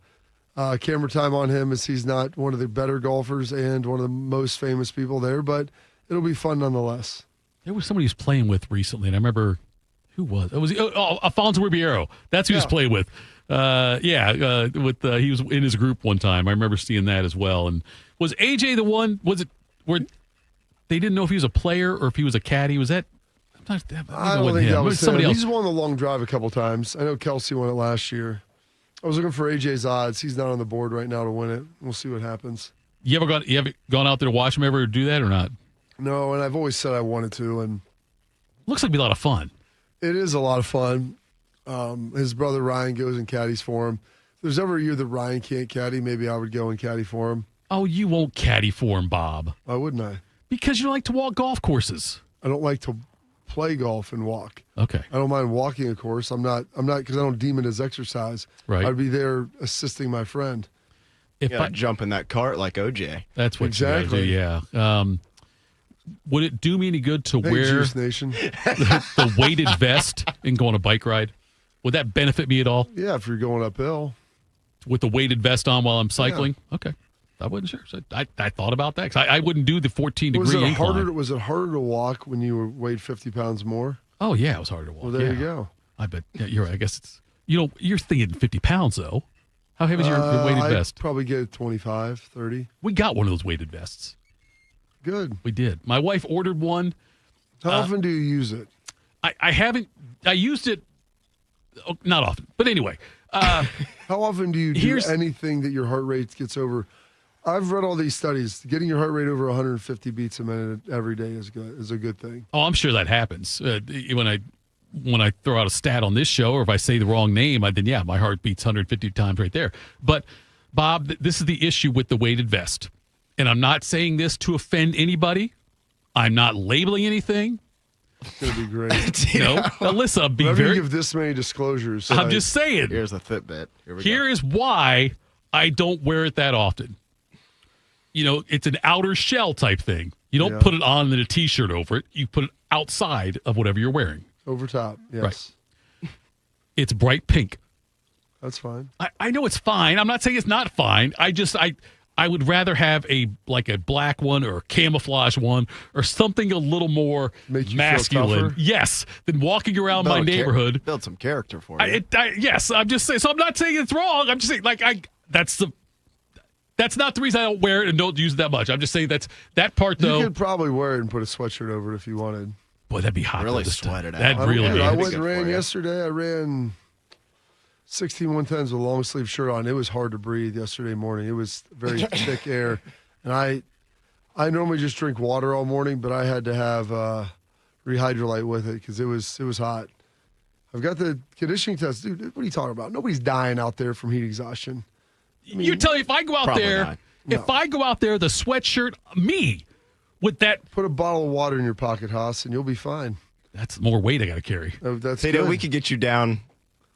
Speaker 3: camera time on him as he's not one of the better golfers and one of the most famous people there, but it'll be fun nonetheless.
Speaker 2: There was somebody he was playing with recently, and I remember who was it? Was Alfonso Ribeiro. That's who he was playing with. He was in his group one time. I remember seeing that as well. And was AJ the one? Was it where they didn't know if he was a player or if he was a caddy? Was that?
Speaker 3: I don't think that was somebody else. He's won the long drive a couple times. I know Kelsey won it last year. I was looking for AJ's odds. He's not on the board right now to win it. We'll see what happens.
Speaker 2: You ever gone out there to watch him ever do that or not?
Speaker 3: No, and I've always said I wanted to. And
Speaker 2: looks like it'd be a lot of fun.
Speaker 3: It is a lot of fun. His brother Ryan goes and caddies for him. If there's ever a year that Ryan can't caddy, maybe I would go and caddy for him.
Speaker 2: Oh, you won't caddy for him, Bob.
Speaker 3: Why wouldn't I?
Speaker 2: Because you like to walk golf courses.
Speaker 3: I don't like to play golf and walk.
Speaker 2: Okay.
Speaker 3: I don't mind walking a course. I'm not because I don't deem it as exercise.
Speaker 2: Right.
Speaker 3: I'd be there assisting my friend.
Speaker 4: If I jump in that cart like OJ.
Speaker 2: That's what
Speaker 3: exactly.
Speaker 2: You gotta do, yeah. Would it do me any good to wear
Speaker 3: Juice Nation.
Speaker 2: the weighted vest and go on a bike ride? Would that benefit me at all?
Speaker 3: Yeah, if you're going uphill.
Speaker 2: With the weighted vest on while I'm cycling? Yeah. Okay. I wasn't sure. So I thought about that because I wouldn't do the 14-degree incline.
Speaker 3: Was it harder to walk when you weighed 50 pounds more?
Speaker 2: Oh, yeah, it was harder to walk.
Speaker 3: Well, there you go.
Speaker 2: I bet. Yeah, you're right. I guess it's, you're thinking 50 pounds, though. How heavy is your weighted vest?
Speaker 3: I'd probably get 25, 30.
Speaker 2: We got one of those weighted vests.
Speaker 3: Good.
Speaker 2: We did. My wife ordered one.
Speaker 3: How often do you use it?
Speaker 2: I haven't. I used it not often. But anyway.
Speaker 3: How often do you do anything that your heart rate gets over? I've read all these studies. Getting your heart rate over 150 beats a minute every day is a good thing.
Speaker 2: Oh, I'm sure that happens. When I throw out a stat on this show, or if I say the wrong name, then my heart beats 150 times right there. But Bob, this is the issue with the weighted vest, and I'm not saying this to offend anybody. I'm not labeling anything.
Speaker 3: It's gonna be great.
Speaker 2: No, Alyssa,
Speaker 3: you give this many disclosures.
Speaker 2: I'm just saying.
Speaker 4: Here's a Fitbit.
Speaker 2: Here is why I don't wear it that often. It's an outer shell type thing. You don't put it on and then a T-shirt over it. You put it outside of whatever you're wearing.
Speaker 3: Over top, yes.
Speaker 2: Right. It's bright pink.
Speaker 3: That's fine.
Speaker 2: I know it's fine. I'm not saying it's not fine. I would rather have a black one or a camouflage one or something a little more masculine. Yes, than walking around my neighborhood.
Speaker 4: Build some character for you.
Speaker 2: Yes, I'm just saying. So I'm not saying it's wrong. I'm just saying that's not the reason I don't wear it and don't use it that much. I'm just saying that part though.
Speaker 3: You could probably wear it and put a sweatshirt over it if you wanted.
Speaker 2: Boy, that'd be hot.
Speaker 4: Really sweat it out.
Speaker 2: That'd really be.
Speaker 3: I went and ran yesterday. I ran 16 110s with a long sleeve shirt on. It was hard to breathe yesterday morning. It was very thick air. And I normally just drink water all morning, but I had to have Rehydrolite with it because it was hot. I've got the conditioning test. Dude, what are you talking about? Nobody's dying out there from heat exhaustion. I mean,
Speaker 2: you're telling me if I go out there, I go out there, the sweatshirt, me, with that.
Speaker 3: Put a bottle of water in your pocket, Haas, and you'll be fine.
Speaker 2: That's more weight I got to carry.
Speaker 3: Oh, that's
Speaker 4: Tito,
Speaker 3: good.
Speaker 4: we could get you down.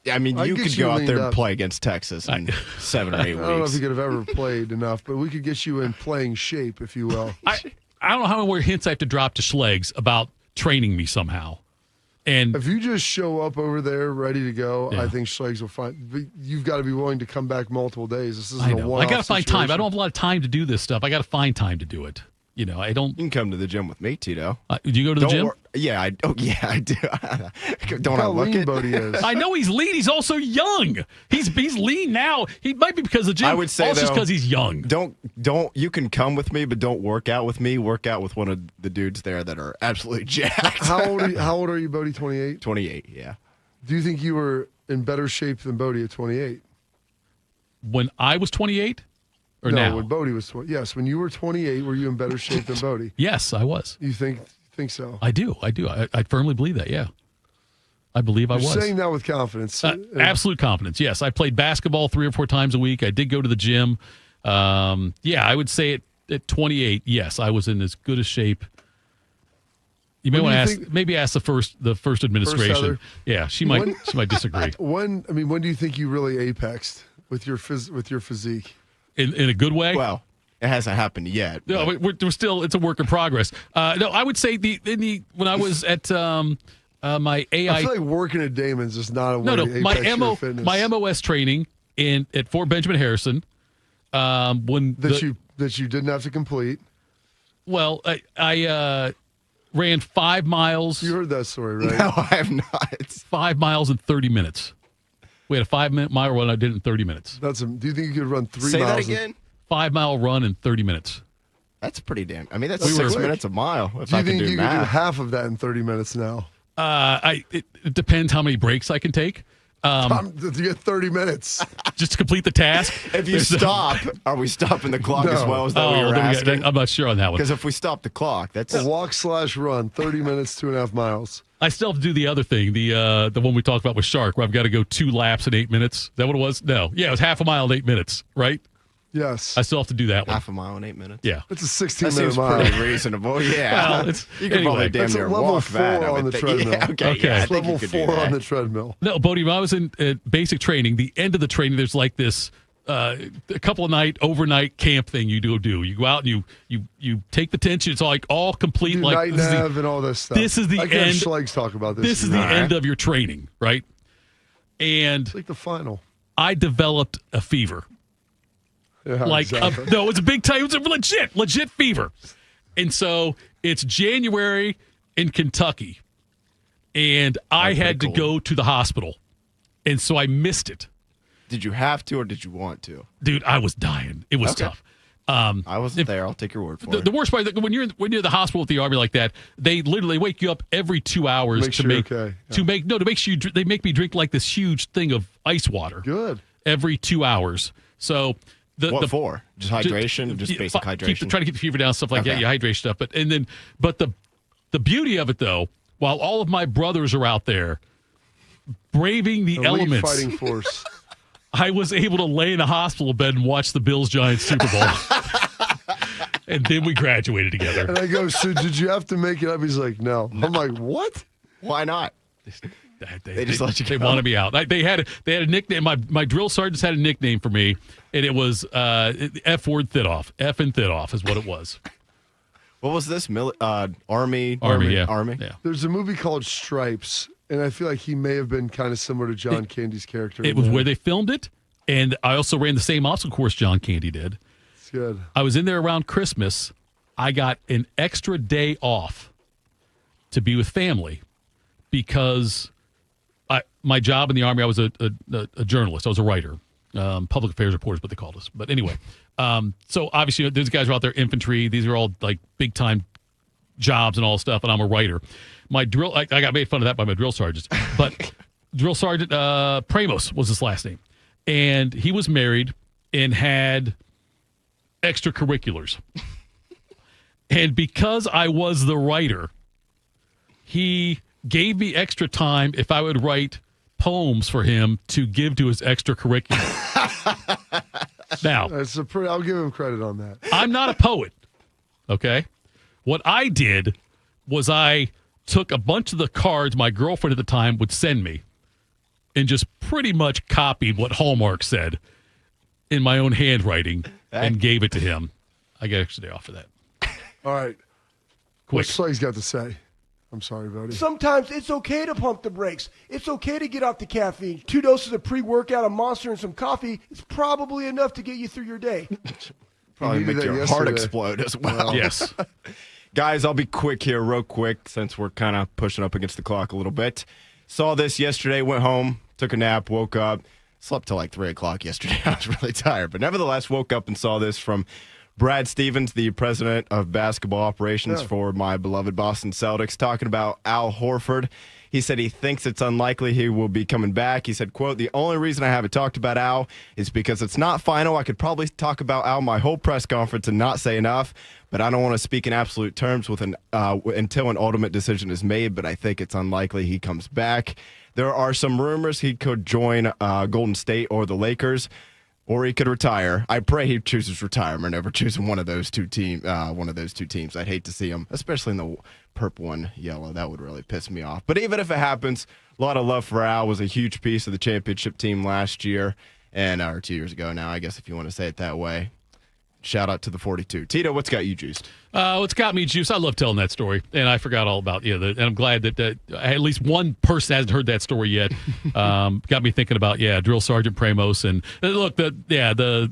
Speaker 4: I mean, you could go out there and play against Texas in 7 or 8 weeks.
Speaker 3: I don't know if you could have ever played enough, but we could get you in playing shape, if you will.
Speaker 2: I don't know how many more hints I have to drop to Schlegs about training me somehow. And
Speaker 3: if you just show up over there ready to go, I think Schlegs will find. But you've got to be willing to come back multiple days. This isn't a one-off
Speaker 2: I got to find
Speaker 3: situation.
Speaker 2: time. I don't have a lot of time to do this stuff. I got to find time to do it. You know, I don't.
Speaker 4: You can come to the gym with me, Tito.
Speaker 2: Do you go to the gym?
Speaker 4: Yeah, I do. Don't I look it?
Speaker 3: Bodie is.
Speaker 2: I know he's lean. He's also young. He's lean now. He might be because of the gym.
Speaker 4: I would say
Speaker 2: also just because he's young.
Speaker 4: Don't. You can come with me, but don't work out with me. Work out with one of the dudes there that are absolutely jacked.
Speaker 3: How old are you, Bodie? 28.
Speaker 4: 28. Yeah.
Speaker 3: Do you think you were in better shape than Bodie at 28?
Speaker 2: When I was 28. Or
Speaker 3: no,
Speaker 2: now?
Speaker 3: when Bodie was 20. Yes, when you were 28, were you in better shape than Bodie?
Speaker 2: Yes, I was.
Speaker 3: You think so?
Speaker 2: I do. I firmly believe that, yeah. I believe I was.
Speaker 3: You're saying that with confidence.
Speaker 2: Absolute confidence, yes. I played basketball 3 or 4 times a week. I did go to the gym. I would say at 28, yes, I was in as good a shape. You may want to ask the first administration. Yeah, she might disagree.
Speaker 3: When do you think you really apexed with your physique?
Speaker 2: In a good way?
Speaker 4: Well, it hasn't happened yet.
Speaker 2: No, we're still. It's a work in progress. No, I would say when I was at my AI.
Speaker 3: I feel like working at Damon's is not a way to apex your fitness.
Speaker 2: My MOS training at Fort Benjamin Harrison.
Speaker 3: That you didn't have to complete.
Speaker 2: Well, I ran 5 miles.
Speaker 3: You heard that story, right?
Speaker 4: No, I have not.
Speaker 2: 5 miles in 30 minutes. We had a 5-mile run. I did it in 30 minutes.
Speaker 3: Do you think you could run 3 miles?
Speaker 4: Say that again?
Speaker 2: 5-mile run in 30 minutes.
Speaker 4: That's pretty damn. I mean, that's 6 minutes a mile. If
Speaker 3: do you
Speaker 4: I
Speaker 3: think
Speaker 4: can do
Speaker 3: you
Speaker 4: math.
Speaker 3: could do half of that in 30 minutes now?
Speaker 2: It depends how many breaks I can take.
Speaker 3: You get 30 minutes.
Speaker 2: Just to complete the task.
Speaker 4: If you stop, are we stopping the clock as well? Is that what you're asking?
Speaker 2: I'm not sure on that one.
Speaker 4: Because if we stop the clock, that's
Speaker 3: a walk/run, 30 minutes, 2.5 miles.
Speaker 2: I still have to do the other thing, the one we talked about with Shark, where I've got to go 2 laps in 8 minutes. Is that what it was? No. Yeah, it was half a mile in 8 minutes, right?
Speaker 3: Yes.
Speaker 2: I still have to do that one.
Speaker 4: Half a mile in 8 minutes.
Speaker 2: Yeah.
Speaker 3: It's a 16-minute
Speaker 4: seems
Speaker 3: mile.
Speaker 4: pretty reasonable. Yeah.
Speaker 2: Well,
Speaker 4: you can probably damn near walk that.
Speaker 3: Level 4 on the treadmill.
Speaker 4: Yeah, okay. Yeah, I think
Speaker 3: level
Speaker 4: you could
Speaker 3: 4
Speaker 4: do that.
Speaker 3: on the treadmill.
Speaker 2: No, Bodie, when I was in basic training, the end of the training, there's like this a couple of overnight camp thing you do. You go out and you take the tension. It's all complete.
Speaker 3: Night nav and all this stuff.
Speaker 2: This is the
Speaker 3: end. Schlegs talk about this.
Speaker 2: This is the end of your training, right? And
Speaker 3: it's like the final.
Speaker 2: I developed a fever.
Speaker 3: Yeah, exactly.
Speaker 2: No, it's a big time. It was a legit fever. And so it's January in Kentucky, and I had to go to the hospital, and so I missed it.
Speaker 4: Did you have to, or did you want to?
Speaker 2: Dude, I was dying. It was tough.
Speaker 4: I wasn't there. I'll take your word for it.
Speaker 2: The worst part, when you're in the hospital with the Army like that, they literally wake you up every 2 hours they make me drink like this huge thing of ice water.
Speaker 3: Good.
Speaker 2: Every 2 hours. So
Speaker 4: what for? Just hydration, just basic hydration.
Speaker 2: Trying to keep the fever down, stuff like that. Yeah, hydration stuff. But the beauty of it though, while all of my brothers are out there braving the elements,
Speaker 3: fighting force.
Speaker 2: I was able to lay in a hospital bed and watch the Bills-Giants Super Bowl. And then we graduated together.
Speaker 3: And I go, so did you have to make it up? He's like, no. I'm like, what?
Speaker 4: Why not? They just let you go.
Speaker 2: They wanted me out. They had a nickname. My drill sergeants had a nickname for me, and it was F-word Thitoff. F and Thitoff is what it was.
Speaker 4: What was this? Army?
Speaker 2: Yeah.
Speaker 4: Army?
Speaker 2: Yeah.
Speaker 3: There's a movie called Stripes And I feel like he may have been kind of similar to John Candy's character.
Speaker 2: It was where they filmed it, and I also ran the same obstacle course John Candy did.
Speaker 3: It's good.
Speaker 2: I was in there around Christmas. I got an extra day off to be with family because my job in the Army, I was a journalist. I was a writer. Public affairs reporters, what they called us. But anyway, so obviously these guys are out there, infantry. These are all like big-time jobs and all stuff, and I'm a writer. My drill, I got made fun of that by my drill sergeants, but drill sergeant Pramos was his last name, and he was married and had extracurriculars. And because I was the writer, he gave me extra time if I would write poems for him to give to his extracurricular. Now,
Speaker 3: I'll give him credit on that.
Speaker 2: I'm not a poet, okay? What I did was I took a bunch of the cards my girlfriend at the time would send me and just pretty much copied what Hallmark said in my own handwriting and gave it to him. I got extra day off for that.
Speaker 3: All right.
Speaker 2: Quick.
Speaker 3: What's Slay's got to say? I'm sorry, Vody.
Speaker 10: Sometimes it's okay to pump the brakes. It's okay to get off the caffeine. 2 doses of pre-workout, a Monster, and some coffee is probably enough to get you through your day.
Speaker 4: Probably make your heart explode as well.
Speaker 2: Yes.
Speaker 4: Guys, I'll be quick here, real quick, since we're kind of pushing up against the clock a little bit. Saw this yesterday, went home, took a nap, woke up, slept till like 3 o'clock yesterday. I was really tired, but nevertheless woke up and saw this from Brad Stevens, the president of basketball operations for my beloved Boston Celtics, talking about Al Horford. He said he thinks it's unlikely he will be coming back. He said, quote, "The only reason I haven't talked about Al is because it's not final. I could probably talk about Al my whole press conference and not say enough, but I don't want to speak in absolute terms with until an ultimate decision is made, but I think it's unlikely he comes back. There are some rumors he could join Golden State or the Lakers, or he could retire. I pray he chooses retirement over choosing one of those two teams. I'd hate to see him, especially in the purple and yellow. That would really piss me off. But even if it happens, a lot of love for Al. Was a huge piece of the championship team last year, or 2 years ago now, I guess, if you want to say it that way. Shout out to the 42. Tito, what's got you juiced?
Speaker 2: What's got me juiced? I love telling that story, and I forgot all about and I'm glad that at least one person hasn't heard that story yet. Got me thinking about Drill Sergeant Pramos, and look, the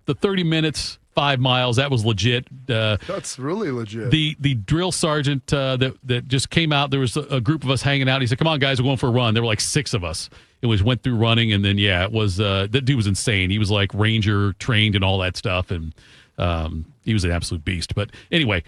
Speaker 2: 30 minutes, 5 miles, that was legit.
Speaker 3: That's really legit.
Speaker 2: The drill sergeant that just came out, there was a group of us hanging out. He said, "Come on, guys, we're going for a run." There were like 6 of us. It went through running, and then it was that dude was insane. He was like Ranger trained and all that stuff, and he was an absolute beast. But anyway,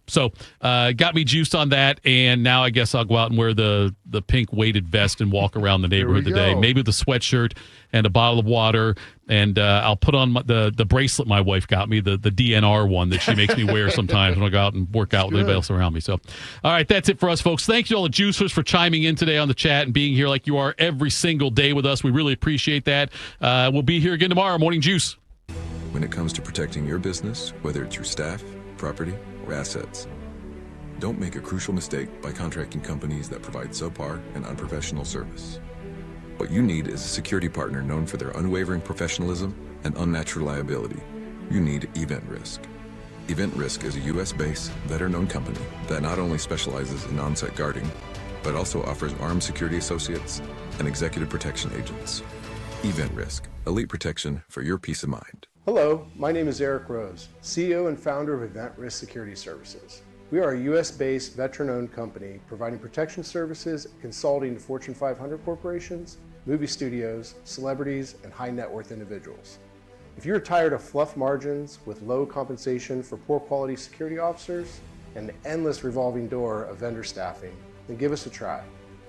Speaker 2: so got me juiced on that, and now I guess I'll go out and wear the pink weighted vest and walk around the neighborhood today, maybe with a sweatshirt and a bottle of water, and I'll put on the bracelet my wife got me, the DNR one that she makes me wear sometimes when I go out and work out with anybody else around me. So, all right, that's it for us, folks. Thank you all the juicers for chiming in today on the chat and being here like you are every single day with us. We really appreciate that. We'll be here again tomorrow. Morning Juice.
Speaker 12: When it comes to protecting your business, whether it's your staff, property, or assets, don't make a crucial mistake by contracting companies that provide subpar and unprofessional service. What you need is a security partner known for their unwavering professionalism and unnatural liability. You need Event Risk. Event Risk is a U.S.-based, veteran-owned company that not only specializes in on-site guarding, but also offers armed security associates and executive protection agents. Event Risk, elite protection for your peace of mind.
Speaker 13: Hello, my name is Eric Rose, CEO and founder of Event Risk Security Services. We are a U.S.-based, veteran-owned company providing protection services and consulting to Fortune 500 corporations, movie studios, celebrities, and high-net-worth individuals. If you're tired of fluff margins with low compensation for poor quality security officers and an endless revolving door of vendor staffing, then give us a try.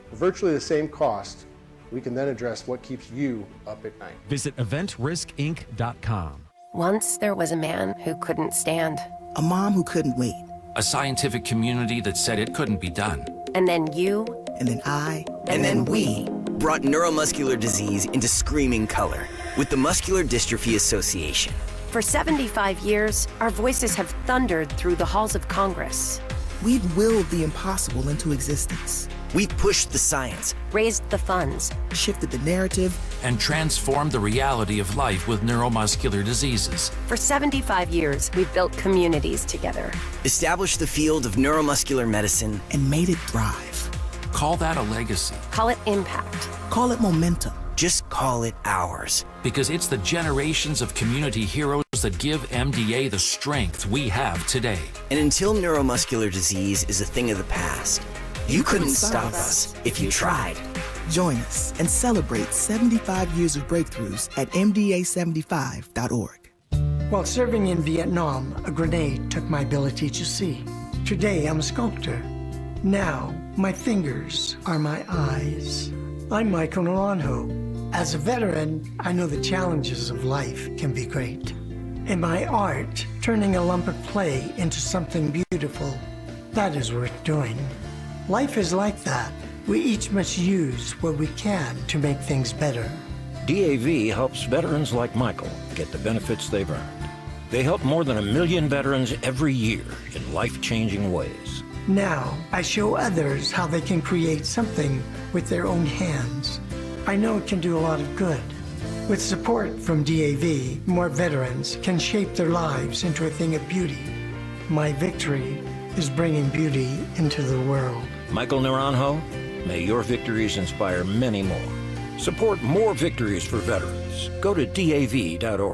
Speaker 13: For virtually the same cost, we can then address what keeps you up at night.
Speaker 14: Visit eventriskinc.com.
Speaker 15: Once there was a man who couldn't stand.
Speaker 16: A mom who couldn't wait.
Speaker 18: A scientific community that said it couldn't be done.
Speaker 15: And then you.
Speaker 16: And then I.
Speaker 15: And then we.
Speaker 16: Brought neuromuscular disease into screaming color with the Muscular Dystrophy Association.
Speaker 15: For 75 years, our voices have thundered through the halls of Congress.
Speaker 16: We've willed the impossible into existence. We've pushed the science,
Speaker 15: raised the funds,
Speaker 16: shifted the narrative,
Speaker 18: and transformed the reality of life with neuromuscular diseases.
Speaker 15: For 75 years, we've built communities together,
Speaker 16: established the field of neuromuscular medicine, and made it thrive.
Speaker 18: Call that a legacy.
Speaker 15: Call it impact.
Speaker 16: Call it momentum. Just call it ours.
Speaker 18: Because it's the generations of community heroes that give MDA the strength we have today.
Speaker 16: And until neuromuscular disease is a thing of the past, you couldn't stop us if you tried.
Speaker 17: Join us and celebrate 75 years of breakthroughs at MDA75.org.
Speaker 19: While serving in Vietnam, a grenade took my ability to see. Today, I'm a sculptor. Now, my fingers are my eyes. I'm Michael Naranjo. As a veteran, I know the challenges of life can be great. In my art, turning a lump of clay into something beautiful, that is worth doing. Life is like that. We each must use what we can to make things better.
Speaker 20: DAV helps veterans like Michael get the benefits they've earned. They help more than 1 million veterans every year in life-changing ways.
Speaker 19: Now, I show others how they can create something with their own hands. I know it can do a lot of good. With support from DAV, more veterans can shape their lives into a thing of beauty. My victory is bringing beauty into the world.
Speaker 20: Michael Naranjo, may your victories inspire many more. Support more victories for veterans. Go to DAV.org.